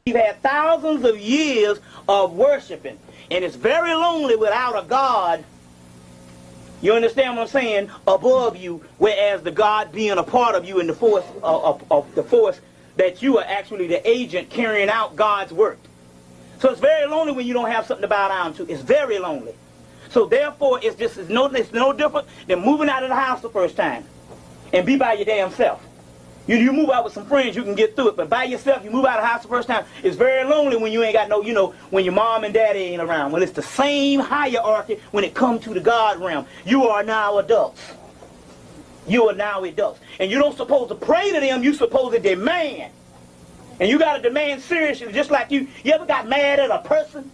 We've had thousands of years of worshiping, and it's very lonely without a God, you understand what I'm saying, above you, whereas the God being a part of you in the force of the force that you are actually the agent carrying out God's work. So it's very lonely when you don't have something to bow down to. It's very lonely. So therefore, it's no different than moving out of the house the first time and be by your damn self. You move out with some friends, you can get through it, but by yourself, you move out of the house the first time. It's very lonely when you ain't got no, when your mom and daddy ain't around. Well, it's the same hierarchy when it comes to the God realm. You are now adults. You are now adults. And you don't supposed to pray to them, you supposed to demand. And you got to demand seriously, just like you ever got mad at a person?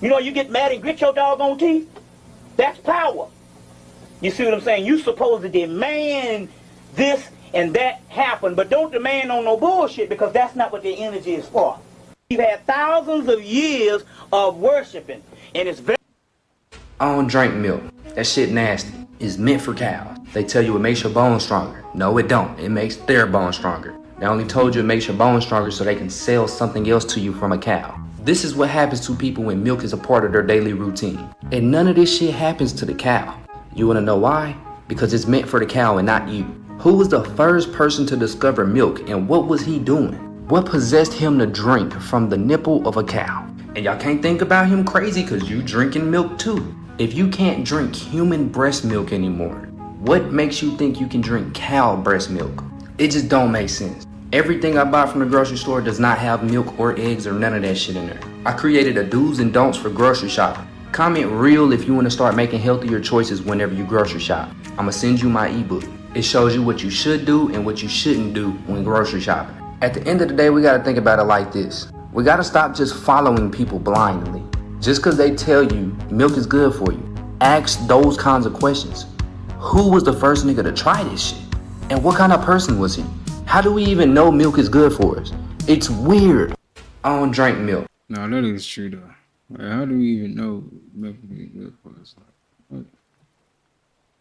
You know, you get mad and grit your doggone teeth? That's power. You see what I'm saying? You supposed to demand this and that happen, but don't demand on no bullshit, because that's not what their energy is for. We've had thousands of years of worshiping, and it's very... I don't drink milk. That shit nasty. It's meant for cows. They tell you it makes your bones stronger. No, it don't. It makes their bones stronger. They only told you it makes your bones stronger so they can sell something else to you from a cow. This is what happens to people when milk is a part of their daily routine. And none of this shit happens to the cow. You wanna know why? Because it's meant for the cow and not you. Who was the first person to discover milk, and what was he doing? What possessed him to drink from the nipple of a cow? And y'all can't think about him crazy because you drinking milk too. If you can't drink human breast milk anymore, what makes you think you can drink cow breast milk? It just don't make sense. Everything I buy from the grocery store does not have milk or eggs or none of that shit in there. I created a do's and don'ts for grocery shopping. Comment real if you want to start making healthier choices whenever you grocery shop. I'm gonna send you my ebook. It shows you what you should do and what you shouldn't do when grocery shopping. At the end of the day, we gotta think about it like this. We gotta stop just following people blindly. Just because they tell you milk is good for you, ask those kinds of questions. Who was the first nigga to try this shit? And what kind of person was he? How do we even know milk is good for us? It's weird. I don't drink milk. No, that is true though. Like, how do we even know milk is good for us? Like, what?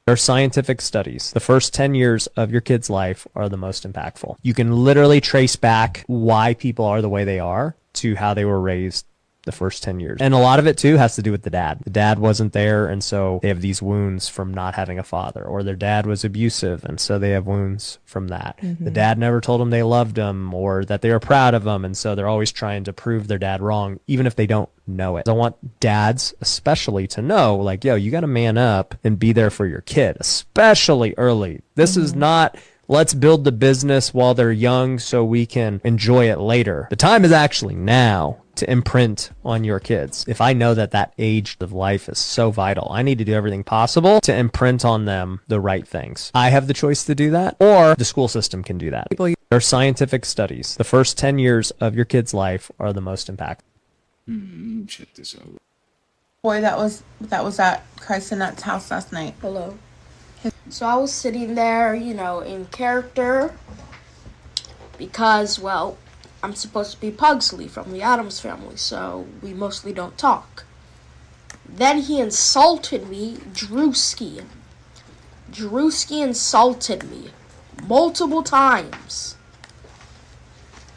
There are scientific studies. The first 10 years of your kid's life are the most impactful. You can literally trace back why people are the way they are to how they were raised the first 10 years. And a lot of it too has to do with the dad. The dad wasn't there, and so they have these wounds from not having a father, or their dad was abusive, and so they have wounds from that. The dad never told them they loved them or that they were proud of them, and so they're always trying to prove their dad wrong, even if they don't know it. I want dads especially to know, like, yo, you got to man up and be there for your kid, especially early. This is not, let's build the business while they're young so we can enjoy it later. The time is actually now to imprint on your kids. If I know that that age of life is so vital, I need to do everything possible to imprint on them the right things. I have the choice to do that, or the school system can do that. There are scientific studies. The first 10 years of your kid's life are the most impactful. Check this out. Boy, that was at Christ and Nat's house last night. Hello. So I was sitting there, you know, in character because, well, I'm supposed to be Pugsley from the Addams Family, so we mostly don't talk. Then he insulted me, Drewski. Drewski insulted me multiple times.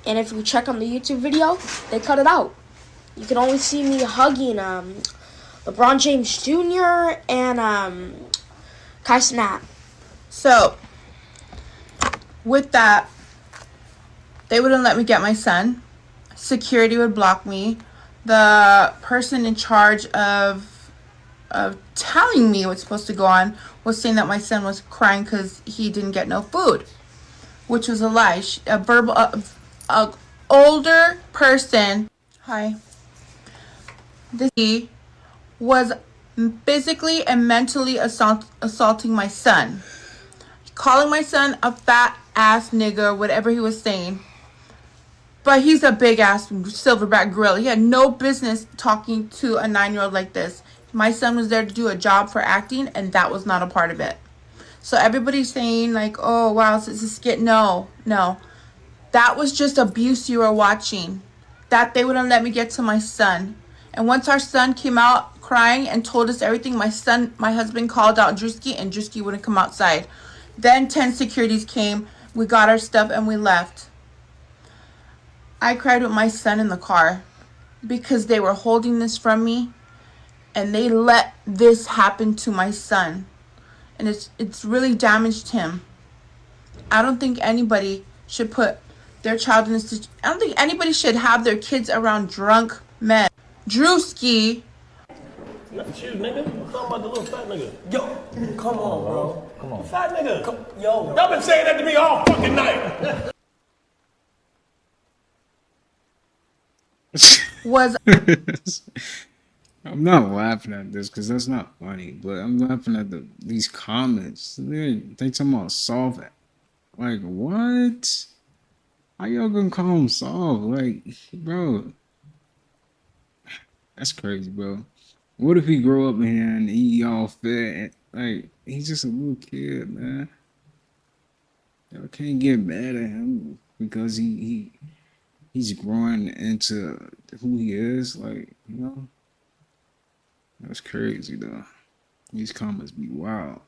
And if you check on the YouTube video, they cut it out. You can only see me hugging LeBron James Jr. and Kai Snap. So, with that, they wouldn't let me get my son. Security would block me. The person in charge of telling me what's supposed to go on was saying that my son was crying because he didn't get no food, which was a lie. A older person. Hi. This was physically and mentally assaulting my son, calling my son a fat ass nigga, whatever he was saying. But he's a big ass silverback gorilla. He had no business talking to a 9-year-old like this. My son was there to do a job for acting, and that was not a part of it. So everybody's saying like, oh wow, it's a skit. No. That was just abuse you were watching. That they wouldn't let me get to my son. And once our son came out crying and told us everything, my husband called out Drewski, and Drewski wouldn't come outside. Then 10 securities came, we got our stuff, and we left. I cried with my son in the car because they were holding this from me, and they let this happen to my son. And it's really damaged him. I don't think anybody should put their child in this situation. I don't think anybody should have their kids around drunk men. Drewski. Not you, nigga. I'm talking about the little fat nigga. Yo, come on, bro. Come on. Fat nigga. Yo. Y'all been saying that to me all fucking night. Was I'm not laughing at this because that's not funny, but I'm laughing at these comments. They talking about soft. Like, what? How y'all gonna call him soft? Like, bro, that's crazy, bro. What if he grow up in here and he all fat? Like, he's just a little kid, man. Y'all can't get mad at him because he's growing into who he is. Like, you know, that's crazy though. These comments be wild.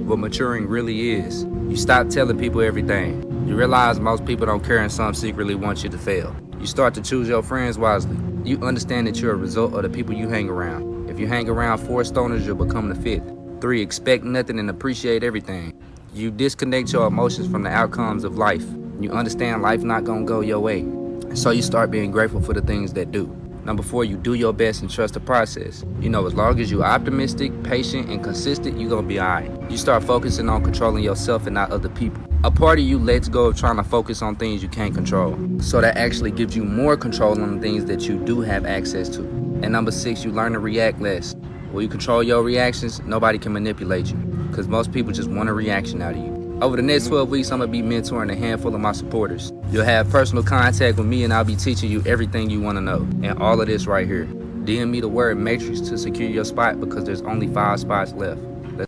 What maturing really is. You stop telling people everything. You realize most people don't care and some secretly want you to fail. You start to choose your friends wisely. You understand that you're a result of the people you hang around. If you hang around 4 stoners, you'll become the 5th. 3, expect nothing and appreciate everything. You disconnect your emotions from the outcomes of life. You understand life not gonna go your way. So you start being grateful for the things that do. Number 4, you do your best and trust the process. You know, as long as you're optimistic, patient, and consistent, you're gonna be alright. You start focusing on controlling yourself and not other people. A part of you lets go of trying to focus on things you can't control. So that actually gives you more control on the things that you do have access to. And number 6, you learn to react less. When you control your reactions, nobody can manipulate you. Because most people just want a reaction out of you. Over the next 12 weeks, I'm going to be mentoring a handful of my supporters. You'll have personal contact with me and I'll be teaching you everything you want to know. And all of this right here. DM me the word matrix to secure your spot because there's only 5 spots left.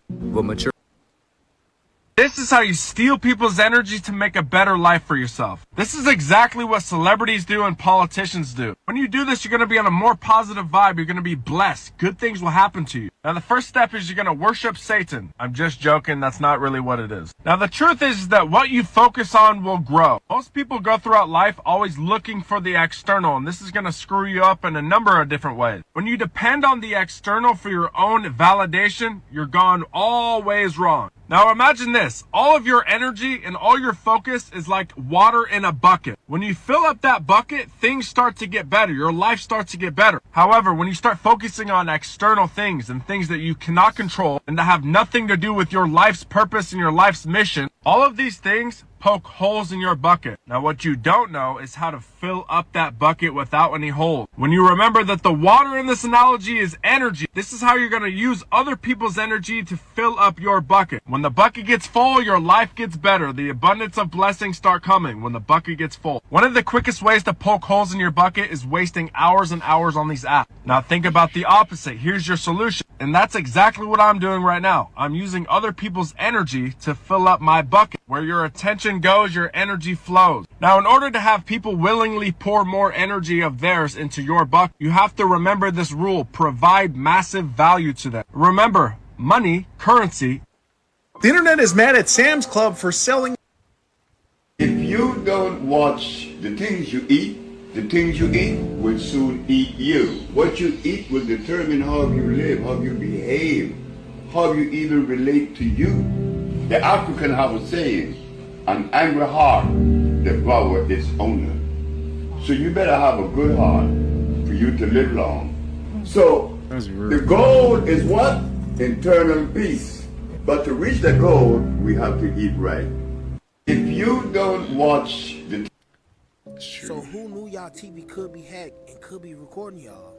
With mature. This is how you steal people's energy to make a better life for yourself. This is exactly what celebrities do and politicians do. When you do this, you're going to be on a more positive vibe. You're going to be blessed. Good things will happen to you. Now, the first step is you're going to worship Satan. I'm just joking. That's not really what it is. Now, the truth is that what you focus on will grow. Most people go throughout life always looking for the external, and this is going to screw you up in a number of different ways. When you depend on the external for your own validation, you're gone all ways wrong. Now imagine this, all of your energy and all your focus is like water in a bucket. When you fill up that bucket, things start to get better. Your life starts to get better. However, when you start focusing on external things and things that you cannot control and that have nothing to do with your life's purpose and your life's mission, all of these things poke holes in your bucket. Now what you don't know is how to fill up that bucket without any holes. When you remember that the water in this analogy is energy, this is how you're going to use other people's energy to fill up your bucket. When the bucket gets full, your life gets better. The abundance of blessings start coming when the bucket gets full. One of the quickest ways to poke holes in your bucket is wasting hours and hours on these apps. Now think about the opposite. Here's your solution. And that's exactly what I'm doing right now. I'm using other people's energy to fill up my bucket. Where your attention goes, your energy flows. Now, in order to have people willingly pour more energy of theirs into your bucket, you have to remember this rule. Provide massive value to them. Remember, money, currency. The internet is mad at Sam's Club for selling. If you don't watch the things you eat will soon eat you. What you eat will determine how you live, how you behave, how you even relate to you. The African have a saying, an angry heart devours its owner. So you better have a good heart for you to live long. So the goal is what? Internal peace. But to reach the goal, we have to eat right. If you don't watch the... So who knew y'all TV could be hacked and could be recording y'all?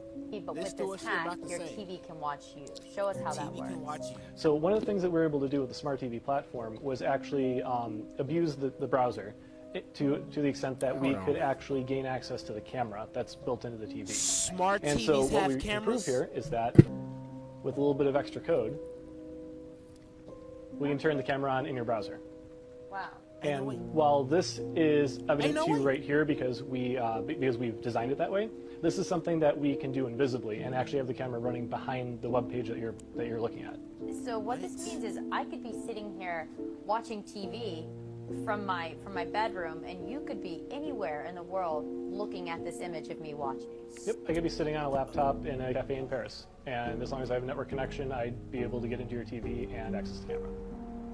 But with this hack, your TV can watch you. Show us how that works. So one of the things that we were able to do with the Smart TV platform was actually abuse the browser to the extent that we could actually gain access to the camera that's built into the TV. Smart and TVs so what have we cameras? prove here is that with a little bit of extra code, we can turn the camera on in your browser. Wow. And while this is evident to you right here because we've designed it that way, this is something that we can do invisibly and actually have the camera running behind the web page that you're looking at. So what this means is I could be sitting here watching TV from my bedroom, and you could be anywhere in the world looking at this image of me watching. Yep, I could be sitting on a laptop in a cafe in Paris, and as long as I have a network connection, I'd be able to get into your TV and access the camera.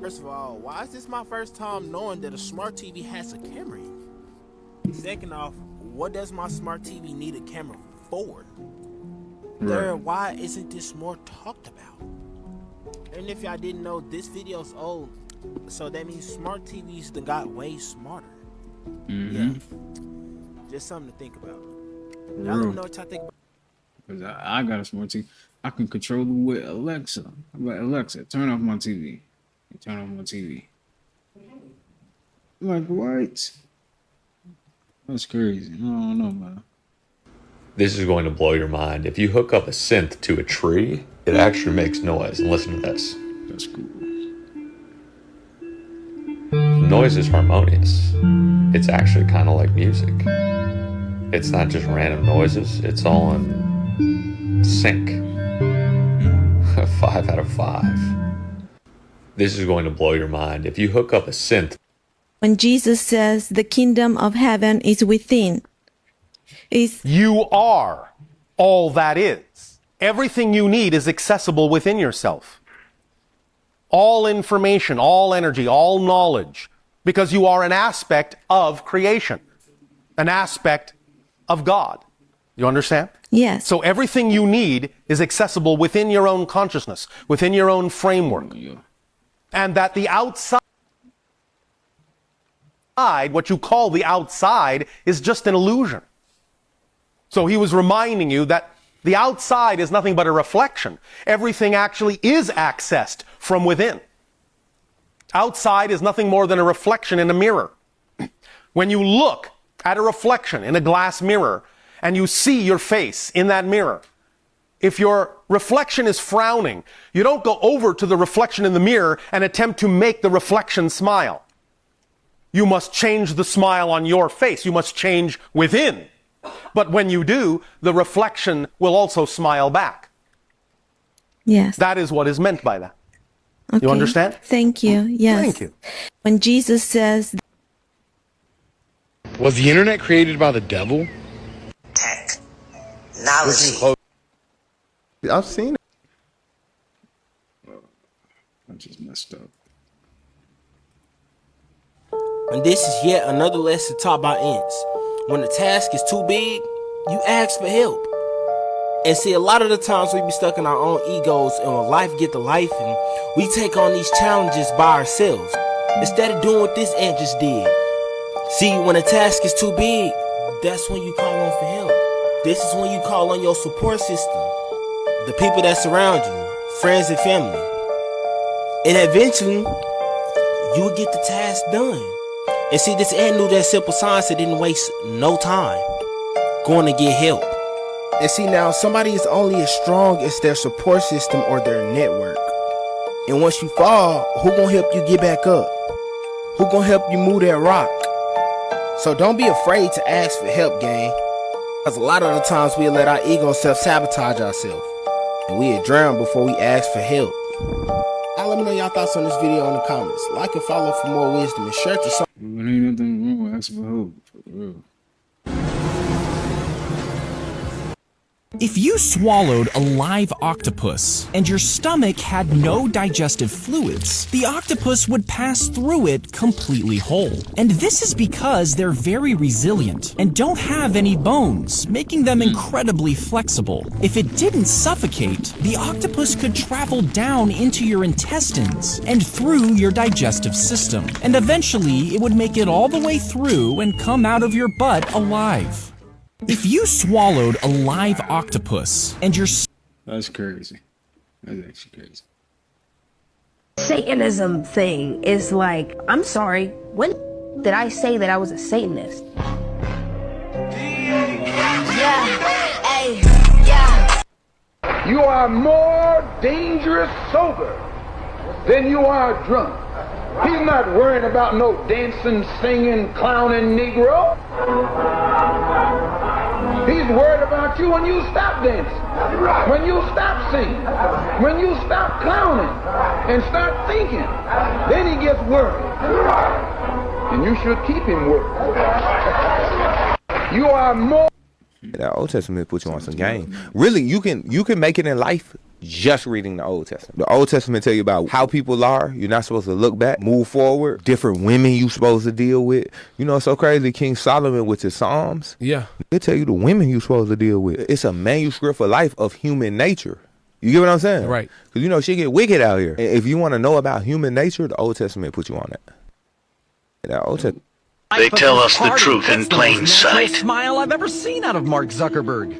First of all, why is this my first time knowing that a smart TV has a camera in it? Second off, what does my smart TV need a camera for? Third, why isn't this more talked about? And if y'all didn't know, this video's old, so that means smart TVs done got way smarter. Yeah. Just something to think about. Y'all let me know what y'all think about. Because I got a smart TV. I can control it with Alexa. I'm like, Alexa, turn off my TV. Turn off my TV. I'm like, what? That's crazy. I don't know, man. This is going to blow your mind. If you hook up a synth to a tree, it actually makes noise. And listen to this. That's cool. The noise is harmonious. It's actually kind of like music. It's not just random noises. It's all in sync. 5 out of 5. This is going to blow your mind. If you hook up a synth. When Jesus says the kingdom of heaven is within, you are all that is. Everything you need is accessible within yourself. All information, all energy, all knowledge, because you are an aspect of creation, an aspect of God. You understand? Yes. So everything you need is accessible within your own consciousness, within your own framework. And that the outside what you call the outside, is just an illusion. So he was reminding you that the outside is nothing but a reflection. Everything actually is accessed from within. Outside is nothing more than a reflection in a mirror. When you look at a reflection in a glass mirror and you see your face in that mirror, if your reflection is frowning, you don't go over to the reflection in the mirror and attempt to make the reflection smile. You must change the smile on your face. You must change within. But when you do, the reflection will also smile back. Yes. That is what is meant by that. Okay. You understand? Thank you. Yes. Thank you. When Jesus says, was the internet created by the devil? Technology. I've seen it. I just messed up. And this is yet another lesson taught by ants. When the task is too big, you ask for help. And see, a lot of the times we be stuck in our own egos, and when life get to life, and we take on these challenges by ourselves instead of doing what this ant just did. See, when a task is too big, that's when you call on for help. This is when you call on your support system, the people that surround you, friends and family. And eventually, you will get the task done. And see, this ant knew that simple science and didn't waste no time going to get help. And see, now somebody is only as strong as their support system or their network. And once you fall, who gonna help you get back up? Who gonna help you move that rock? So don't be afraid to ask for help, gang. Because a lot of the times we let our ego self-sabotage ourselves. And we drown before we ask for help. Now let me know y'all thoughts on this video in the comments. Like and follow for more wisdom and share it to some. Well, ain't nothing wrong with asking for help, for real. If you swallowed a live octopus and your stomach had no digestive fluids, the octopus would pass through it completely whole. And this is because they're very resilient and don't have any bones, making them incredibly flexible. If it didn't suffocate, the octopus could travel down into your intestines and through your digestive system. And eventually, it would make it all the way through and come out of your butt alive. If you swallowed a live octopus and your... That's crazy. That's actually crazy. Satanism thing is like, I'm sorry, when did I say that I was a Satanist? Yeah, hey, yeah. You are more dangerous sober than you are drunk. He's not worrying about no dancing, singing, clowning Negro. He's worried about you when you stop dancing, when you stop singing, when you stop clowning and start thinking. Then he gets worried. And you should keep him worried. You are more... That Old Testament put you on some game. Really, you can make it in life just reading the Old Testament. The Old Testament tell you about how people are. You're not supposed to look back, move forward. Different women you supposed to deal with. You know, it's so crazy. King Solomon with his Psalms. Yeah. They tell you the women you supposed to deal with. It's a manuscript for life of human nature. You get what I'm saying? Right. Because, you know, shit get wicked out here. If you want to know about human nature, the Old Testament put you on that. That Old Testament. They tell us the truth in plain sight. Smile I've ever seen out of Mark Zuckerberg.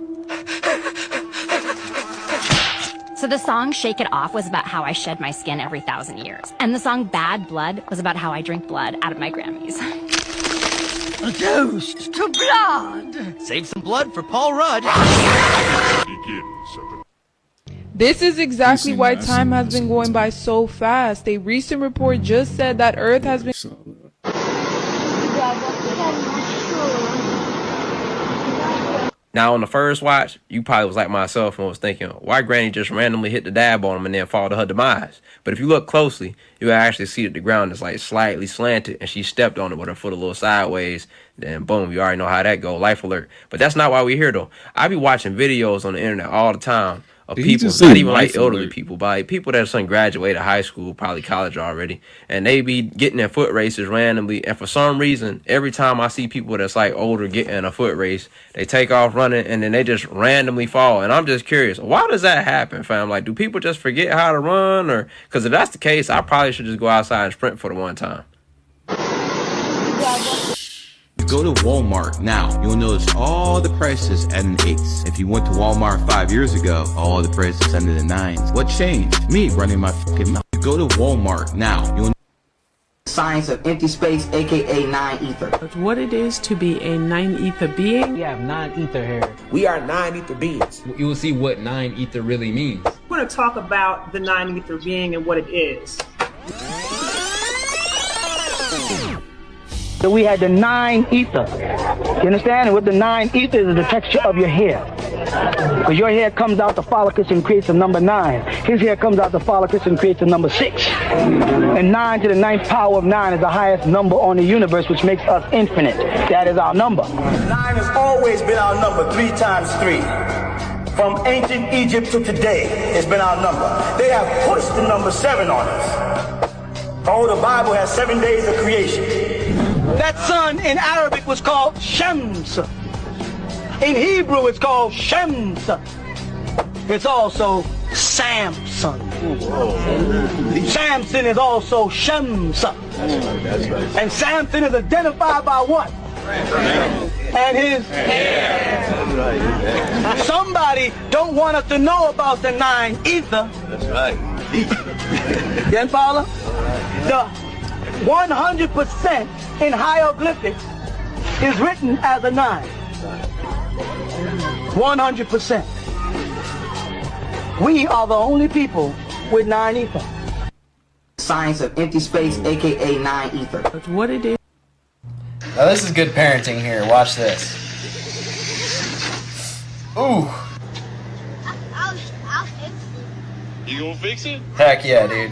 So the song Shake It Off was about how I shed my skin every 1,000 years. And the song Bad Blood was about how I drink blood out of my Grammys. A toast to blood. Save some blood for Paul Rudd. This is exactly why time has been going by so fast. A recent report just said that Earth has been... Now, on the first watch, you probably was like myself and was thinking, why Granny just randomly hit the dab on him and then fall to her demise? But if you look closely, you will actually see that the ground is like slightly slanted and she stepped on it with her foot a little sideways. Then boom, you already know how that go. Life alert. But that's not why we're here, though. I be watching videos on the internet all the time of people, not even like elderly people, but like people that son graduated high school, probably college already, and they be getting in foot races randomly. And for some reason, every time I see people that's like older getting in a foot race, they take off running and then they just randomly fall. And I'm just curious, why does that happen, fam? Like, do people just forget how to run? Or because if that's the case, I probably should just go outside and sprint for the one time. Go to Walmart now. You'll notice all the prices at an 8s. If you went to Walmart 5 years ago, all the prices under the 9s. What changed? Me running my fucking mouth. Go to Walmart now. You'll Science of empty space, aka 9-ether. What it is to be a 9-ether being? We have 9-ether here. We are 9-ether beings. You will see what 9-ether really means. We're going to talk about the 9-ether being and what it is. So we had the 9-ether. You understand? And with the 9-ether is the texture of your hair. Because your hair comes out the follicus and creates a number 9. His hair comes out the follicus and creates a number 6. And 9 to the 9th power of 9 is the highest number on the universe, which makes us infinite. That is our number. 9 has always been our number, 3 times 3. From ancient Egypt to today, it's been our number. They have pushed the number 7 on us. Oh, the Bible has 7 days of creation. That sun in Arabic was called Shams. In Hebrew, it's called Shams. It's also Samson. Samson is also Shams. And Samson is identified by what? And his hair. Somebody don't want us to know about the 9-ether. That's right. Then, Paula, the 100% in hieroglyphics is written as a 9. 100%. We are the only people with 9-ether. Science of empty space, aka 9-ether. That's what it is. Now this is good parenting here. Watch this. Ooh. You gonna fix it? Heck yeah, dude.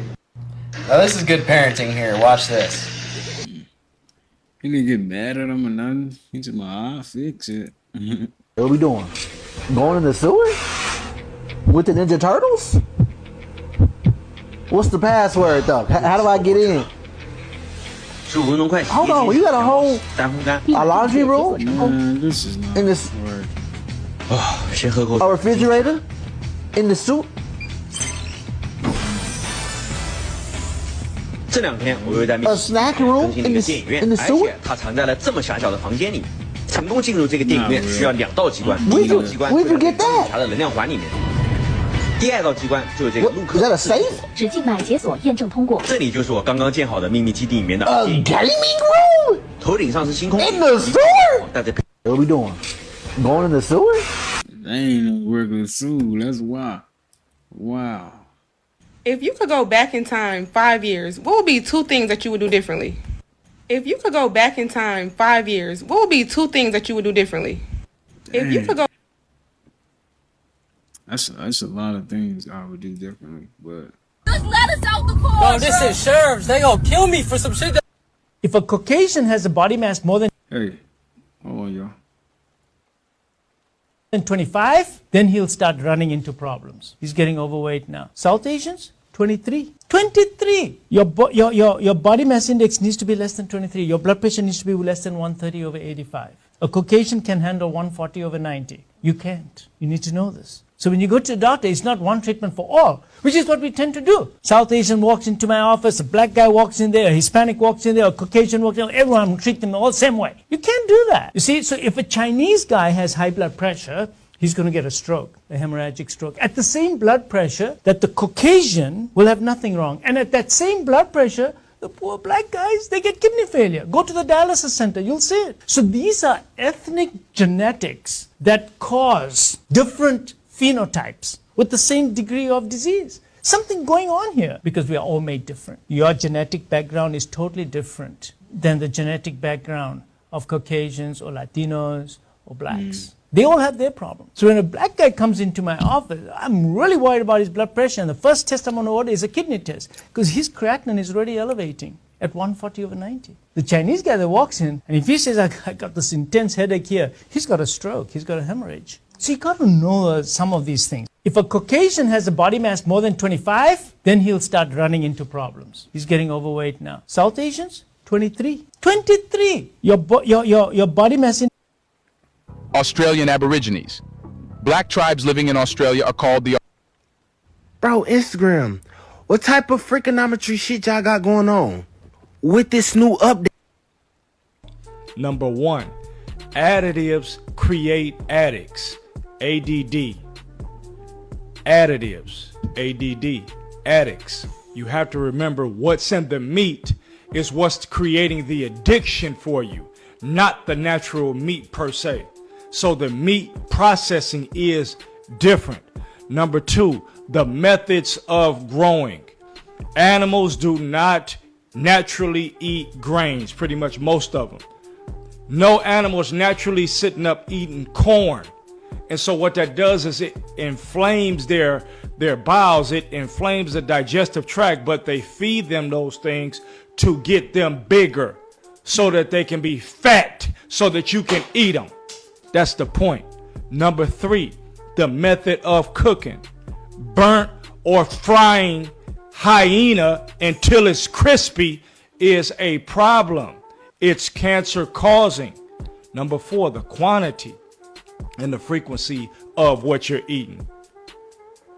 Now this is good parenting here. Watch this. He didn't get mad at him or nothing. He just I'll fix it. What we doing? Going in the sewer? With the Ninja Turtles? What's the password though? How do I get in? Hold on, you got a whole a laundry room? Man, this is not in this a refrigerator? In the suit? 这2天我又在密室更新了一个电影院，而且它藏在了这么狭小的房间里。成功进入这个电影院需要2道机关，第1道机关会在警察的能量环里面，第2道机关就是这个路口。只进买解锁验证通过。这里就是我刚刚建好的秘密基地里面的电影院。头顶上是星空。In the sewer? What we doing? Going in the sewer? That ain't no regular sewer. That's why. Wow. If you could go back in time 5 years, what would be 2 things that you would do differently? If you could go back in time 5 years, what would be 2 things that you would do differently? If you could go... That's a lot of things I would do differently, but... Just let us out the car! Bro, this is sheriffs. They gonna kill me for some shit that... If a Caucasian has a body mass more than... Hey, hold on, y'all. 25, then he'll start running into problems. He's getting overweight now. South Asians, 23. 23! Your body mass index needs to be less than 23. Your blood pressure needs to be less than 130/85. A Caucasian can handle 140/90. You can't. You need to know this. So when you go to a doctor, it's not one treatment for all, which is what we tend to do. South Asian walks into my office, a black guy walks in there, a Hispanic walks in there, a Caucasian walks in there, everyone treat them all the same way. You can't do that. You see, so if a Chinese guy has high blood pressure, he's going to get a stroke, a hemorrhagic stroke. At the same blood pressure that the Caucasian will have nothing wrong. And at that same blood pressure, the poor black guys, they get kidney failure. Go to the dialysis center, you'll see it. So these are ethnic genetics that cause different phenotypes with the same degree of disease. Something going on here because we are all made different. Your genetic background is totally different than the genetic background of Caucasians or Latinos or blacks. They all have their problems. So when a black guy comes into my office, I'm really worried about his blood pressure, and the first test I'm going to order is a kidney test because his creatinine is already elevating at 140/90. The Chinese guy that walks in, and if he says, I got this intense headache here, he's got a stroke, he's got a hemorrhage. So you got to know some of these things. If a Caucasian has a body mass more than 25, then he'll start running into problems. He's getting overweight now. South Asians, 23. 23! Your body mass in Australian Aborigines. Black tribes living in Australia are called the... Bro, Instagram, what type of freakonometry shit y'all got going on with this new update? Number 1, additives create addicts. ADD. Additives. ADD. Addicts. You have to remember what's in the meat is what's creating the addiction for you, not the natural meat per se. So the meat processing is different. Number 2, the methods of growing. Animals do not naturally eat grains, pretty much most of them. No animal is naturally sitting up eating corn. And so what that does is it inflames their bowels, it inflames the digestive tract, but they feed them those things to get them bigger so that they can be fat so that you can eat them. That's the point. Number 3, the method of cooking. Burnt or frying hyena until it's crispy is a problem. It's cancer causing. Number 4, the quantity and the frequency of what you're eating.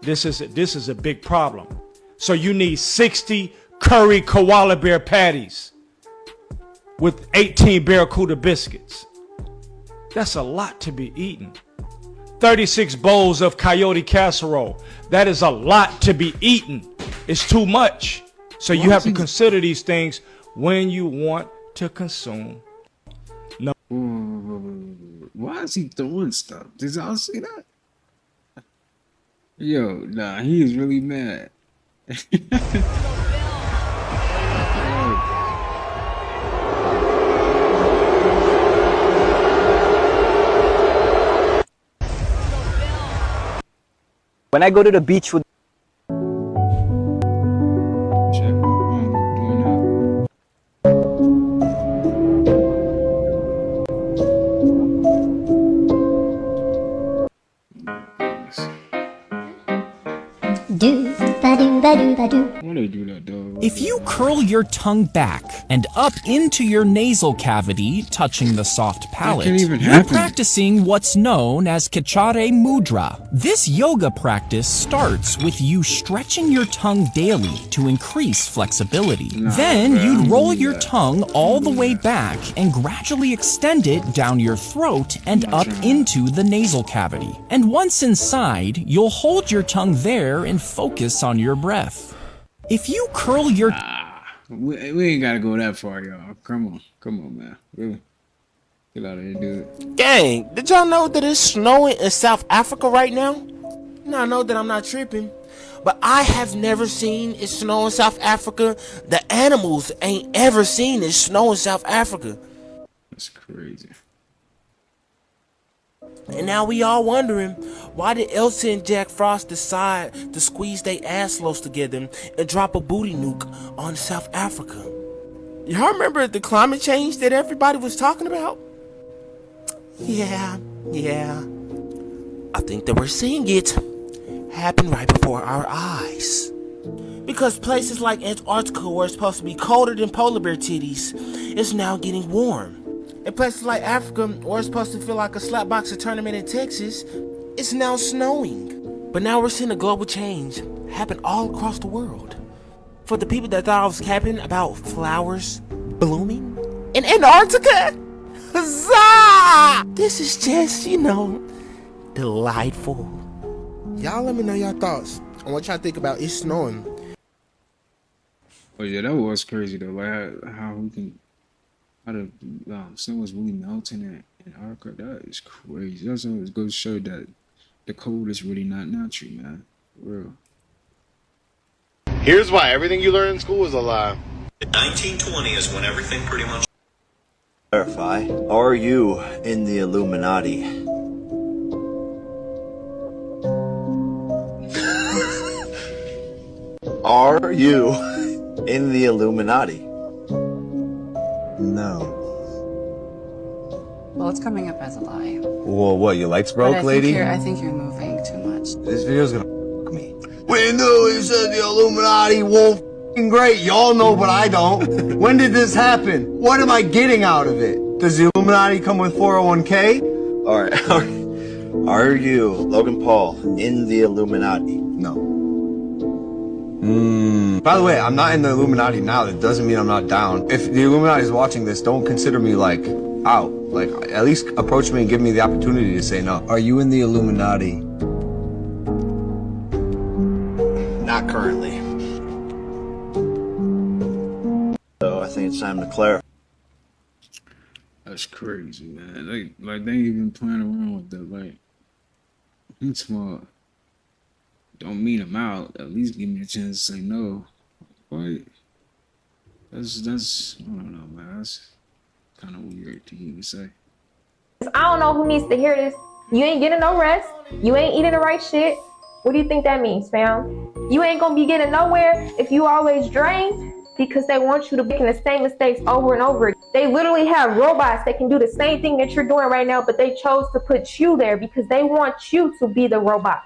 This is a big problem. So you need 60 curry koala bear patties with 18 Barracuda biscuits. That's a lot to be eaten. 36 bowls of coyote casserole. That is a lot to be eaten. It's too much. So you have to consider these things when you want to consume. No. Why is he throwing stuff? Did y'all see that? Yo, nah, he is really mad. When I go to the beach with If you curl your tongue back and up into your nasal cavity, touching the soft palate, you're practicing what's known as Kachare Mudra. This yoga practice starts with you stretching your tongue daily to increase flexibility. Then you'd roll your tongue all the way back and gradually extend it down your throat and up into the nasal cavity. And once inside, you'll hold your tongue there and focus on your breath. If you curl your... We ain't gotta go that far, y'all. Come on, man. Really? Get out of here, dude. Gang, did y'all know that it's snowing in South Africa right now? Now, I know that I'm not tripping, but I have never seen it snow in South Africa. The animals ain't ever seen it snow in South Africa. That's crazy. And now we all wondering, why did Elsa and Jack Frost decide to squeeze their asslows together and drop a booty nuke on South Africa? Y'all remember the climate change that everybody was talking about? Yeah. I think that we're seeing it happen right before our eyes. Because places like Antarctica, where it's supposed to be colder than polar bear titties, is now getting warm. In places like Africa, where it's supposed to feel like a slapboxing tournament in Texas, it's now snowing. But now we're seeing a global change happen all across the world. For the people that thought I was capping about flowers blooming in Antarctica, huzzah! This is just, delightful. Y'all let me know your thoughts on what y'all think about it snowing. Oh yeah, that was crazy though. Like how the snow was really melting in Antarctica. That is crazy. That's always goes to show that the cold is really not natural, man. For real. Here's why everything you learn in school is a lie. 1920 is when everything pretty much... Clarify, are you in the Illuminati? Are you in the Illuminati? No. Well, it's coming up as a lie. Well, what, your lights broke, lady? I think you're moving too much. This video's gonna fuck me. We knew he said the Illuminati won't f***ing great. Y'all know, but I don't. When did this happen? What am I getting out of it? Does the Illuminati come with 401k? Alright, are you, Logan Paul, in the Illuminati? No. By the way, I'm not in the Illuminati now. That doesn't mean I'm not down. If the Illuminati is watching this, don't consider me like out. Like, at least approach me and give me the opportunity to say no. Are you in the Illuminati? Not currently. So I think it's time to clarify. That's crazy, man. Like they ain't even playing around with that. Like, I'm smart. Don't meet him out. At least give me a chance to say no. Like, that's I don't know, man. That's kind of weird to even say. I don't know who needs to hear this. You ain't getting no rest. You ain't eating the right shit. What do you think that means, fam? You ain't gonna be getting nowhere if you always drained, because they want you to be making the same mistakes over and over again. They literally have robots that can do the same thing that you're doing right now, but they chose to put you there because they want you to be the robot.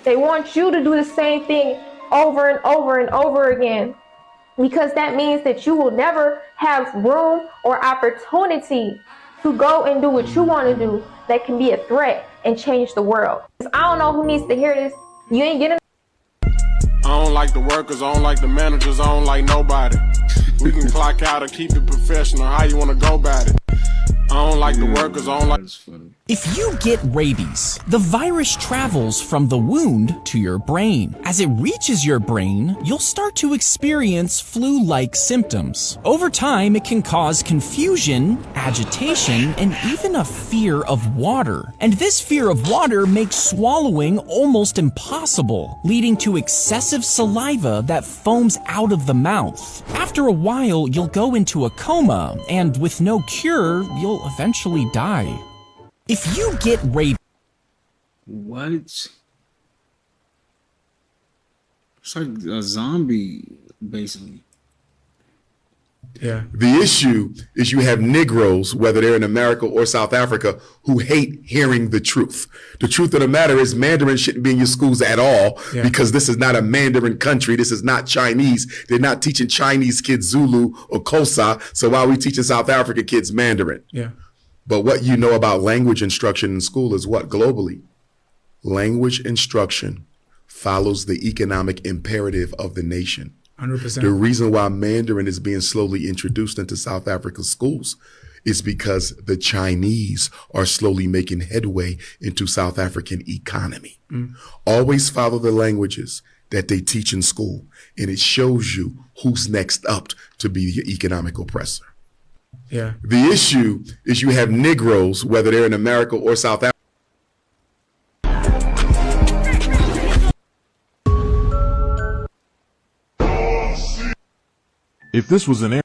They want you to do the same thing over and over and over again, because that means that you will never have room or opportunity to go and do what you want to do that can be a threat and change the world. I don't know who needs to hear this. You ain't getting. I don't like the workers, I don't like the managers, I don't like nobody. We can clock out or keep it professional, how you want to go about it. I don't like the workers, I don't like... If you get rabies, the virus travels from the wound to your brain. As it reaches your brain, you'll start to experience flu-like symptoms. Over time, it can cause confusion, agitation, and even a fear of water. And this fear of water makes swallowing almost impossible, leading to excessive saliva that foams out of the mouth. After a while, you'll go into a coma, and with no cure, you'll eventually die. If you get rabies... What? It's like a zombie, basically. Yeah. The issue is you have Negroes, whether they're in America or South Africa, who hate hearing the truth. The truth of the matter is Mandarin shouldn't be in your schools at all, because this is not a Mandarin country. This is not Chinese. They're not teaching Chinese kids Zulu or Xhosa. So why are we teaching South African kids Mandarin? Yeah. But what you know about language instruction in school is what globally? Language instruction follows the economic imperative of the nation. 100%. The reason why Mandarin is being slowly introduced into South African schools is because the Chinese are slowly making headway into South African economy. Always follow the languages that they teach in school, and it shows you who's next up to be the economic oppressor. Yeah. The issue is you have Negroes, whether they're in America or South Africa. If this was an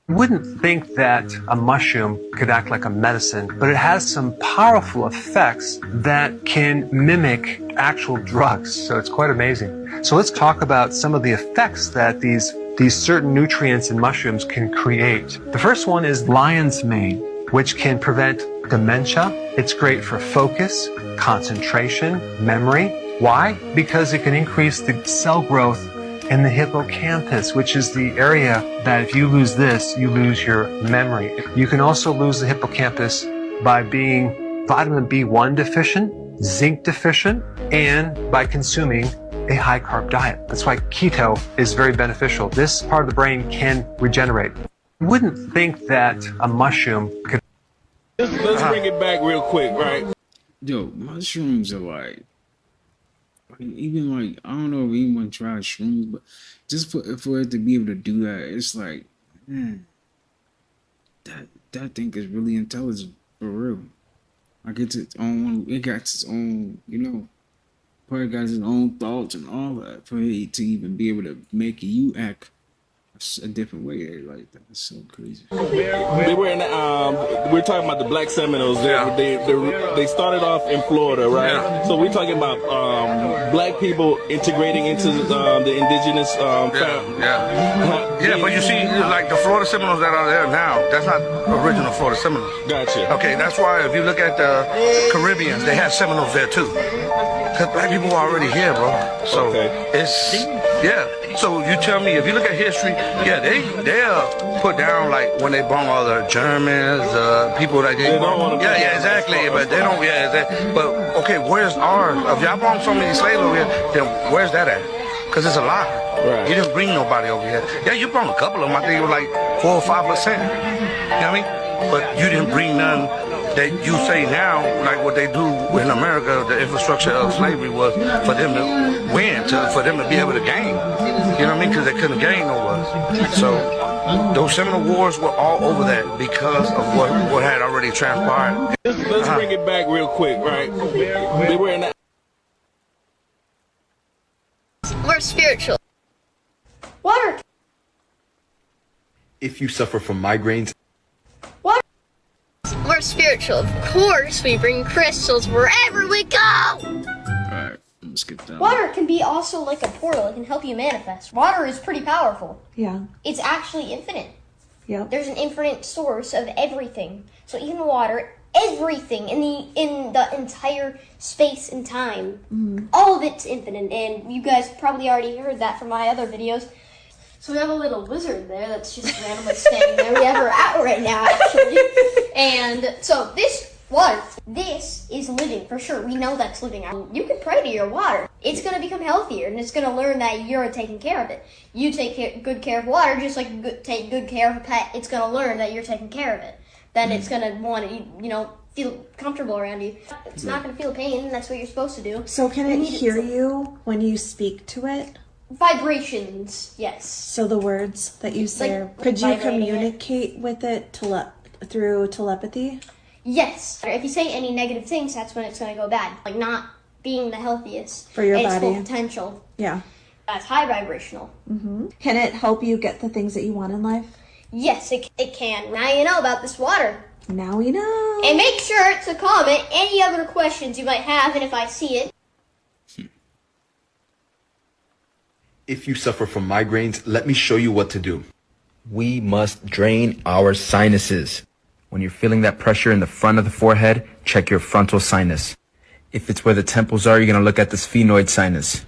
You wouldn't think that a mushroom could act like a medicine, but it has some powerful effects that can mimic actual drugs. So it's quite amazing. So let's talk about some of the effects that these certain nutrients in mushrooms can create. The first one is lion's mane, which can prevent dementia. It's great for focus, concentration, memory. Why? Because it can increase the cell growth in the hippocampus, which is the area that if you lose this, you lose your memory. You can also lose the hippocampus by being vitamin B1 deficient, zinc deficient, and by consuming a high-carb diet. That's why keto is very beneficial. This part of the brain can regenerate. You wouldn't think that a mushroom could... Let's bring it back real quick, right? Yo, mushrooms are like even like, I don't know if anyone tried shrooms, but just for it to be able to do that, it's like, man, that thing is really intelligent, for real. Like it got its own, you know, probably got its own thoughts and all that for it to even be able to make you act a different way. Like that's so crazy. They were in we're talking about the Black Seminoles. They started off in Florida, right? Yeah. So we're talking about black people integrating into the indigenous family. Yeah, but you see, like the Florida Seminoles that are there now, that's not original Florida Seminoles. Gotcha. Okay, that's why if you look at the Caribbeans, they have Seminoles there too. Because black people are already here, bro. So it's, yeah. So you tell me, if you look at history, yeah, they are put down like when they brought all the Germans, people that they don't want to. Yeah, exactly. But they don't. Yeah, but okay, where's ours? If y'all brought so many slaves over here, then where's that at? Because it's a lie. Right. You didn't bring nobody over here. Yeah, you brought a couple of them. I think it was like 4 or 5%. You know what I mean? But you didn't bring none that you say now, like what they do in America. The infrastructure of slavery was for them to win, for them to be able to gain. You know what I mean? Because they couldn't gain over. So those Seminole Wars were all over that because of what had already transpired. Let's bring it back real quick, right? They were in that. More spiritual. Water. If you suffer from migraines, Water. More spiritual. Of course, we bring crystals wherever we go. Alright, let's get down. Water can be also like a portal. It can help you manifest. Water is pretty powerful. Yeah. It's actually infinite. Yeah. There's an infinite source of everything. So even water, everything in the entire space and time, all of it's infinite. And you guys probably already heard that from my other videos. So we have a little wizard there that's just randomly standing there. We have her out right now, actually. And so this water, this is living for sure. We know that's living. You can pray to your water. It's going to become healthier, and it's going to learn that you're taking care of it. You take good care of water, just like take good care of a pet. It's going to learn that you're taking care of it. Then it's going to want to, feel comfortable around you. It's not going to feel pain, and that's what you're supposed to do. So can it hear you when you speak to it? Vibrations, yes. So the words that you say, could you communicate with it through telepathy? Yes. If you say any negative things, that's when it's going to go bad. Like not being the healthiest. For your its body. full potential. Yeah. That's high vibrational. Mm-hmm. Can it help you get the things that you want in life? Yes, it can. Now you know about this water. Now we know. And make sure to comment any other questions you might have, and if I see it. if you suffer from migraines, let me show you what to do. We must drain our sinuses. When you're feeling that pressure in the front of the forehead, check your frontal sinus. If it's where the temples are, you're going to look at the sphenoid sinus.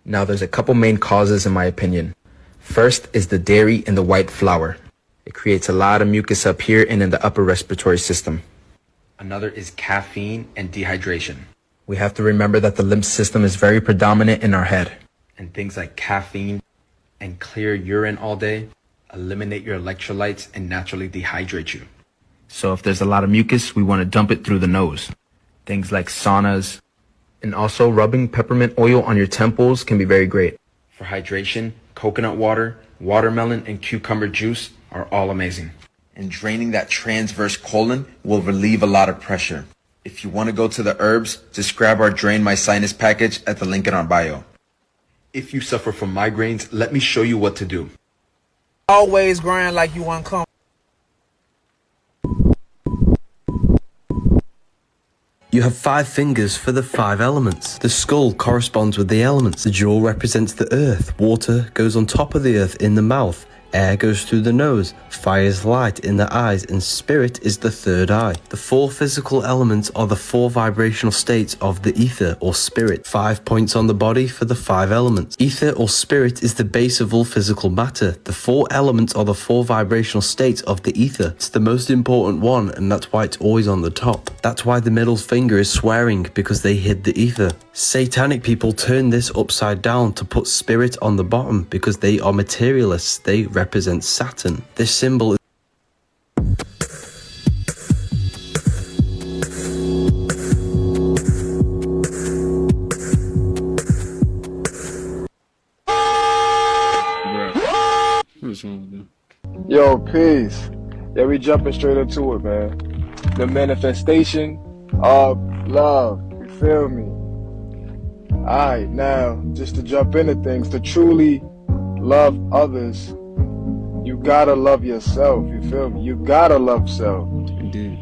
Now, there's a couple main causes in my opinion. First is the dairy in the white flour. It creates a lot of mucus up here and in the upper respiratory system. Another is caffeine and dehydration. We have to remember that the lymph system is very predominant in our head. And things like caffeine and clear urine all day eliminate your electrolytes and naturally dehydrate you. So if there's a lot of mucus, we want to dump it through the nose. Things like saunas, and also rubbing peppermint oil on your temples can be very great. For hydration, coconut water, watermelon, and cucumber juice are all amazing. And draining that transverse colon will relieve a lot of pressure. If you want to go to the herbs, just grab our Drain My Sinus package at the link in our bio. If you suffer from migraines, let me show you what to do. Always grind like you uncomfortable. You have 5 fingers for the 5 elements. The skull corresponds with the elements. The jaw represents the earth. Water goes on top of the earth in the mouth. Air goes through the nose, fire is light in the eyes, and spirit is the 3rd eye. The 4 physical elements are the 4 vibrational states of the ether or spirit. 5 points on the body for the 5 elements. Ether or spirit is the base of all physical matter. The 4 elements are the 4 vibrational states of the ether. It's the most important one, and that's why it's always on the top. That's why the middle finger is swearing, because they hid the ether. Satanic people turn this upside down to put spirit on the bottom because they are materialists. They represent Saturn. This symbol is What's wrong with them? Yo, peace. Yeah, we jumping straight into it, man. The manifestation of love. You feel me? Alright, now, just to jump into things, to truly love others, you gotta love yourself, you feel me? You gotta love self. Indeed.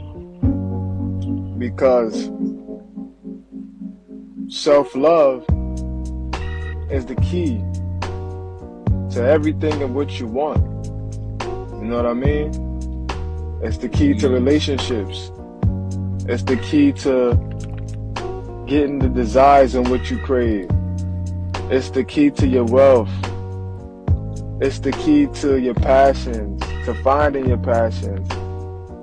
Because self-love is the key to everything in which you want. You know what I mean? It's the key to relationships. It's the key to getting the desires in which you crave. It's the key to your wealth. It's the key to your passions, to finding your passions.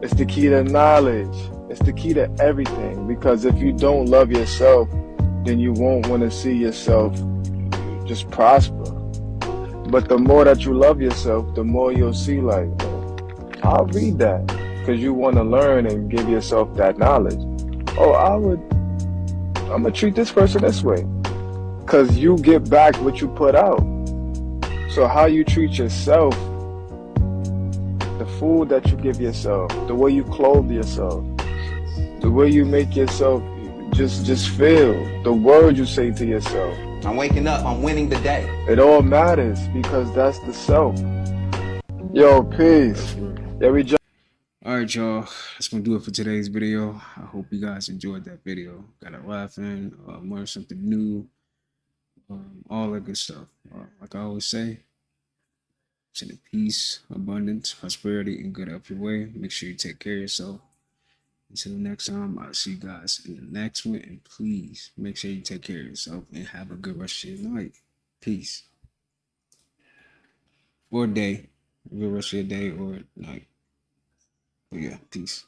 It's the key to knowledge. It's the key to everything. Because if you don't love yourself, then you won't want to see yourself just prosper. But the more that you love yourself, the more you'll see, like, I'll read that because you want to learn and give yourself that knowledge. Oh, I'm gonna treat this person this way because you get back what you put out. So how you treat yourself, the food that you give yourself, the way you clothe yourself, the way you make yourself just feel, the words you say to yourself. I'm waking up, I'm winning the day. It all matters because that's the self. Yo, peace. Yeah, we just. Alright, y'all. That's gonna do it for today's video. I hope you guys enjoyed that video. Got a laughing, learned something new, all that good stuff. Like I always say, send peace, abundance, prosperity, and good up your way. Make sure you take care of yourself. Until next time, I'll see you guys in the next one. And please make sure you take care of yourself and have a good rest of your night. Peace. Or day. A good rest of your day or night. But yeah, peace.